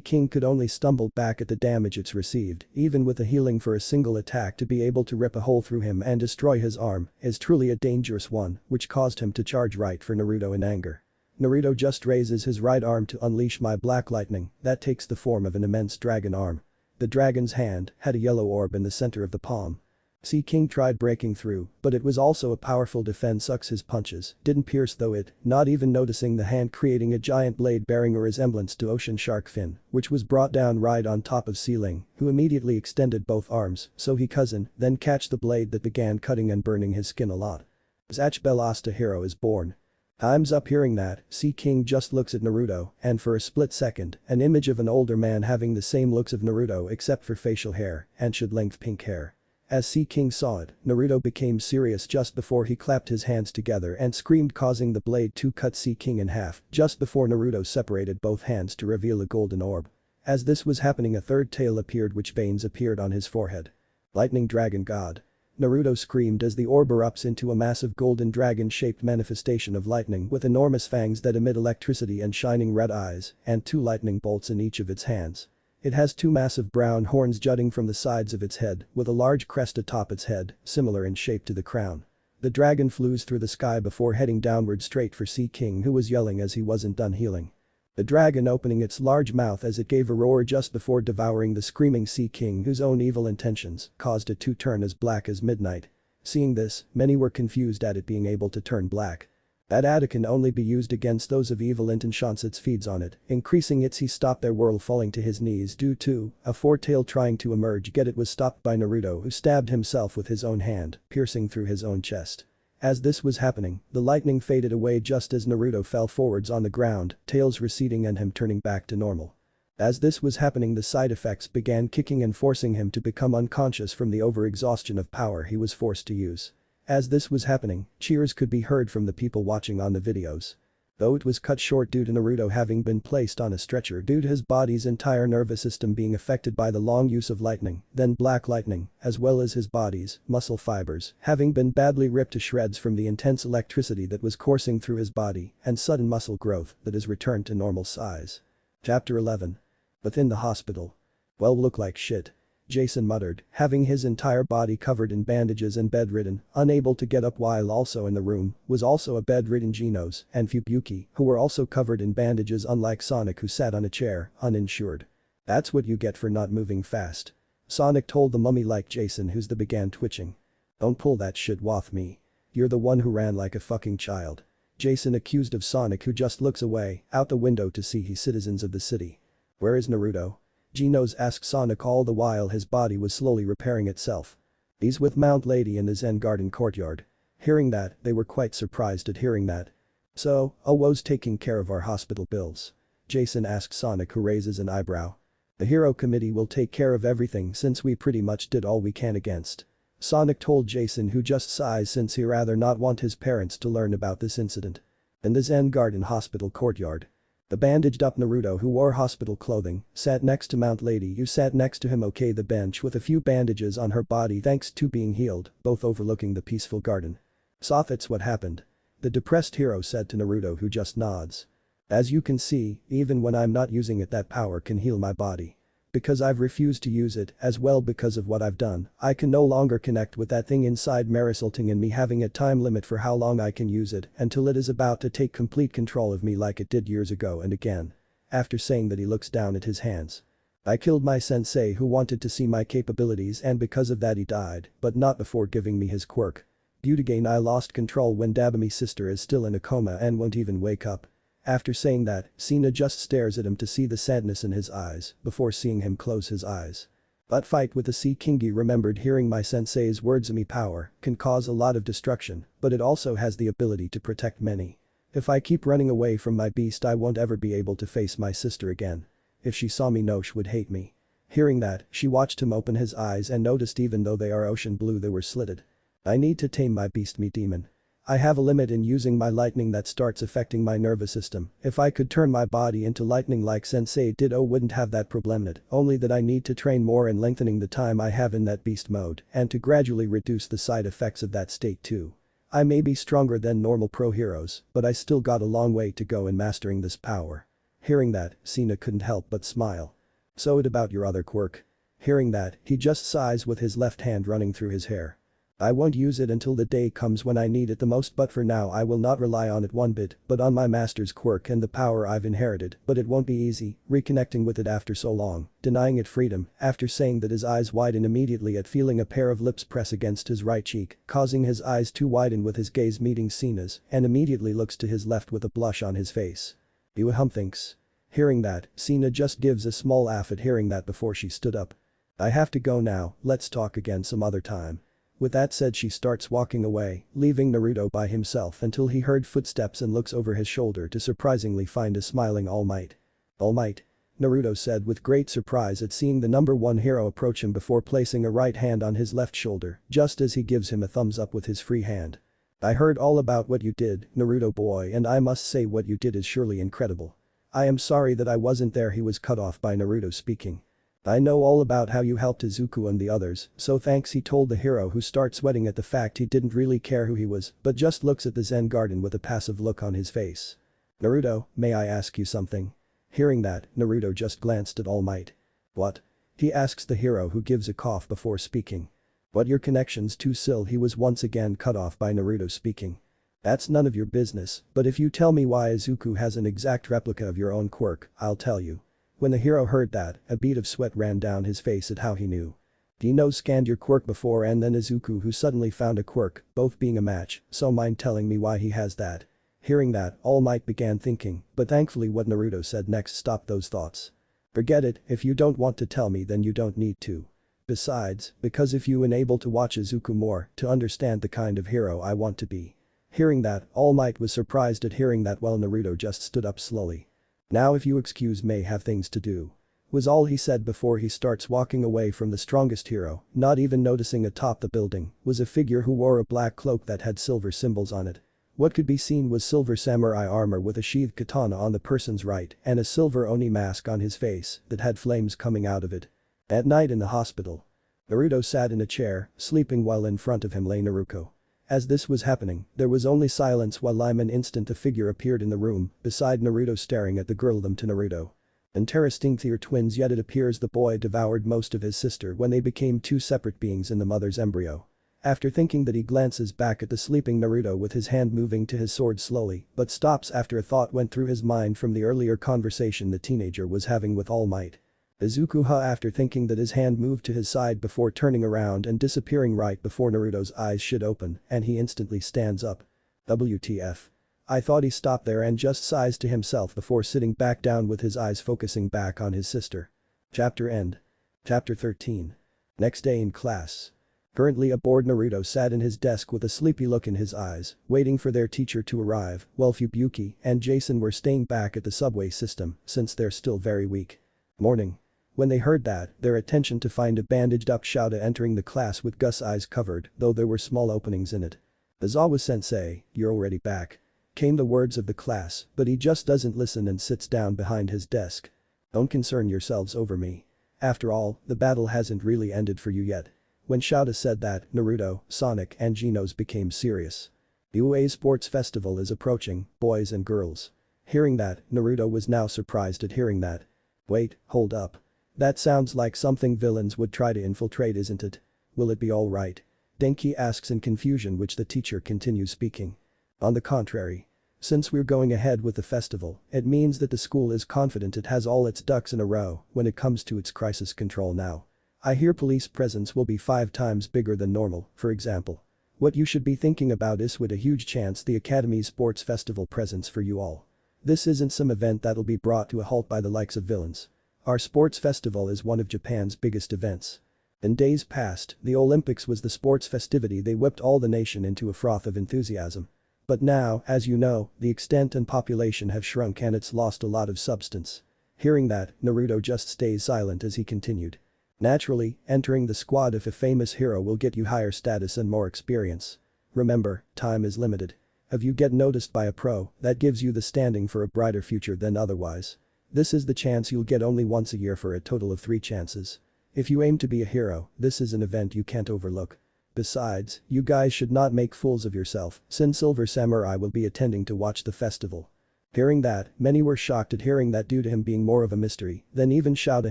King could only stumble back at the damage it's received, even with a healing for a single attack to be able to rip a hole through him and destroy his arm is truly a dangerous one, which caused him to charge right for Naruto in anger. Naruto just raises his right arm to unleash my black lightning that takes the form of an immense dragon arm. The dragon's hand had a yellow orb in the center of the palm. Sea King tried breaking through, but it was also a powerful defense. Sucks his punches didn't pierce though it, not even noticing the hand creating a giant blade bearing a resemblance to ocean shark fin, which was brought down right on top of Sealing, who immediately extended both arms so he cousin then catch the blade that began cutting and burning his skin a lot. Zach Belasta hero is born. Time's up. Hearing that, Sea King just looks at Naruto and for a split second, an image of an older man having the same looks of Naruto except for facial hair and should-length pink hair. As Sea King saw it, Naruto became serious just before he clapped his hands together and screamed, causing the blade to cut Sea King in half just before Naruto separated both hands to reveal a golden orb. As this was happening, a third tail appeared, which veins appeared on his forehead. Lightning Dragon God. Naruto screamed as the orb erupts into a massive golden dragon-shaped manifestation of lightning with enormous fangs that emit electricity and shining red eyes and 2 lightning bolts in each of its hands. It has 2 massive brown horns jutting from the sides of its head with a large crest atop its head, similar in shape to the crown. The dragon flew through the sky before heading downward straight for Sea King, who was yelling as he wasn't done healing. The dragon opening its large mouth as it gave a roar just before devouring the screaming Sea King, whose own evil intentions caused it to turn as black as midnight. Seeing this, many were confused at it being able to turn black. That ad can only be used against those of evil intentions it feeds on it, increasing its he stopped their whirl falling to his knees due to a four-tail trying to emerge, yet it was stopped by Naruto, who stabbed himself with his own hand, piercing through his own chest. As this was happening, the lightning faded away just as Naruto fell forwards on the ground, tails receding and him turning back to normal. As this was happening, the side effects began kicking and forcing him to become unconscious from the overexhaustion of power he was forced to use. As this was happening, cheers could be heard from the people watching on the videos. Though it was cut short due to Naruto having been placed on a stretcher due to his body's entire nervous system being affected by the long use of lightning, then black lightning, as well as his body's muscle fibers having been badly ripped to shreds from the intense electricity that was coursing through his body and sudden muscle growth that has returned to normal size. Chapter 11. Within the hospital. Well, look like shit. Jason muttered, having his entire body covered in bandages and bedridden, unable to get up, while also in the room was also a bedridden Genos and Fubuki, who were also covered in bandages, unlike Sonic, who sat on a chair, uninsured. That's what you get for not moving fast. Sonic told the mummy-like Jason, who's the began twitching. Don't pull that shit with me. You're the one who ran like a fucking child. Jason accused of Sonic, who just looks away, out the window to see his citizens of the city. Where is Naruto? Genos asked Sonic, all the while his body was slowly repairing itself. He's with Mount Lady in the Zen Garden courtyard. Hearing that, they were quite surprised at hearing that. So, Owo's taking care of our hospital bills? Jason asked Sonic, who raises an eyebrow. The hero committee will take care of everything since we pretty much did all we can against. Sonic told Jason, who just sighs since he rather not want his parents to learn about this incident. In the Zen Garden hospital courtyard. The bandaged up Naruto, who wore hospital clothing, sat next to Mount Lady, who sat next to him the bench with a few bandages on her body thanks to being healed, both overlooking the peaceful garden. So that's what happened. The depressed hero said to Naruto, who just nods. As you can see, even when I'm not using it, that power can heal my body. Because I've refused to use it, as well because of what I've done, I can no longer connect with that thing inside me, resulting in me having a time limit for how long I can use it until it is about to take complete control of me like it did years ago and again. After saying that, he looks down at his hands. I killed my sensei who wanted to see my capabilities, and because of that he died, but not before giving me his quirk. Again, I lost control when Dobby's sister is still in a coma and won't even wake up. After saying that, Sina just stares at him to see the sadness in his eyes before seeing him close his eyes. That fight with the Sea Kingi remembered hearing my sensei's words. "Me power can cause a lot of destruction, but it also has the ability to protect many. If I keep running away from my beast, I won't ever be able to face my sister again. If she saw me, no, she would hate me." Hearing that, she watched him open his eyes and noticed even though they are ocean blue, they were slitted. "I need to tame my beast, me demon. I have a limit in using my lightning that starts affecting my nervous system. If I could turn my body into lightning like Sensei did, wouldn't have that problem it, only that I need to train more and lengthening the time I have in that beast mode and to gradually reduce the side effects of that state too. I may be stronger than normal pro heroes, but I still got a long way to go in mastering this power." Hearing that, Sina couldn't help but smile. "So what about your other quirk?" Hearing that, he just sighs with his left hand running through his hair. "I won't use it until the day comes when I need it the most, but for now I will not rely on it one bit, but on my master's quirk and the power I've inherited, but it won't be easy, reconnecting with it after so long, denying it freedom." After saying that, his eyes widen immediately at feeling a pair of lips press against his right cheek, causing his eyes to widen with his gaze meeting Sina's, and immediately looks to his left with a blush on his face. "You thinks." Hearing that, Sina just gives a small laugh at hearing that before she stood up. "I have to go now, let's talk again some other time." With that said, she starts walking away, leaving Naruto by himself until he heard footsteps and looks over his shoulder to surprisingly find a smiling All Might. "All Might?" Naruto said with great surprise at seeing the number one hero approach him before placing a right hand on his left shoulder just as he gives him a thumbs up with his free hand. "I heard all about what you did, Naruto boy, and I must say what you did is surely incredible. I am sorry that I wasn't there." He was cut off by Naruto speaking. "I know all about how you helped Izuku and the others, so thanks," he told the hero, who starts sweating at the fact he didn't really care who he was but just looks at the Zen garden with a passive look on his face. "Naruto, may I ask you something?" Hearing that, Naruto just glanced at All Might. "What?" he asks the hero, who gives a cough before speaking. "What your connections to Sil?" He was once again cut off by Naruto speaking. "That's none of your business, but if you tell me why Izuku has an exact replica of your own quirk, I'll tell you." When the hero heard that, a bead of sweat ran down his face at how he knew. Genos scanned your quirk before, and then Izuku, who suddenly found a quirk, both being a match, so mind telling me why he has that? Hearing that, All Might began thinking, but thankfully what Naruto said next stopped those thoughts. "Forget it, if you don't want to tell me then you don't need to. Besides, because if you enable to watch Izuku more to understand the kind of hero I want to be." Hearing that, All Might was surprised at hearing that while Naruto just stood up slowly. "Now if you excuse me, have things to do," was all he said before he starts walking away from the strongest hero, not even noticing atop the building was a figure who wore a black cloak that had silver symbols on it. What could be seen was silver samurai armor with a sheathed katana on the person's right and a silver oni mask on his face that had flames coming out of it. At night in the hospital, Naruto sat in a chair, sleeping while in front of him lay Naruko. As this was happening, there was only silence while in an instant a figure appeared in the room beside Naruto staring at the girl them to Naruto. Interesting, they're twins, yet it appears the boy devoured most of his sister when they became two separate beings in the mother's embryo. After thinking that, he glances back at the sleeping Naruto with his hand moving to his sword slowly but stops after a thought went through his mind from the earlier conversation the teenager was having with All Might. Izuku after thinking that, his hand moved to his side before turning around and disappearing right before Naruto's eyes should open and he instantly stands up. WTF. I thought he stopped there and just sighs to himself before sitting back down with his eyes focusing back on his sister. Chapter end. Chapter 13. Next day in class. Currently aboard, Naruto sat in his desk with a sleepy look in his eyes, waiting for their teacher to arrive, while Fubuki and Jason were staying back at the subway system since they're still very weak. Morning. When they heard that, their attention to find a bandaged up Shouta entering the class with Gus' eyes covered, though there were small openings in it. "Aizawa-sensei, you're already back," came the words of the class, but he just doesn't listen and sits down behind his desk. "Don't concern yourselves over me. After all, the battle hasn't really ended for you yet." When Shouta said that, Naruto, Sonic and Genos became serious. The UA Sports Festival is approaching, boys and girls. Hearing that, Naruto was now surprised at hearing that. "Wait, hold up. That sounds like something villains would try to infiltrate, isn't it? Will it be alright? Denki asks in confusion, which the teacher continues speaking. On the contrary. Since we're going ahead with the festival, it means that the school is confident it has all its ducks in a row when it comes to its crisis control now. I hear police presence will be 5 times bigger than normal, for example. What you should be thinking about is with a huge chance the Academy's sports festival presents for you all. This isn't some event that'll be brought to a halt by the likes of villains. Our sports festival is one of Japan's biggest events. In days past, the Olympics was the sports festivity they whipped all the nation into a froth of enthusiasm. But now, as you know, the extent and population have shrunk and it's lost a lot of substance. Hearing that, Naruto just stays silent as he continued. Naturally, entering the squad of a famous hero will get you higher status and more experience. Remember, time is limited. If you get noticed by a pro, that gives you the standing for a brighter future than otherwise. This is the chance you'll get only once a year for a total of 3 chances. If you aim to be a hero, this is an event you can't overlook. Besides, you guys should not make fools of yourself, since Silver Samurai will be attending to watch the festival. Hearing that, many were shocked at hearing that due to him being more of a mystery than even Shouta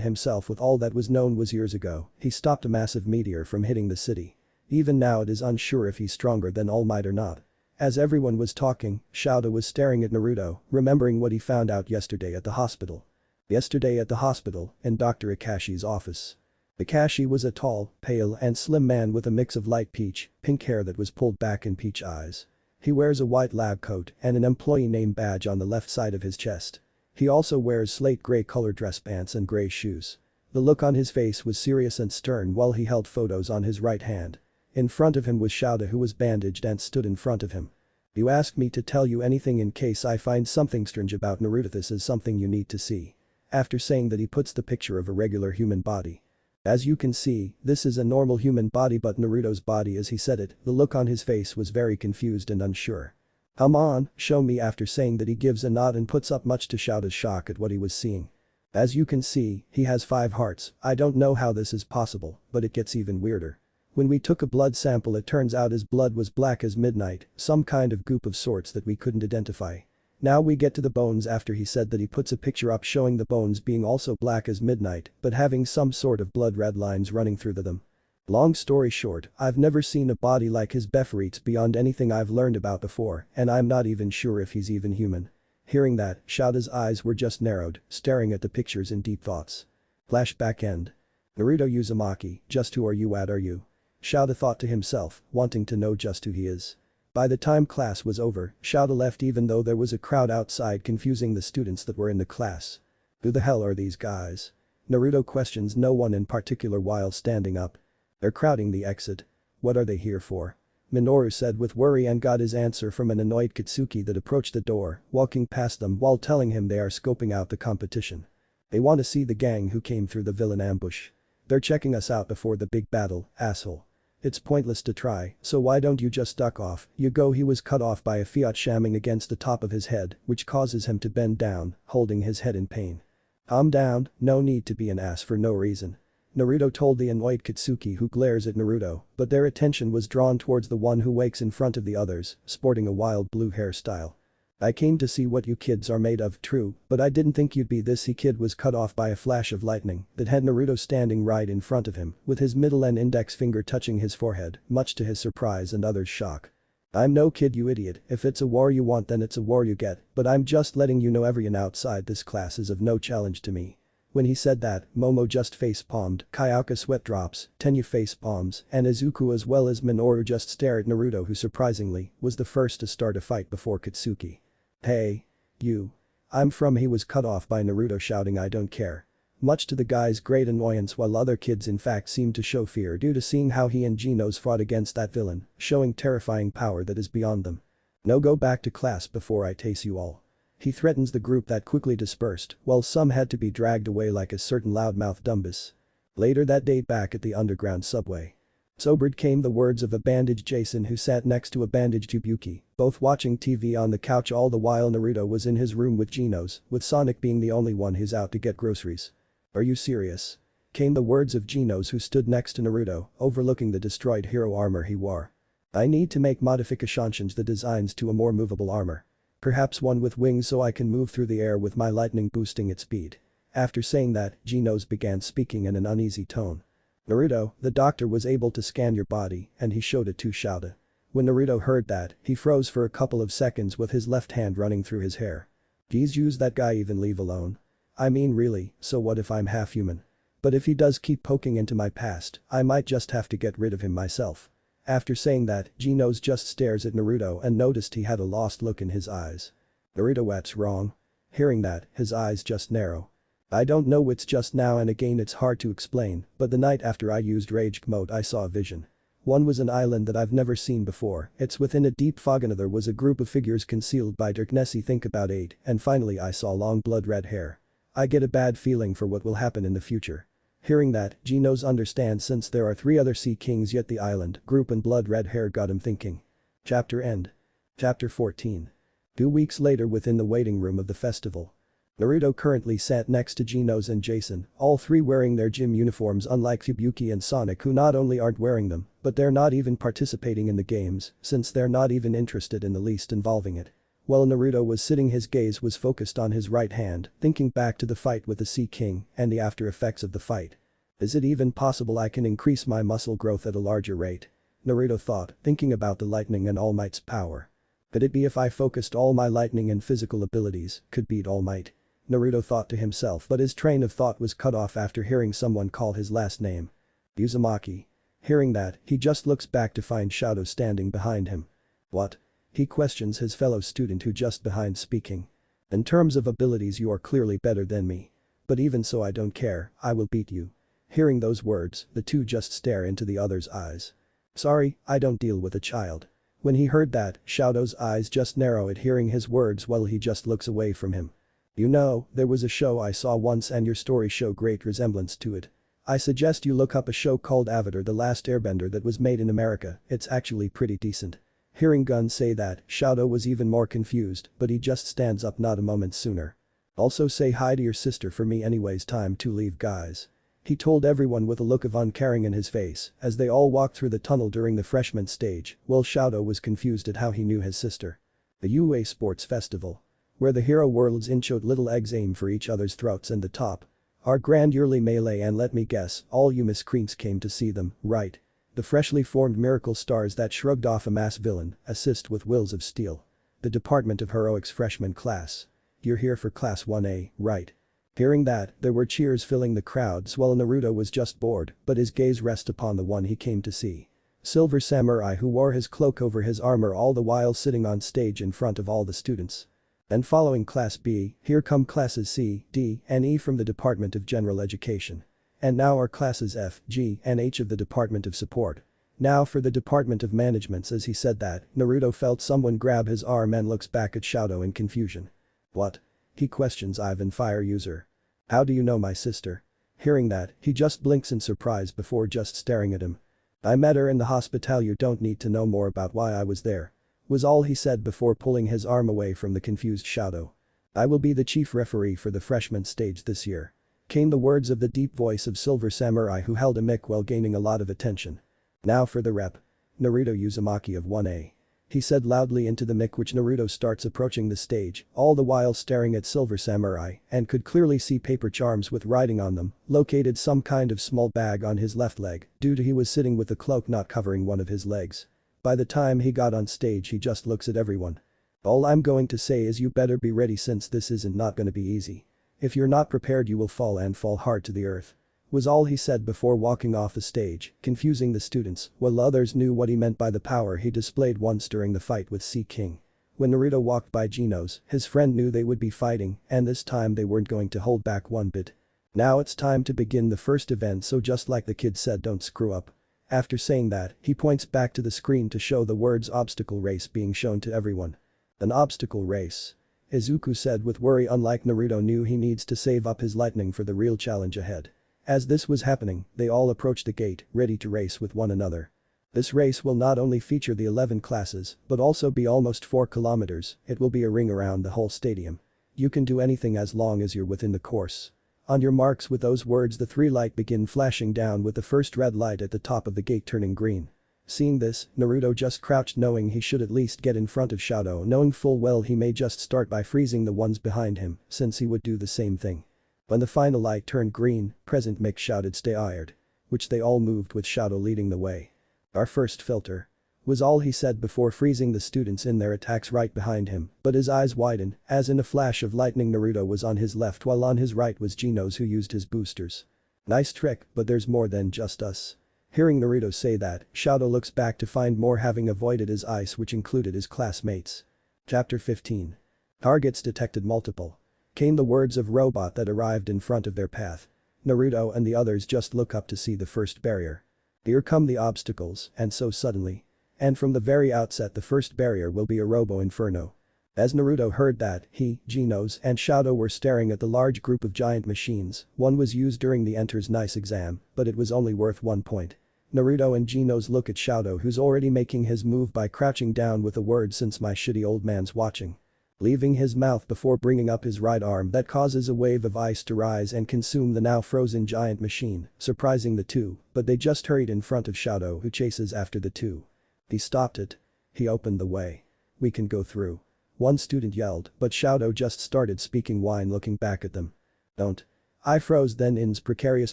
himself with all that was known was years ago, he stopped a massive meteor from hitting the city. Even now it is unsure if he's stronger than All Might or not. As everyone was talking, Shouta was staring at Naruto, remembering what he found out yesterday at the hospital. Yesterday at the hospital, in Dr. Akashi's office. Akashi was a tall, pale and slim man with a mix of light peach, pink hair that was pulled back and peach eyes. He wears a white lab coat and an employee name badge on the left side of his chest. He also wears slate gray colored dress pants and gray shoes. The look on his face was serious and stern while he held photos on his right hand. In front of him was Shouta, who was bandaged and stood in front of him. You asked me to tell you anything in case I find something strange about Naruto. This is something you need to see. After saying that, he puts the picture of a regular human body. As you can see, this is a normal human body, but Naruto's body. As he said it, the look on his face was very confused and unsure. Come on, show me. After saying that, he gives a nod and puts up, much to Shouta's shock at what he was seeing. As you can see, he has 5 hearts. I don't know how this is possible, but it gets even weirder. When we took a blood sample, it turns out his blood was black as midnight, some kind of goop of sorts that we couldn't identify. Now we get to the bones. After he said that, he puts a picture up showing the bones being also black as midnight but having some sort of blood red lines running through them. Long story short, I've never seen a body like his. Beferites beyond anything I've learned about before, and I'm not even sure if he's even human. Hearing that, Shouta's eyes were just narrowed, staring at the pictures in deep thoughts. Flashback end. Naruto Uzumaki, just who are you at, are you? Shouta thought to himself, wanting to know just who he is. By the time class was over, Shouta left even though there was a crowd outside confusing the students that were in the class. Who the hell are these guys? Naruto questions no one in particular while standing up. They're crowding the exit. What are they here for? Minoru said with worry, and got his answer from an annoyed Katsuki that approached the door, walking past them while telling him they are scoping out the competition. They want to see the gang who came through the villain ambush. They're checking us out before the big battle, asshole. It's pointless to try, so why don't you just duck off? You go. He was cut off by a fiat shamming against the top of his head, which causes him to bend down, holding his head in pain. Calm down, no need to be an ass for no reason. Naruto told the annoyed Katsuki, who glares at Naruto, but their attention was drawn towards the one who wakes in front of the others, sporting a wild blue hairstyle. I came to see what you kids are made of, true, but I didn't think you'd be this. He kid was cut off by a flash of lightning that had Naruto standing right in front of him, with his middle and index finger touching his forehead, much to his surprise and others' shock. I'm no kid, you idiot. If it's a war you want, then it's a war you get, but I'm just letting you know everyone outside this class is of no challenge to me. When he said that, Momo just face-palmed, Kyouka sweat drops, Tenyu face-palms, and Izuku as well as Minoru just stare at Naruto, who surprisingly was the first to start a fight before Katsuki. Hey. You. I'm from. He was cut off by Naruto, shouting I don't care. Much to the guy's great annoyance, while other kids in fact seemed to show fear due to seeing how he and Genos fought against that villain, showing terrifying power that is beyond them. No, go back to class before I tase you all. He threatens the group that quickly dispersed, while some had to be dragged away like a certain loudmouth Dumbus. Later that day, back at the underground subway. Sobered came the words of a bandaged Jason, who sat next to a bandaged Yubuki, both watching TV on the couch all the while Naruto was in his room with Genos, with Sonic being the only one who's out to get groceries. Are you serious? Came the words of Genos, who stood next to Naruto, overlooking the destroyed hero armor he wore. I need to make modifications the designs to a more movable armor. Perhaps one with wings so I can move through the air with my lightning boosting its speed. After saying that, Genos began speaking in an uneasy tone. Naruto, the doctor was able to scan your body and he showed it to Shouta. When Naruto heard that, he froze for a couple of seconds with his left hand running through his hair. Please use that guy even leave alone. I mean really, so what if I'm half human? But if he does keep poking into my past, I might just have to get rid of him myself. After saying that, Genos just stares at Naruto and noticed he had a lost look in his eyes. Naruto, what's wrong? Hearing that, his eyes just narrow. I don't know, it's just now and again it's hard to explain, but the night after I used rage mode I saw a vision. One was an island that I've never seen before, it's within a deep fog, another was a group of figures concealed by darkness, think about 8, and finally I saw long blood red hair. I get a bad feeling for what will happen in the future. Hearing that, Genos understands since there are 3 other sea kings yet the island group and blood red hair got him thinking. Chapter end. Chapter 14. 2 weeks later within the waiting room of the festival. Naruto currently sat next to Genos and Jason, all 3 wearing their gym uniforms unlike Fubuki and Sonic who not only aren't wearing them, but they're not even participating in the games since they're not even interested in the least involving it. While Naruto was sitting his gaze was focused on his right hand, thinking back to the fight with the Sea King and the after effects of the fight. Is it even possible I can increase my muscle growth at a larger rate? Naruto thought, thinking about the lightning and All Might's power. Could it be if I focused all my lightning and physical abilities, could beat All Might? Naruto thought to himself, but his train of thought was cut off after hearing someone call his last name. Uzumaki. Hearing that, he just looks back to find Shadow standing behind him. What? He questions his fellow student who just behind speaking. In terms of abilities you are clearly better than me. But even so I don't care, I will beat you. Hearing those words, the two just stare into the other's eyes. Sorry, I don't deal with a child. When he heard that, Shadow's eyes just narrow at hearing his words while he just looks away from him. You know, there was a show I saw once and your story show great resemblance to it. I suggest you look up a show called Avatar: The Last Airbender that was made in America, it's actually pretty decent. Hearing Gun say that, Shadow was even more confused, but he just stands up not a moment sooner. Also say hi to your sister for me anyways, time to leave guys. He told everyone with a look of uncaring in his face as they all walked through the tunnel during the freshman stage, while Shadow was confused at how he knew his sister. The UA Sports Festival. Where the hero worlds inchot little eggs aim for each other's throats and the top. Our grand yearly melee, and let me guess, all you miscreants came to see them, right? The freshly formed miracle stars that shrugged off a mass villain, assist with wills of steel. The Department of Heroics freshman class. You're here for class 1A, right? Hearing that, there were cheers filling the crowds while Naruto was just bored, but his gaze rested upon the one he came to see. Silver Samurai who wore his cloak over his armor all the while sitting on stage in front of all the students. And following class B, here come classes C, D, and E from the Department of General Education. And now are classes F, G, and H of the Department of Support. Now for the Department of Managements. As he said that, Naruto felt someone grab his arm and looks back at Shadow in confusion. What? He questions Ivan Fire User. How do you know my sister? Hearing that, he just blinks in surprise before just staring at him. I met her in the hospital, you don't need to know more about why I was there. Was all he said before pulling his arm away from the confused Shadow. I will be the chief referee for the freshman stage this year. Came the words of the deep voice of Silver Samurai who held a mic while gaining a lot of attention. Now for the rep. Naruto Uzumaki of 1A. He said loudly into the mic, which Naruto starts approaching the stage, all the while staring at Silver Samurai and could clearly see paper charms with writing on them, located some kind of small bag on his left leg due to he was sitting with the cloak not covering one of his legs. By the time he got on stage he just looks at everyone. All I'm going to say is you better be ready since this isn't not gonna be easy. If you're not prepared you will fall and fall hard to the earth. Was all he said before walking off the stage, confusing the students, while others knew what he meant by the power he displayed once during the fight with Sea King. When Naruto walked by Genos, his friend knew they would be fighting, and this time they weren't going to hold back one bit. Now it's time to begin the first event, so just like the kid said, don't screw up. After saying that, he points back to the screen to show the words obstacle race being shown to everyone. An obstacle race. Izuku said with worry, unlike Naruto knew he needs to save up his lightning for the real challenge ahead. As this was happening, they all approached the gate, ready to race with one another. This race will not only feature the 11 classes, but also be almost 4 kilometers, it will be a ring around the whole stadium. You can do anything as long as you're within the course. On your marks, with those words the 3 light begin flashing down with the first red light at the top of the gate turning green. Seeing this, Naruto just crouched knowing he should at least get in front of Shadow, knowing full well he may just start by freezing the ones behind him since he would do the same thing. When the final light turned green, Present Mick shouted stay ired. Which they all moved with Shadow leading the way. Our first filter. Was all he said before freezing the students in their attacks right behind him, but his eyes widened, as in a flash of lightning Naruto was on his left while on his right was Genos who used his boosters. Nice trick, but there's more than just us. Hearing Naruto say that, Shadow looks back to find more having avoided his ice which included his classmates. Chapter 15. Targets detected multiple. Came the words of robot that arrived in front of their path. Naruto and the others just look up to see the first barrier. Here come the obstacles, and so suddenly. And from the very outset the first barrier will be a Robo Inferno. As Naruto heard that, he, Genos, and Shadow were staring at the large group of giant machines. One was used during the Enters Nice exam, but it was only worth 1 point. Naruto and Genos look at Shadow who's already making his move by crouching down with a word since my shitty old man's watching. Leaving his mouth before bringing up his right arm that causes a wave of ice to rise and consume the now frozen giant machine, surprising the two, but they just hurried in front of Shadow who chases after the two. He stopped it. He opened the way. We can go through. One student yelled, but Shadow just started speaking whine looking back at them. Don't. I froze then in's precarious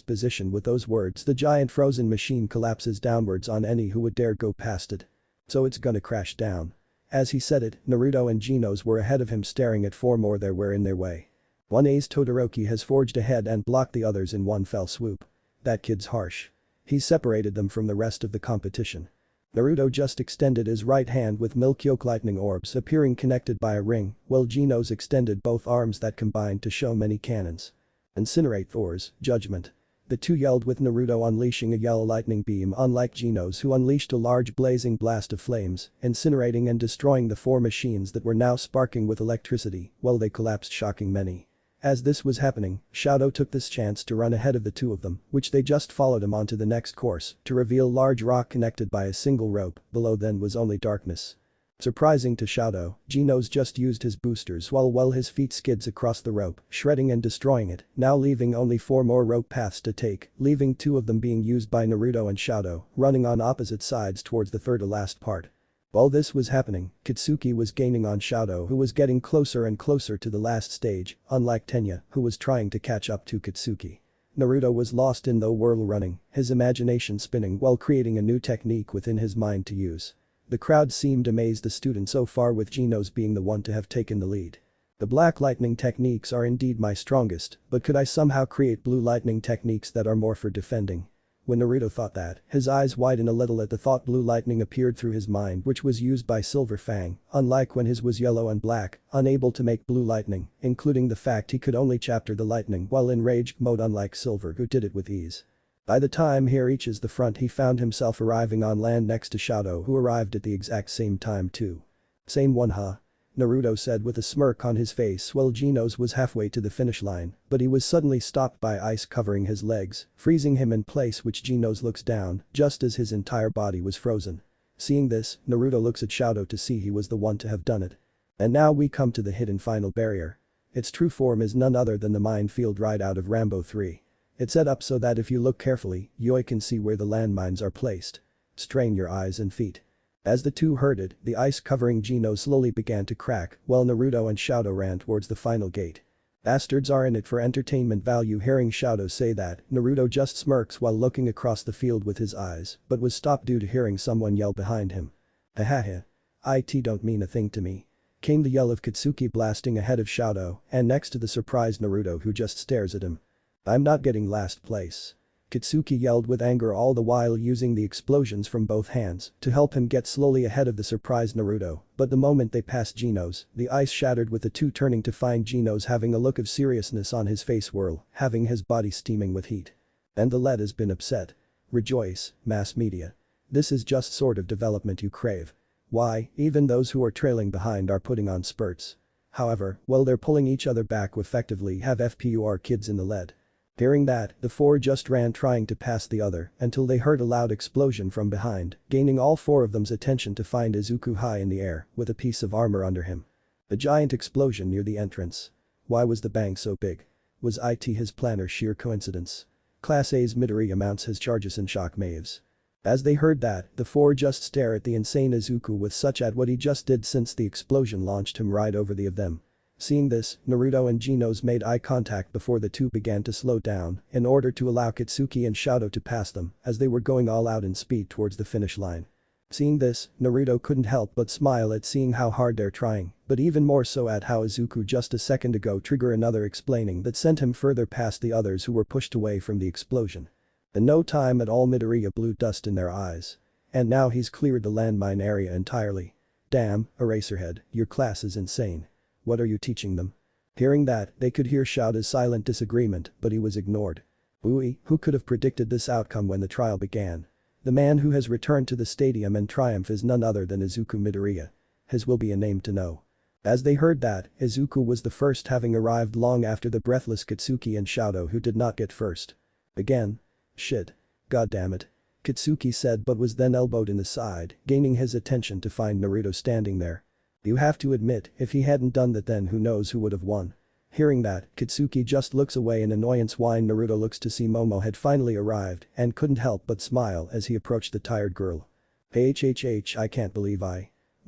position with those words the giant frozen machine collapses downwards on any who would dare go past it. So it's gonna crash down. As he said it, Naruto and Genos were ahead of him staring at 4 more that were in their way. One ace Todoroki has forged ahead and blocked the others in one fell swoop. That kid's harsh. He separated them from the rest of the competition. Naruto just extended his right hand with milk yolk lightning orbs appearing connected by a ring, while Genos extended both arms that combined to show many cannons. Incinerate Thor's judgment. The two yelled with Naruto unleashing a yellow lightning beam unlike Genos who unleashed a large blazing blast of flames, incinerating and destroying the 4 machines that were now sparking with electricity while they collapsed shocking many. As this was happening, Shadow took this chance to run ahead of the two of them, which they just followed him onto the next course to reveal large rock connected by a single rope, below then was only darkness. Surprising to Shadow, Genos just used his boosters while his feet skids across the rope, shredding and destroying it, now leaving only 4 more rope paths to take, leaving 2 of them being used by Naruto and Shadow, running on opposite sides towards the third to last part. While this was happening, Kitsuki was gaining on Shadow who was getting closer and closer to the last stage, unlike Tenya who was trying to catch up to Kitsuki. Naruto was lost in the whirl running, his imagination spinning while creating a new technique within his mind to use. The crowd seemed amazed the student so far with Genos being the one to have taken the lead. The black lightning techniques are indeed my strongest, but could I somehow create blue lightning techniques that are more for defending? When Naruto thought that, his eyes widened a little at the thought blue lightning appeared through his mind which was used by Silver Fang, unlike when his was yellow and black, unable to make blue lightning, including the fact he could only chapter the lightning while in rage mode unlike Silver who did it with ease. By the time he reaches the front he found himself arriving on land next to Shadow who arrived at the exact same time too. Same one huh? Naruto said with a smirk on his face while Genos was halfway to the finish line, but he was suddenly stopped by ice covering his legs, freezing him in place which Genos looks down, just as his entire body was frozen. Seeing this, Naruto looks at Shadow to see he was the one to have done it. And now we come to the hidden final barrier. Its true form is none other than the minefield right out of Rambo 3. It's set up so that if you look carefully, you can see where the landmines are placed. Strain your eyes and feet. As the two heard it, the ice covering Genos slowly began to crack while Naruto and Shadow ran towards the final gate. Bastards are in it for entertainment value. Hearing Shadow say that, Naruto just smirks while looking across the field with his eyes, but was stopped due to hearing someone yell behind him. Hahaha. It don't mean a thing to me. Came the yell of Kitsuki blasting ahead of Shadow and next to the surprised Naruto who just stares at him. I'm not getting last place. Kitsuki yelled with anger all the while using the explosions from both hands to help him get slowly ahead of the surprised Naruto, but the moment they passed Genos, the ice shattered with the two turning to find Genos having a look of seriousness on his face having his body steaming with heat. And the lead has been upset. Rejoice, mass media. This is just sort of development you crave. Why, even those who are trailing behind are putting on spurts. However, while they're pulling each other back effectively have FPUR kids in the lead. Hearing that, the 4 just ran trying to pass the other until they heard a loud explosion from behind, gaining all 4 of them's attention to find Izuku high in the air with a piece of armor under him. A giant explosion near the entrance. Why was the bang so big? Was it his plan or sheer coincidence? Class A's Midoriya mounts his charges in shock waves. As they heard that, the 4 just stare at the insane Izuku with such at what he just did since the explosion launched him right over the of them. Seeing this, Naruto and Genos made eye contact before the two began to slow down in order to allow Kitsuki and Shadow to pass them as they were going all out in speed towards the finish line. Seeing this, Naruto couldn't help but smile at seeing how hard they're trying, but even more so at how Izuku just a second ago triggered another explaining that sent him further past the others who were pushed away from the explosion. In no time at all Midoriya blew dust in their eyes. And now he's cleared the landmine area entirely. Damn, Eraserhead, your class is insane. What are you teaching them? Hearing that, they could hear Shouda's silent disagreement, but he was ignored. Ooh, who could have predicted this outcome when the trial began? The man who has returned to the stadium in triumph is none other than Izuku Midoriya. His will be a name to know. As they heard that, Izuku was the first, having arrived long after the breathless Kitsuki and Shadow, who did not get first. Again? Shit. God damn it. Kitsuki said, but was then elbowed in the side, gaining his attention to find Naruto standing there. You have to admit, if he hadn't done that then who knows who would have won. Hearing that, Kitsuki just looks away in annoyance while Naruto looks to see Momo had finally arrived and couldn't help but smile as he approached the tired girl. HHH, I can't believe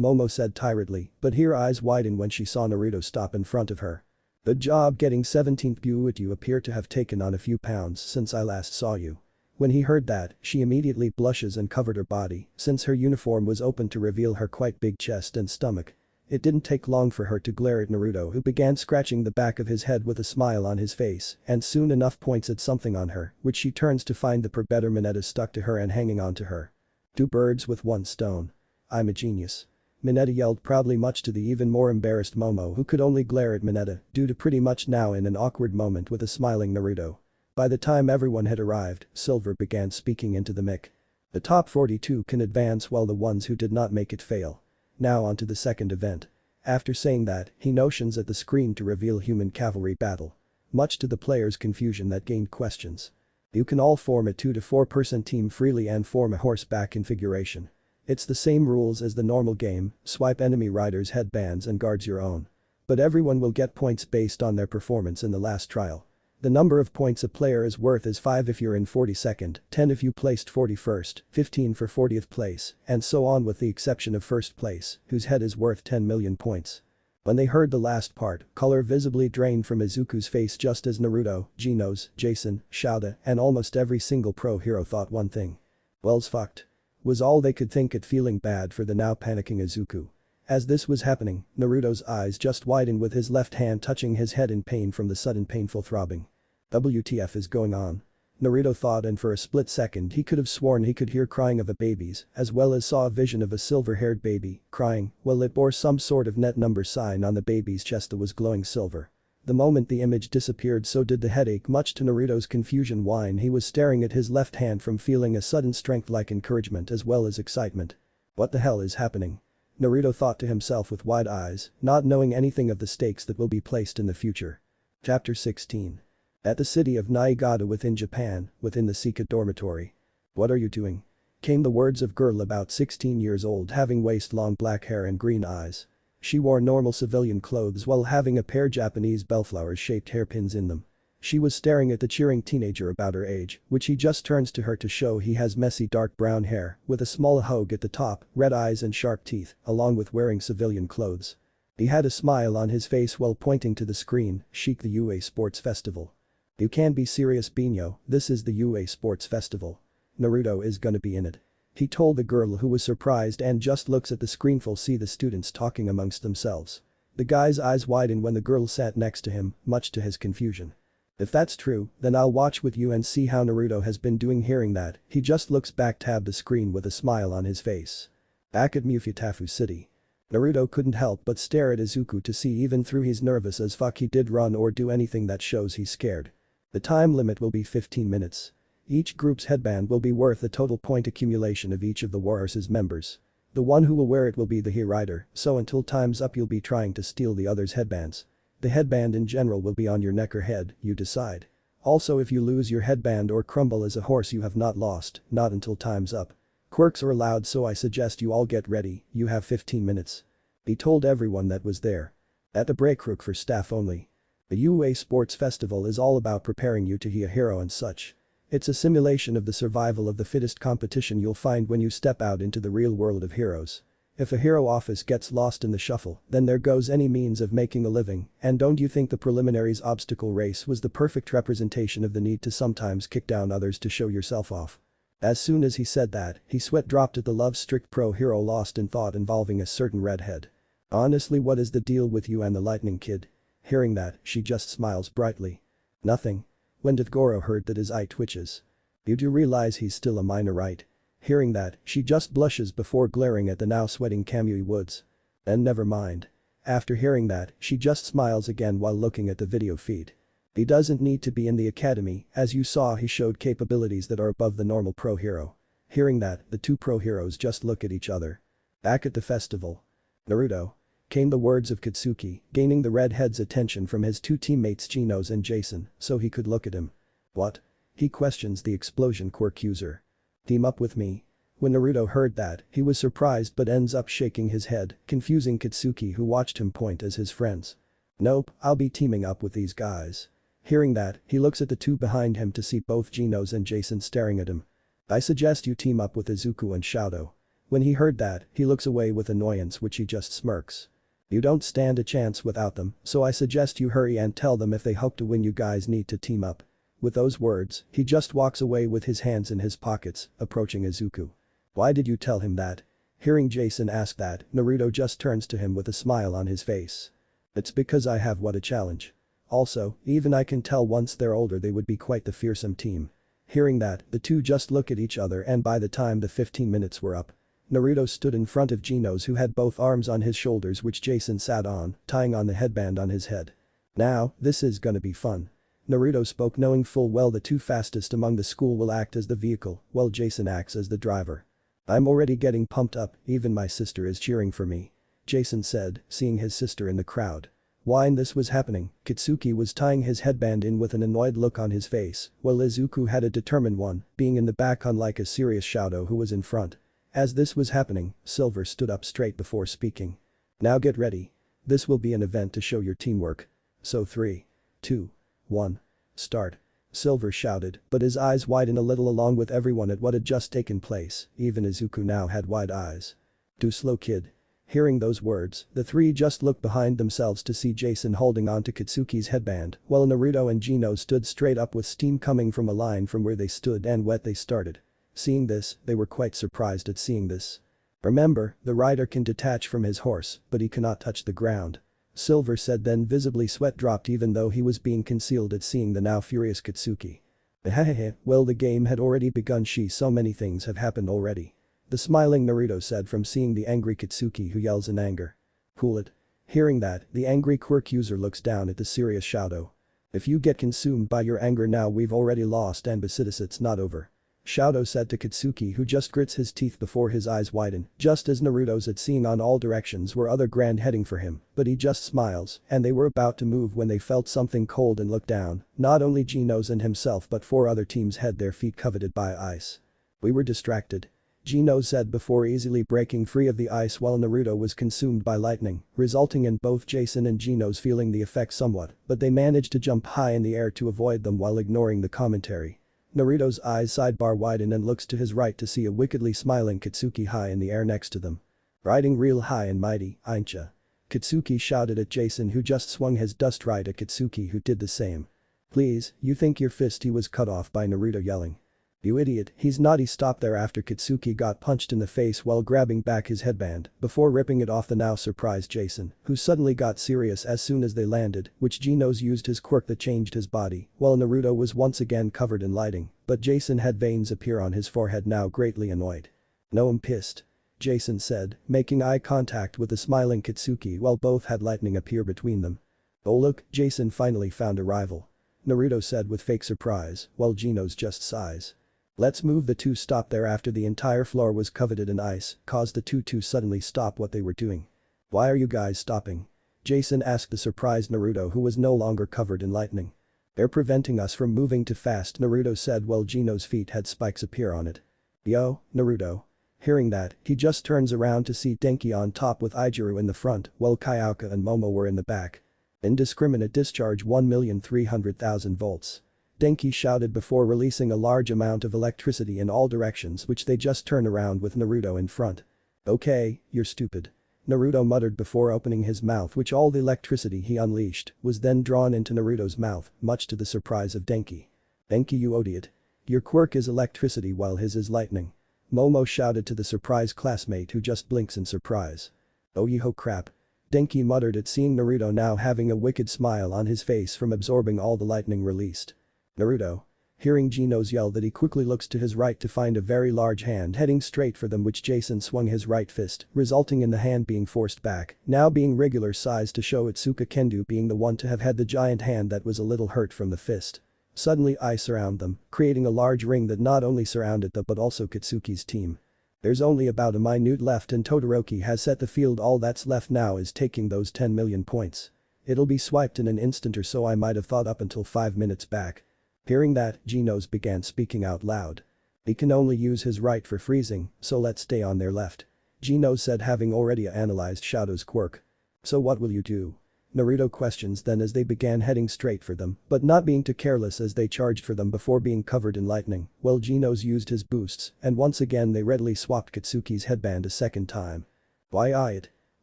Momo said tiredly, but her eyes widened when she saw Naruto stop in front of her. Good job getting 17th, but you appear to have taken on a few pounds since I last saw you. When he heard that, she immediately blushes and covered her body since her uniform was open to reveal her quite big chest and stomach. It didn't take long for her to glare at Naruto, who began scratching the back of his head with a smile on his face and soon enough points at something on her, which she turns to find the Perbetter Mineta stuck to her and hanging onto her. Two birds with one stone. I'm a genius. Mineta yelled proudly, much to the even more embarrassed Momo, who could only glare at Mineta due to pretty much now in an awkward moment with a smiling Naruto. By the time everyone had arrived, Silver began speaking into the mic. The top 42 can advance while the ones who did not make it fail. Now on to the second event. After saying that, he motions at the screen to reveal human cavalry battle. Much to the players' confusion that gained questions. You can all form a 2 to 4 person team freely and form a horseback configuration. It's the same rules as the normal game, swipe enemy riders' headbands and guards your own. But everyone will get points based on their performance in the last trial. The number of points a player is worth is 5 if you're in 42nd, 10 if you placed 41st, 15 for 40th place, and so on with the exception of first place, whose head is worth 10 million points. When they heard the last part, color visibly drained from Izuku's face just as Naruto, Genos, Jason, Shouda, and almost every single pro hero thought one thing. Well's fucked. Was all they could think at, feeling bad for the now panicking Izuku. As this was happening, Naruto's eyes just widened with his left hand touching his head in pain from the sudden painful throbbing. WTF is going on? Naruto thought, and for a split second he could have sworn he could hear crying of a baby's as well as saw a vision of a silver-haired baby crying while it bore some sort of net number sign on the baby's chest that was glowing silver. The moment the image disappeared, so did the headache, much to Naruto's confusion while he was staring at his left hand from feeling a sudden strength-like encouragement as well as excitement. What the hell is happening? Naruto thought to himself with wide eyes, not knowing anything of the stakes that will be placed in the future. Chapter 16. At the city of Niigata within Japan, within the Sika dormitory. What are you doing? Came the words of girl about 16 years old having waist-long black hair and green eyes. She wore normal civilian clothes while having a pair Japanese bellflowers-shaped hairpins in them. She was staring at the cheering teenager about her age, which he just turns to her to show he has messy dark brown hair with a small hogue at the top, red eyes and sharp teeth, along with wearing civilian clothes. He had a smile on his face while pointing to the screen, Chic, the UA Sports Festival. You can't be serious, Bino, this is the UA Sports Festival. Naruto is gonna be in it. He told the girl, who was surprised and just looks at the screen full see the students talking amongst themselves. The guy's eyes widened when the girl sat next to him, much to his confusion. If that's true, then I'll watch with you and see how Naruto has been doing. Hearing that, he just looks back tab the screen with a smile on his face. Back at Mufutafu City. Naruto couldn't help but stare at Izuku to see even through he's nervous as fuck he did run or do anything that shows he's scared. The time limit will be 15 minutes. Each group's headband will be worth a total point accumulation of each of the Warriors' members. The one who will wear it will be the hero rider, so until time's up you'll be trying to steal the others' headbands. The headband in general will be on your neck or head, you decide. Also, if you lose your headband or crumble as a horse, you have not lost, not until time's up. Quirks are allowed, so I suggest you all get ready, you have 15 minutes. He told everyone that was there. At the break room for staff only. The UA Sports Festival is all about preparing you to be a hero and such. It's a simulation of the survival of the fittest competition you'll find when you step out into the real world of heroes. If a hero office gets lost in the shuffle, then there goes any means of making a living, and don't you think the preliminaries obstacle race was the perfect representation of the need to sometimes kick down others to show yourself off? As soon as he said that, his sweat dropped at the love-strict pro hero lost in thought involving a certain redhead. Honestly, what is the deal with you and the lightning kid? Hearing that, she just smiles brightly. Nothing. When did Goro heard that his eye twitches? You do realize he's still a minor, right? Hearing that, she just blushes before glaring at the now sweating Kamui Woods. And never mind. After hearing that, she just smiles again while looking at the video feed. He doesn't need to be in the academy, as you saw he showed capabilities that are above the normal pro hero. Hearing that, the two pro heroes just look at each other. Back at the festival. Naruto. Came the words of Katsuki, gaining the redhead's attention from his two teammates Genos and Jason, so he could look at him. What? He questions the explosion quirk user. Team up with me. When Naruto heard that, he was surprised but ends up shaking his head, confusing Katsuki who watched him point as his friends. Nope, I'll be teaming up with these guys. Hearing that, he looks at the two behind him to see both Genos and Jason staring at him. I suggest you team up with Izuku and Shadow. When he heard that, he looks away with annoyance which he just smirks. You don't stand a chance without them, so I suggest you hurry and tell them if they hope to win you guys need to team up. With those words, he just walks away with his hands in his pockets, approaching Izuku. Why did you tell him that? Hearing Jason ask that, Naruto just turns to him with a smile on his face. It's because I have what a challenge. Also, even I can tell once they're older they would be quite the fearsome team. Hearing that, the two just look at each other and by the time the 15 minutes were up, Naruto stood in front of Genos who had both arms on his shoulders which Jason sat on, tying on the headband on his head. Now, this is gonna be fun. Naruto spoke knowing full well the two fastest among the school will act as the vehicle, while Jason acts as the driver. I'm already getting pumped up, even my sister is cheering for me. Jason said, seeing his sister in the crowd. While this was happening, Katsuki was tying his headband in with an annoyed look on his face, while Izuku had a determined one, being in the back unlike a serious Shadow who was in front. As this was happening, Silver stood up straight before speaking. Now get ready. This will be an event to show your teamwork. So 3, 2, 1, start. Silver shouted, but his eyes widened a little along with everyone at what had just taken place, even Izuku now had wide eyes. Too slow kid. Hearing those words, the three just looked behind themselves to see Jason holding onto Katsuki's headband, while Naruto and Genos stood straight up with steam coming from a line from where they stood and what they started. Seeing this, they were quite surprised at seeing this. Remember, the rider can detach from his horse, but he cannot touch the ground. Silver said then visibly sweat dropped even though he was being concealed at seeing the now furious Katsuki. Hehehe, well the game had already begun so many things have happened already. The smiling Naruto said from seeing the angry Katsuki who yells in anger. Cool it. Hearing that, the angry quirk user looks down at the serious Shadow. If you get consumed by your anger now we've already lost and besides it's not over. Shadow said to Katsuki who just grits his teeth before his eyes widen, just as Naruto's had seen on all directions were other grand heading for him, but he just smiles and they were about to move when they felt something cold and looked down, not only Genos and himself but 4 other teams had their feet coveted by ice. We were distracted. Genos said before easily breaking free of the ice while Naruto was consumed by lightning, resulting in both Jason and Genos feeling the effect somewhat, but they managed to jump high in the air to avoid them while ignoring the commentary. Naruto's eyes sidebar widen and looks to his right to see a wickedly smiling Katsuki high in the air next to them. Riding real high and mighty, ain't ya? Katsuki shouted at Jason who just swung his dust right at Katsuki who did the same. Please, you think your fist he was cut off by Naruto yelling. You idiot, he's not. He stopped there after Katsuki got punched in the face while grabbing back his headband before ripping it off the now surprised Jason, who suddenly got serious as soon as they landed, which Genos used his quirk that changed his body, while Naruto was once again covered in lighting, but Jason had veins appear on his forehead now greatly annoyed. No, I'm pissed. Jason said, making eye contact with the smiling Katsuki while both had lightning appear between them. Oh look, Jason finally found a rival. Naruto said with fake surprise, while Genos just sighs. Let's move. The two stopped there after the entire floor was covered in ice, caused the two to suddenly stop what they were doing. Why are you guys stopping? Jason asked the surprised Naruto who was no longer covered in lightning. They're preventing us from moving too fast, Naruto said while Genos' feet had spikes appear on it. Yo, Naruto. Hearing that, he just turns around to see Denki on top with Jirou in the front while Kyouka and Momo were in the back. Indiscriminate discharge 1,300,000 volts. Denki shouted before releasing a large amount of electricity in all directions which they just turn around with Naruto in front. Okay, you're stupid. Naruto muttered before opening his mouth, which all the electricity he unleashed was then drawn into Naruto's mouth, much to the surprise of Denki. Denki, you idiot. Your quirk is electricity while his is lightning. Momo shouted to the surprised classmate who just blinks in surprise. Oh yeeho crap. Denki muttered at seeing Naruto now having a wicked smile on his face from absorbing all the lightning released. Naruto. Hearing Genos yell that, he quickly looks to his right to find a very large hand heading straight for them, which Jason swung his right fist, resulting in the hand being forced back, now being regular size to show Itsuka Kendo being the one to have had the giant hand that was a little hurt from the fist. Suddenly ice around them, creating a large ring that not only surrounded them but also Katsuki's team. There's only about a minute left and Todoroki has set the field. All that's left now is taking those 10 million points. It'll be swiped in an instant or so, I might have thought up until 5 minutes back. Hearing that, Genos began speaking out loud. He can only use his right for freezing, so let's stay on their left. Genos said, having already analyzed Shadow's quirk. So what will you do? Naruto questions then as they began heading straight for them, but not being too careless as they charged for them before being covered in lightning. Well, Genos used his boosts, and once again they readily swapped Katsuki's headband a second time. Why it?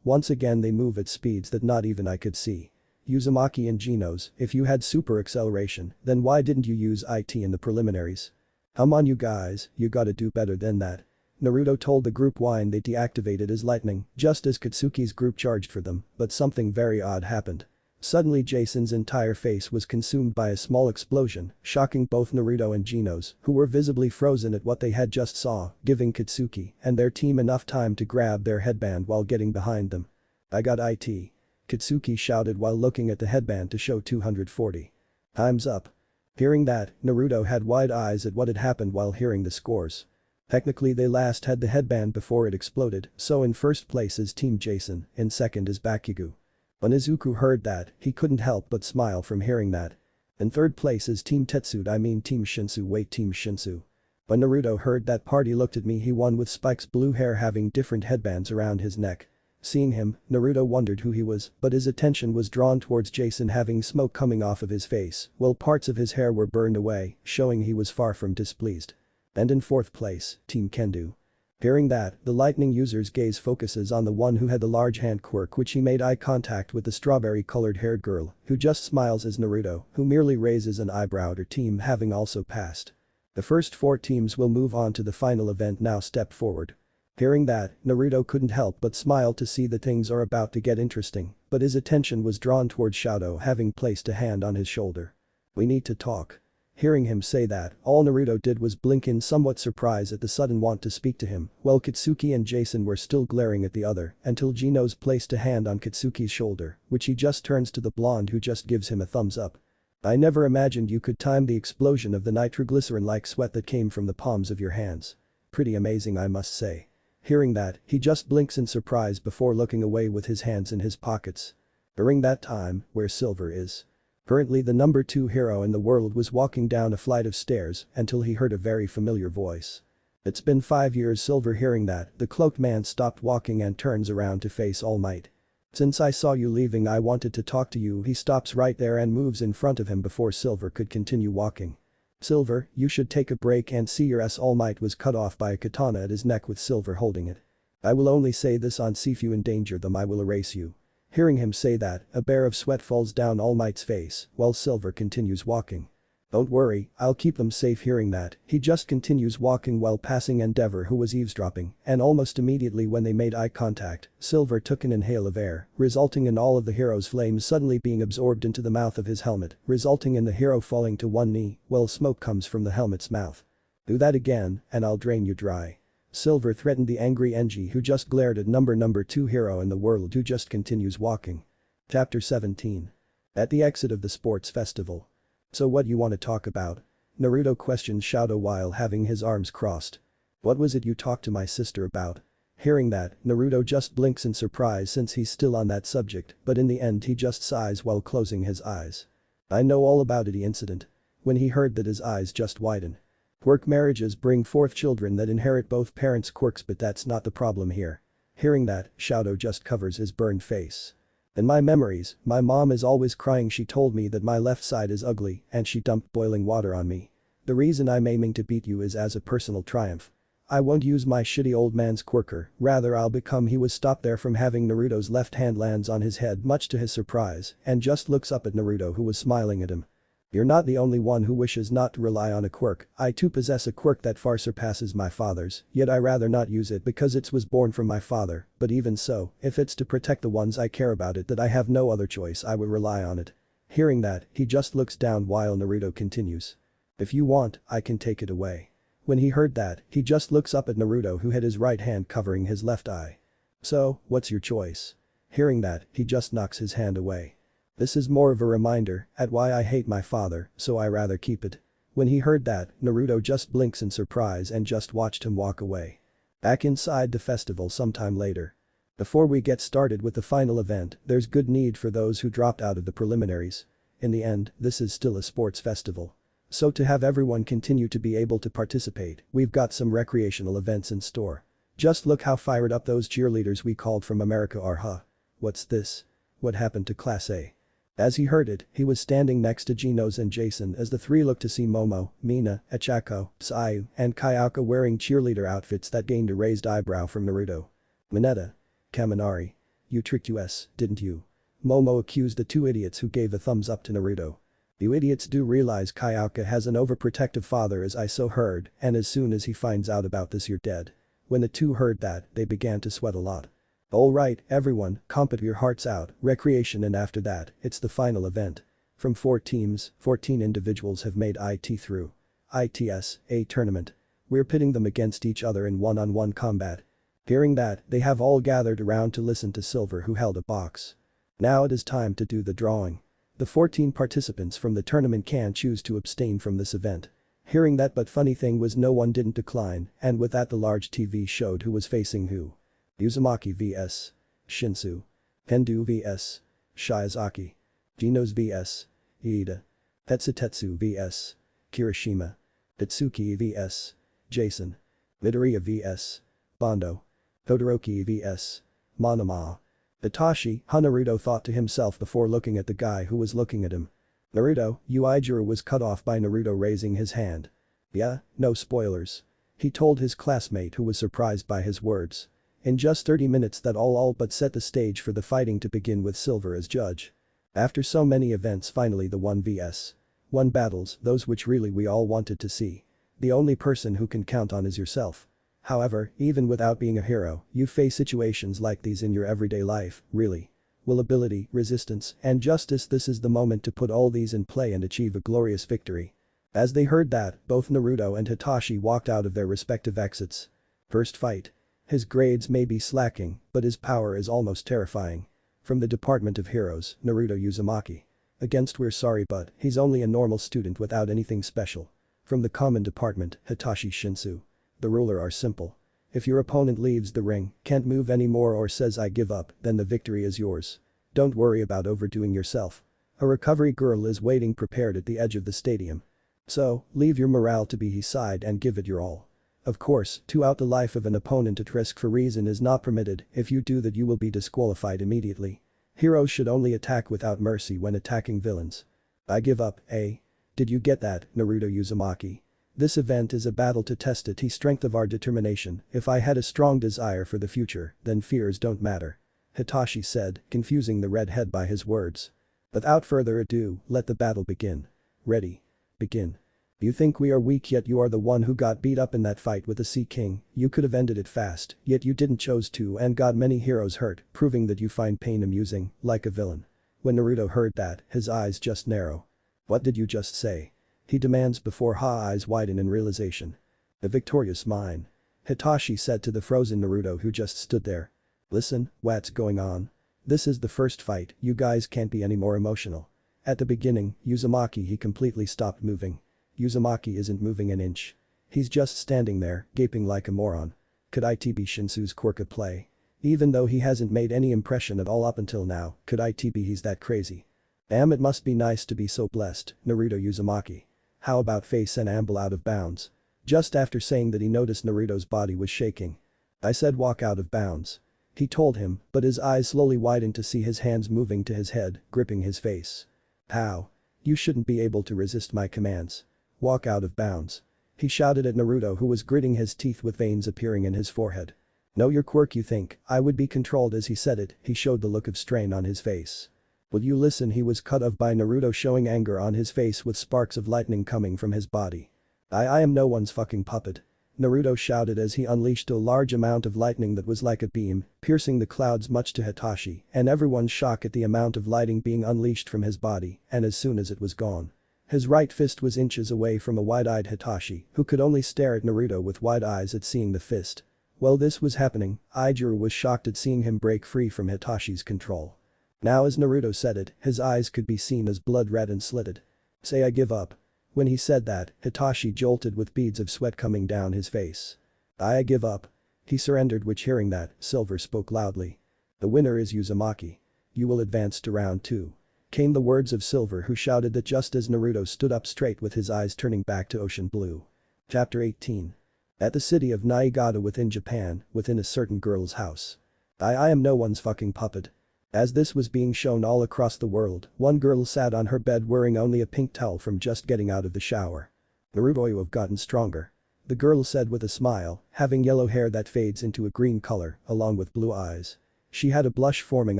Once again they move at speeds that not even I could see. Uzumaki and Genos, if you had super acceleration, then why didn't you use IT in the preliminaries? Come on you guys, you gotta do better than that. Naruto told the group whine they deactivated his lightning just as Katsuki's group charged for them, but something very odd happened. Suddenly Jason's entire face was consumed by a small explosion, shocking both Naruto and Genos, who were visibly frozen at what they had just saw, giving Katsuki and their team enough time to grab their headband while getting behind them. I got IT. Katsuki shouted while looking at the headband to show 240. Time's up. Hearing that, Naruto had wide eyes at what had happened while hearing the scores. Technically they last had the headband before it exploded, so in first place is Team Jason, in second is Bakugo. When Izuku heard that, he couldn't help but smile from hearing that. In third place is Team Tetsude, I mean Team Shinsu, wait, Team Shinsu. When Naruto heard that part he looked at me, he won with Spike's blue hair having different headbands around his neck. Seeing him, Naruto wondered who he was, but his attention was drawn towards Jason having smoke coming off of his face, while parts of his hair were burned away, showing he was far from displeased. And in fourth place, Team Kendo. Hearing that, the lightning user's gaze focuses on the one who had the large hand quirk, which he made eye contact with the strawberry-colored haired girl, who just smiles as Naruto, who merely raises an eyebrow at her team having also passed. The first 4 teams will move on to the final event now, step forward. Hearing that, Naruto couldn't help but smile to see that things are about to get interesting, but his attention was drawn towards Shadow having placed a hand on his shoulder. We need to talk. Hearing him say that, all Naruto did was blink in somewhat surprise at the sudden want to speak to him, while Katsuki and Jason were still glaring at the other until Genos placed a hand on Katsuki's shoulder, which he just turns to the blonde who just gives him a thumbs up. I never imagined you could time the explosion of the nitroglycerin-like sweat that came from the palms of your hands. Pretty amazing, I must say. Hearing that, he just blinks in surprise before looking away with his hands in his pockets. During that time, where Silver is. Currently the number 2 hero in the world was walking down a flight of stairs until he heard a very familiar voice. It's been 5 years. Silver hearing that, the cloaked man stopped walking and turns around to face All Might. Since I saw you leaving, I wanted to talk to you. He stops right there and moves in front of him before Silver could continue walking. Silver, you should take a break and see your ass. All Might was cut off by a katana at his neck with Silver holding it. I will only say this once, if you endanger them I will erase you. Hearing him say that, a bear of sweat falls down All Might's face while Silver continues walking. Don't worry, I'll keep them safe. Hearing that, he just continues walking while passing Endeavor, who was eavesdropping, and almost immediately when they made eye contact, Silver took an inhale of air, resulting in all of the hero's flames suddenly being absorbed into the mouth of his helmet, resulting in the hero falling to one knee while smoke comes from the helmet's mouth. Do that again, and I'll drain you dry. Silver threatened the angry Enji, who just glared at number 2 hero in the world, who just continues walking. Chapter 17. At the exit of the sports festival. So what you want to talk about? Naruto questions Shadow while having his arms crossed. What was it you talked to my sister about? Hearing that, Naruto just blinks in surprise since he's still on that subject, but in the end he just sighs while closing his eyes. I know all about the incident. When he heard that, his eyes just widen. Quirk marriages bring forth children that inherit both parents' quirks, but that's not the problem here. Hearing that, Shadow just covers his burned face. In my memories, my mom is always crying. She told me that my left side is ugly and she dumped boiling water on me. The reason I'm aiming to beat you is as a personal triumph. I won't use my shitty old man's quirker, rather I'll become he was stopped there from having Naruto's left hand lands on his head much to his surprise and just looks up at Naruto who was smiling at him. You're not the only one who wishes not to rely on a quirk, I too possess a quirk that far surpasses my father's, yet I rather not use it because it was born from my father, but even so, if it's to protect the ones I care about it that I have no other choice I would rely on it. Hearing that, he just looks down while Naruto continues. If you want, I can take it away. When he heard that, he just looks up at Naruto who had his right hand covering his left eye. So, what's your choice? Hearing that, he just knocks his hand away. This is more of a reminder at why I hate my father, so I rather keep it. When he heard that, Naruto just blinks in surprise and just watched him walk away. Back inside the festival sometime later. Before we get started with the final event, there's good need for those who dropped out of the preliminaries. In the end, this is still a sports festival. So to have everyone continue to be able to participate, we've got some recreational events in store. Just look how fired up those cheerleaders we called from America are, huh? What's this? What happened to Class A? As he heard it, he was standing next to Genos and Jason as the three looked to see Momo, Mina, Echako, Sayu, and Kyouka wearing cheerleader outfits that gained a raised eyebrow from Naruto. Mineta. Kaminari. You tricked us, didn't you? Momo accused the two idiots who gave a thumbs up to Naruto. You idiots do realize Kyouka has an overprotective father as I so heard, and as soon as he finds out about this you're dead. When the two heard that, they began to sweat a lot. Alright, everyone, compete your hearts out, recreation and after that, it's the final event. From 4 teams, 14 individuals have made it through. ITS, a tournament. We're pitting them against each other in one-on-one combat. Hearing that, they have all gathered around to listen to Silver who held a box. Now it is time to do the drawing. The 14 participants from the tournament can choose to abstain from this event. Hearing that, but funny thing was no one didn't decline, and with that the large TV showed who was facing who. Uzumaki vs. Shinsu. Pendu vs. Shiozaki. Genos vs. Iida. Tetsutetsu vs. Kirishima. Itsuki vs. Jason. Midoriya vs. Bondo. Todoroki vs. Monoma. Itachi, Naruto thought to himself before looking at the guy who was looking at him. Naruto, Jirou was cut off by Naruto raising his hand. Yeah, no spoilers. He told his classmate who was surprised by his words. In just 30 minutes that all but set the stage for the fighting to begin with Silver as judge. After so many events finally the 1vs1 battles, those which really we all wanted to see. The only person who can count on is yourself. However, even without being a hero, you face situations like these in your everyday life, really. Will ability, resistance, and justice, this is the moment to put all these in play and achieve a glorious victory. As they heard that, both Naruto and Hitachi walked out of their respective exits. First fight. His grades may be slacking, but his power is almost terrifying. From the Department of Heroes, Naruto Uzumaki. Against we're sorry but, he's only a normal student without anything special. From the Common Department, Hitachi Shinsu. The ruler are simple. If your opponent leaves the ring, can't move anymore or says I give up, then the victory is yours. Don't worry about overdoing yourself. A recovery girl is waiting prepared at the edge of the stadium. So, leave your morale to be his side and give it your all. Of course, to out the life of an opponent at risk for reason is not permitted, if you do that you will be disqualified immediately. Heroes should only attack without mercy when attacking villains. I give up, eh? Did you get that, Naruto Uzumaki? This event is a battle to test the strength of our determination. If I had a strong desire for the future, then fears don't matter. Hitachi said, confusing the redhead by his words. Without further ado, let the battle begin. Ready. Begin. You think we are weak yet you are the one who got beat up in that fight with the Sea King, you could have ended it fast, yet you didn't chose to and got many heroes hurt, proving that you find pain amusing, like a villain. When Naruto heard that, his eyes just narrow. What did you just say? He demands before eyes widen in realization. The victorious mine. Hitachi said to the frozen Naruto who just stood there. Listen, what's going on? This is the first fight, you guys can't be any more emotional. At the beginning, Uzumaki he completely stopped moving. Uzumaki isn't moving an inch. He's just standing there, gaping like a moron. Could it be Shinsu's quirk at play? Even though he hasn't made any impression at all up until now, could it be he's that crazy? Damn, it must be nice to be so blessed, Naruto Uzumaki. How about face and amble out of bounds? Just after saying that he noticed Naruto's body was shaking. I said walk out of bounds. He told him, but his eyes slowly widened to see his hands moving to his head, gripping his face. How? You shouldn't be able to resist my commands. Walk out of bounds. He shouted at Naruto, who was gritting his teeth with veins appearing in his forehead. "Know your quirk, you think I would be controlled?" As he said it, he showed the look of strain on his face. "Will you listen?" He was cut off by Naruto, showing anger on his face with sparks of lightning coming from his body. I am no one's fucking puppet." Naruto shouted as he unleashed a large amount of lightning that was like a beam, piercing the clouds, much to Hitachi and everyone's shock at the amount of lighting being unleashed from his body, and as soon as it was gone. His right fist was inches away from a wide-eyed Hitachi, who could only stare at Naruto with wide eyes at seeing the fist. While this was happening, Jirou was shocked at seeing him break free from Hitachi's control. Now as Naruto said it, his eyes could be seen as blood red and slitted. "Say I give up." When he said that, Hitachi jolted with beads of sweat coming down his face. "I give up." He surrendered, which hearing that, Silver spoke loudly. "The winner is Uzumaki. You will advance to round 2. Came the words of Silver, who shouted that just as Naruto stood up straight with his eyes turning back to ocean blue. Chapter 18. At the city of Niigata within Japan, within a certain girl's house. I am no one's fucking puppet. As this was being shown all across the world, one girl sat on her bed wearing only a pink towel from just getting out of the shower. "Naruto, you have gotten stronger," the girl said with a smile, having yellow hair that fades into a green color, along with blue eyes. She had a blush forming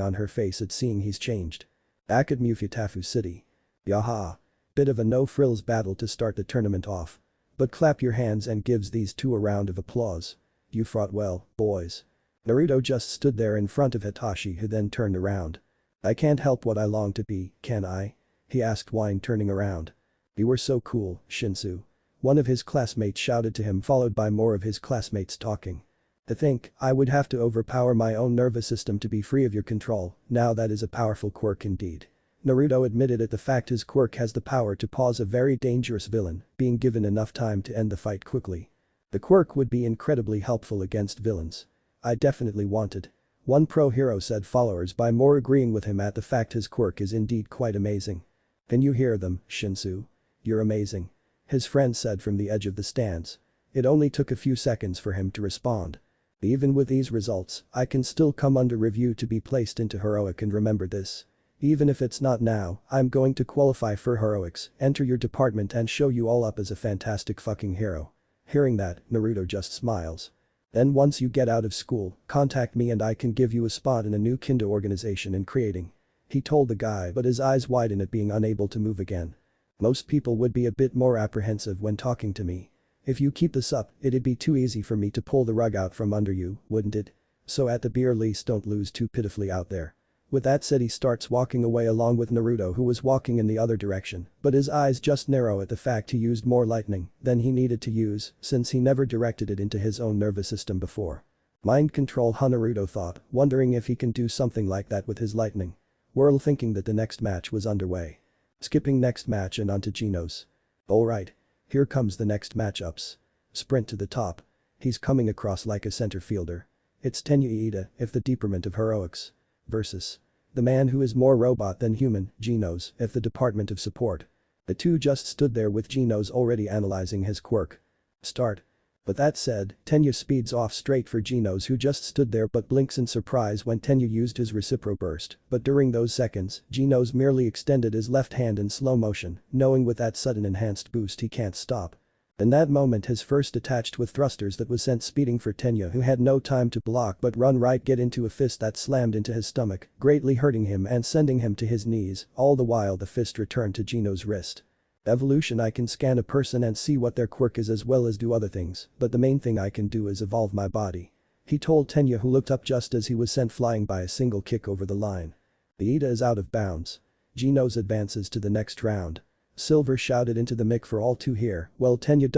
on her face at seeing he's changed. Akadmufutafu City. Yaha. Bit of a no-frills battle to start the tournament off. But clap your hands and gives these two a round of applause. You fought well, boys. Naruto just stood there in front of Hitachi, who then turned around. "I can't help what I long to be, can I?" he asked, while turning around. "You were so cool, Shinsu." One of his classmates shouted to him, followed by more of his classmates talking. "To think I would have to overpower my own nervous system to be free of your control, now that is a powerful quirk indeed." Naruto admitted at the fact his quirk has the power to pause a very dangerous villain, being given enough time to end the fight quickly. The quirk would be incredibly helpful against villains. "I definitely wanted." One pro hero said, followers by more agreeing with him at the fact his quirk is indeed quite amazing. "Can you hear them, Shinsu? You're amazing," his friend said from the edge of the stands. It only took a few seconds for him to respond. "Even with these results, I can still come under review to be placed into heroic, and remember this. Even if it's not now, I'm going to qualify for heroics, enter your department and show you all up as a fantastic fucking hero." Hearing that, Naruto just smiles. "Then once you get out of school, contact me and I can give you a spot in a new Kindo organization in creating," he told the guy, but his eyes widened at being unable to move again. "Most people would be a bit more apprehensive when talking to me. If you keep this up, it'd be too easy for me to pull the rug out from under you, wouldn't it? So at the very least don't lose too pitifully out there." With that said, he starts walking away along with Naruto, who was walking in the other direction, but his eyes just narrow at the fact he used more lightning than he needed to use since he never directed it into his own nervous system before. Mind control, Naruto thought, wondering if he can do something like that with his lightning. Whirl, thinking that the next match was underway. Skipping next match and onto Genos. Alright. Here comes the next matchups. Sprint to the top. He's coming across like a center fielder. It's Tenya Iida, if the department of heroics. Versus the man who is more robot than human, Genos, if the department of support. The two just stood there with Genos already analyzing his quirk. Start. But that said, Tenya speeds off straight for Genos, who just stood there but blinks in surprise when Tenya used his recipro burst, but during those seconds, Genos merely extended his left hand in slow motion, knowing with that sudden enhanced boost he can't stop. In that moment his first attached with thrusters that was sent speeding for Tenya, who had no time to block but run right get into a fist that slammed into his stomach, greatly hurting him and sending him to his knees, all the while the fist returned to Genos' wrist. Evolution: I can scan a person and see what their quirk is as well as do other things, but the main thing I can do is evolve my body, he told Tenya, who looked up just as he was sent flying by a single kick over the line. The Iida is out of bounds. Genos advances to the next round. Silver shouted into the mic for all to hear, while Tenya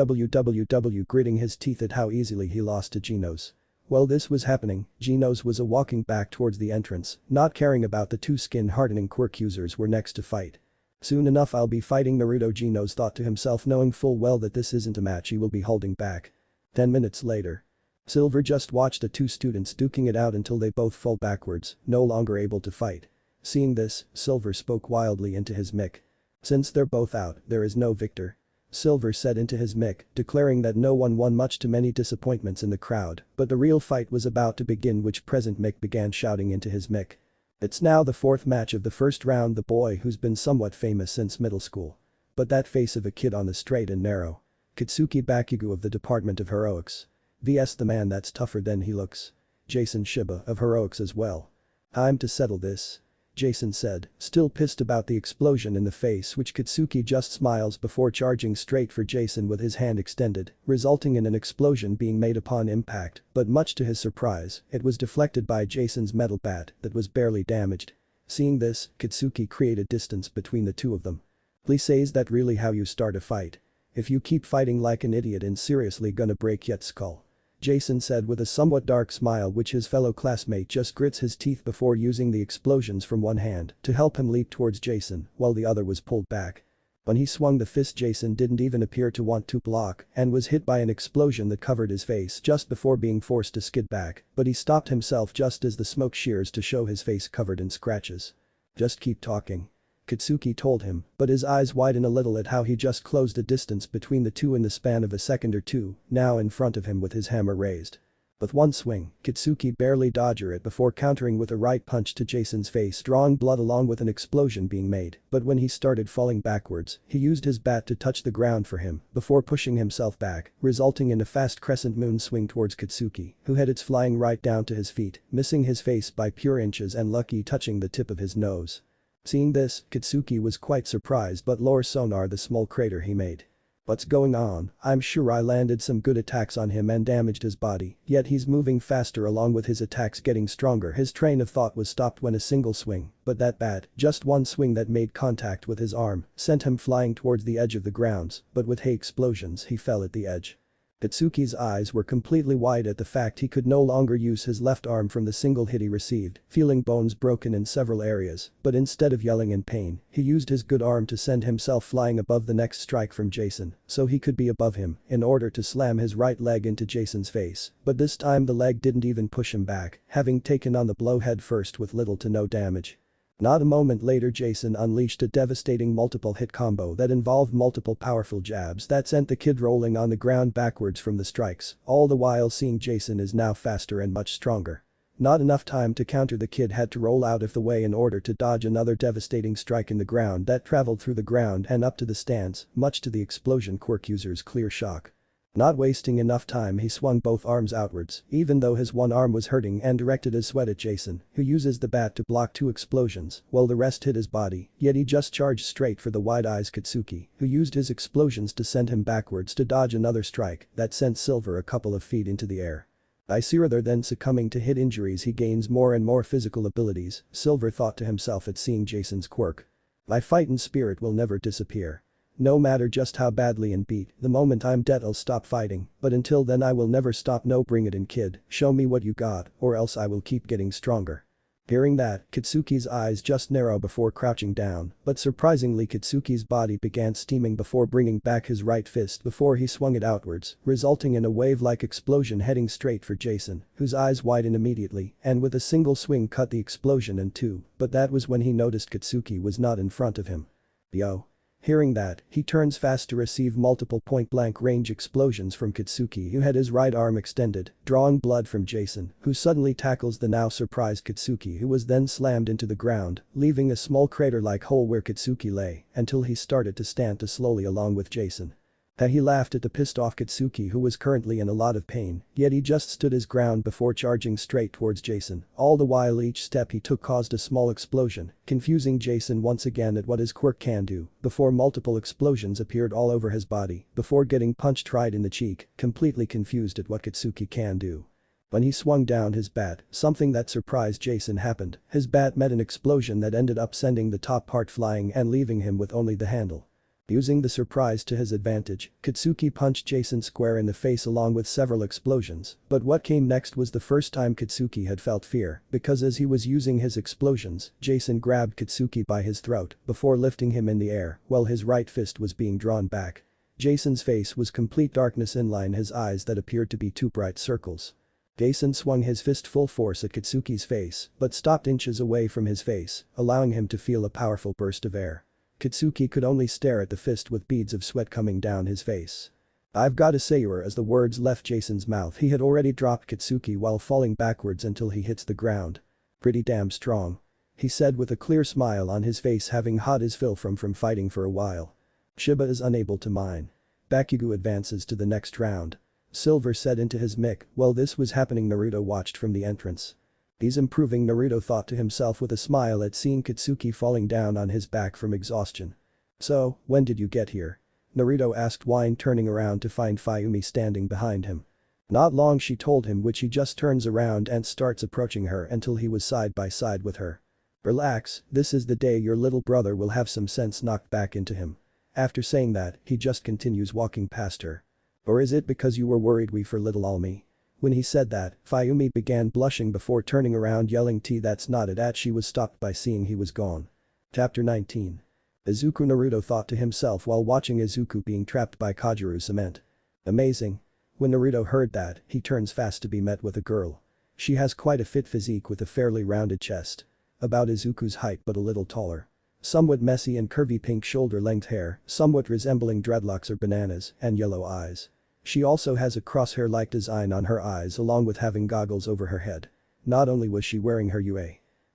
gritting his teeth at how easily he lost to Genos. While this was happening, Genos was walking back towards the entrance, not caring about the two skin-hardening quirk users were next to fight. Soon enough I'll be fighting Naruto, Genos thought to himself, knowing full well that this isn't a match he will be holding back. 10 minutes later. Silver just watched the two students duking it out until they both fall backwards, no longer able to fight. Seeing this, Silver spoke wildly into his mic. "Since they're both out, there is no victor," Silver said into his mic, declaring that no one won, much to many disappointments in the crowd, but the real fight was about to begin, which present mic began shouting into his mic. "It's now the fourth match of the first round. The boy who's been somewhat famous since middle school. But that face of a kid on the straight and narrow. Katsuki Bakugo of the Department of Heroics. vs the man that's tougher than he looks. Jason Shiba of Heroics as well. Time to settle this. Jason said, still pissed about the explosion in the face, which Katsuki just smiles before charging straight for Jason with his hand extended, resulting in an explosion being made upon impact, but much to his surprise, it was deflected by Jason's metal bat that was barely damaged. Seeing this, Katsuki created distance between the two of them. Please say, is that really how you start a fight? If you keep fighting like an idiot and seriously gonna break your skull. Jason said with a somewhat dark smile, which his fellow classmate just grits his teeth before using the explosions from one hand to help him leap towards Jason while the other was pulled back. When he swung the fist, Jason didn't even appear to want to block and was hit by an explosion that covered his face just before being forced to skid back, but he stopped himself just as the smoke shears to show his face covered in scratches. Just keep talking. Katsuki told him, but his eyes widen a little at how he just closed a distance between the two in the span of a second or two, now in front of him with his hammer raised. With one swing, Katsuki barely dodged it before countering with a right punch to Jason's face, drawing blood along with an explosion being made, but when he started falling backwards, he used his bat to touch the ground for him before pushing himself back, resulting in a fast crescent moon swing towards Katsuki, who headed flying right down to his feet, missing his face by pure inches and lucky touching the tip of his nose. Seeing this, Katsuki was quite surprised but lower sonar the small crater he made. What's going on? I'm sure I landed some good attacks on him and damaged his body, yet he's moving faster along with his attacks getting stronger. His train of thought was stopped when a single swing, but that bat, just one swing that made contact with his arm, sent him flying towards the edge of the grounds, but with hay explosions he fell at the edge. Katsuki's eyes were completely wide at the fact he could no longer use his left arm from the single hit he received, feeling bones broken in several areas, but instead of yelling in pain, he used his good arm to send himself flying above the next strike from Jason, so he could be above him, in order to slam his right leg into Jason's face, but this time the leg didn't even push him back, having taken on the blow head first with little to no damage. Not a moment later, Jason unleashed a devastating multiple hit combo that involved multiple powerful jabs that sent the kid rolling on the ground backwards from the strikes, all the while seeing Jason is now faster and much stronger. Not enough time to counter, the kid had to roll out of the way in order to dodge another devastating strike in the ground that traveled through the ground and up to the stands, much to the explosion Quirk user's clear shock. Not wasting enough time, he swung both arms outwards, even though his one arm was hurting, and directed his sweat at Jason, who uses the bat to block two explosions while the rest hit his body, yet he just charged straight for the wide-eyes Katsuki, who used his explosions to send him backwards to dodge another strike that sent Silver a couple of feet into the air. Rather than succumbing to hit injuries, he gains more and more physical abilities, Silver thought to himself at seeing Jason's quirk. My fightin' spirit will never disappear. No matter just how badly and beat, the moment I'm dead I'll stop fighting, but until then I will never stop. No, bring it in, kid, show me what you got, or else I will keep getting stronger. Hearing that, Katsuki's eyes just narrow before crouching down, but surprisingly Katsuki's body began steaming before bringing back his right fist before he swung it outwards, resulting in a wave-like explosion heading straight for Jason, whose eyes widened immediately and with a single swing cut the explosion in two, but that was when he noticed Katsuki was not in front of him. Yo. Hearing that, he turns fast to receive multiple point-blank range explosions from Katsuki, who had his right arm extended, drawing blood from Jason, who suddenly tackles the now surprised Katsuki, who was then slammed into the ground, leaving a small crater-like hole where Katsuki lay until he started to stand slowly along with Jason. He laughed at the pissed-off Katsuki, who was currently in a lot of pain, yet he just stood his ground before charging straight towards Jason, all the while each step he took caused a small explosion, confusing Jason once again at what his quirk can do, before multiple explosions appeared all over his body, before getting punched right in the cheek, completely confused at what Katsuki can do. When he swung down his bat, something that surprised Jason happened. His bat met an explosion that ended up sending the top part flying and leaving him with only the handle. Using the surprise to his advantage, Katsuki punched Jason square in the face along with several explosions, but what came next was the first time Katsuki had felt fear, because as he was using his explosions, Jason grabbed Katsuki by his throat before lifting him in the air while his right fist was being drawn back. Jason's face was complete darkness inline his eyes that appeared to be two bright circles. Jason swung his fist full force at Katsuki's face, but stopped inches away from his face, allowing him to feel a powerful burst of air. Katsuki could only stare at the fist with beads of sweat coming down his face. I've gotta say, as the words left Jason's mouth, he had already dropped Katsuki while falling backwards until he hits the ground. Pretty damn strong. He said with a clear smile on his face, having had his fill from fighting for a while. Shiba is unable to mine. Bakugo advances to the next round. Silver said into his mic, while this was happening Naruto watched from the entrance. He's improving, Naruto thought to himself with a smile at seeing Katsuki falling down on his back from exhaustion. So, when did you get here? Naruto asked whine, turning around to find Fayumi standing behind him. Not long, she told him, which he just turns around and starts approaching her until he was side by side with her. Relax, this is the day your little brother will have some sense knocked back into him. After saying that, he just continues walking past her. Or is it because you were worried we for little all me? When he said that, Fayumi began blushing before turning around yelling that's not it. She was stopped by seeing he was gone. Chapter 19. Izuku, Naruto thought to himself while watching Izuku being trapped by Kajiru cement. Amazing. When Naruto heard that, he turns fast to be met with a girl. She has quite a fit physique with a fairly rounded chest. About Izuku's height but a little taller. Somewhat messy and curvy pink shoulder-length hair, somewhat resembling dreadlocks or bananas, and yellow eyes. She also has a crosshair-like design on her eyes along with having goggles over her head. Not only was she wearing her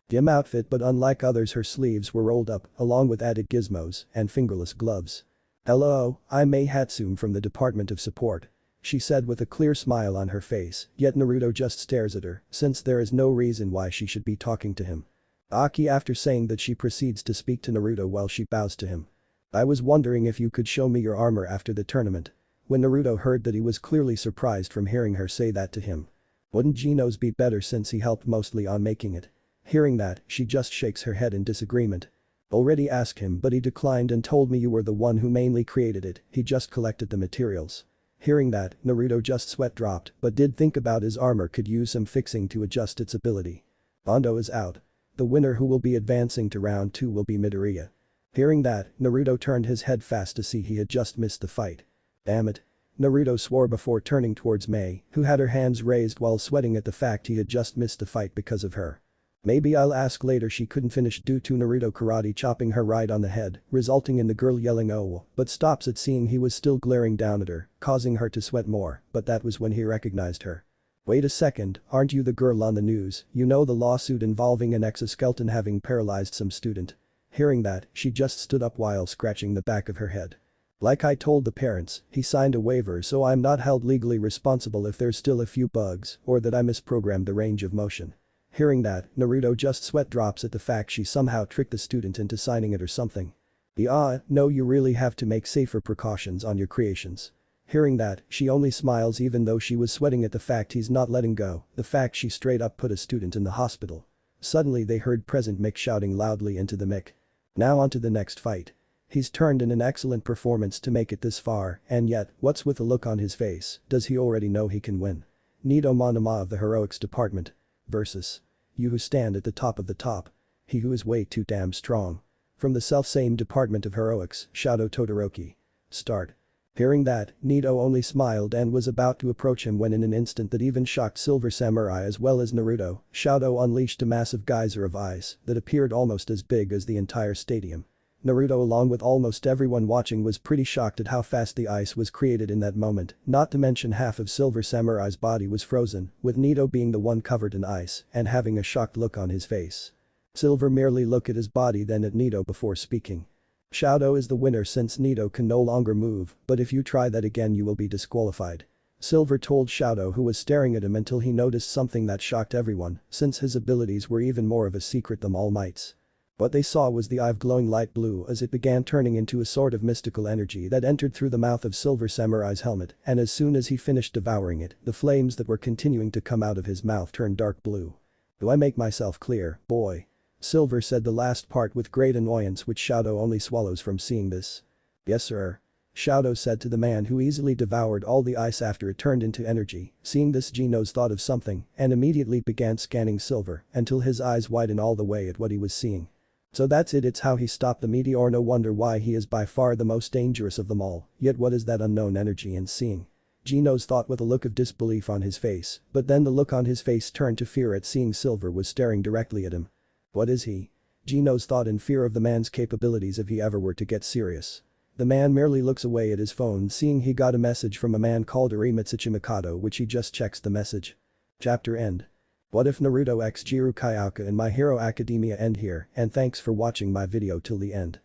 dim outfit, but unlike others her sleeves were rolled up along with added gizmos and fingerless gloves. "Hello, I'm Mei Hatsune from the Department of Support," she said with a clear smile on her face, yet Naruto just stares at her since there is no reason why she should be talking to him. Aki, after saying that, she proceeds to speak to Naruto while she bows to him. "I was wondering if you could show me your armor after the tournament." When Naruto heard that, he was clearly surprised from hearing her say that to him. Wouldn't Genos be better since he helped mostly on making it? Hearing that, she just shakes her head in disagreement. "Already asked him but he declined and told me you were the one who mainly created it, he just collected the materials." Hearing that, Naruto just sweat dropped but did think about his armor could use some fixing to adjust its ability. Ando is out. The winner who will be advancing to round 2 will be Midoriya. Hearing that, Naruto turned his head fast to see he had just missed the fight. Damn it. Naruto swore before turning towards Mei, who had her hands raised while sweating at the fact he had just missed the fight because of her. "Maybe I'll ask later." She couldn't finish due to Naruto karate chopping her right on the head, resulting in the girl yelling "oh," but stops at seeing he was still glaring down at her, causing her to sweat more, but that was when he recognized her. "Wait a second, aren't you the girl on the news, you know, the lawsuit involving an exoskeleton having paralyzed some student?" Hearing that, she just stood up while scratching the back of her head. "Like I told the parents, he signed a waiver so I'm not held legally responsible if there's still a few bugs or that I misprogrammed the range of motion." Hearing that, Naruto just sweat drops at the fact she somehow tricked the student into signing it or something. No, you really have to make safer precautions on your creations." Hearing that, she only smiles even though she was sweating at the fact he's not letting go, the fact she straight up put a student in the hospital. Suddenly they heard present Mick shouting loudly into the mic. "Now onto the next fight." He's turned in an excellent performance to make it this far, and yet, what's with the look on his face, does he already know he can win? Nido Monoma of the Heroics Department. Versus. You who stand at the top of the top. He who is way too damn strong. From the self-same Department of Heroics, Shadow Todoroki. Start. Hearing that, Nido only smiled and was about to approach him when in an instant that even shocked Silver Samurai as well as Naruto, Shadow unleashed a massive geyser of ice that appeared almost as big as the entire stadium. Naruto along with almost everyone watching was pretty shocked at how fast the ice was created in that moment, not to mention half of Silver Samurai's body was frozen, with Nido being the one covered in ice and having a shocked look on his face. Silver merely looked at his body then at Nido before speaking. "Shadow is the winner since Nido can no longer move, but if you try that again you will be disqualified." Silver told Shadow, who was staring at him until he noticed something that shocked everyone since his abilities were even more of a secret than All Might's. What they saw was the eye of glowing light blue as it began turning into a sort of mystical energy that entered through the mouth of Silver Samurai's helmet, and as soon as he finished devouring it, the flames that were continuing to come out of his mouth turned dark blue. "Do I make myself clear, boy?" Silver said the last part with great annoyance, which Shadow only swallows from seeing this. "Yes sir." Shadow said to the man who easily devoured all the ice after it turned into energy. Seeing this, Genos thought of something and immediately began scanning Silver until his eyes widened all the way at what he was seeing. So that's it, it's how he stopped the meteor. No wonder why he is by far the most dangerous of them all, yet what is that unknown energy and seeing? Genos thought with a look of disbelief on his face, but then the look on his face turned to fear at seeing Silver was staring directly at him. What is he? Genos thought in fear of the man's capabilities if he ever were to get serious. The man merely looks away at his phone seeing he got a message from a man called Urimitsuchi Mikado, which he just checks the message. Chapter end. What if Naruto x Jirou Kyouka and My Hero Academia end here, and thanks for watching my video till the end.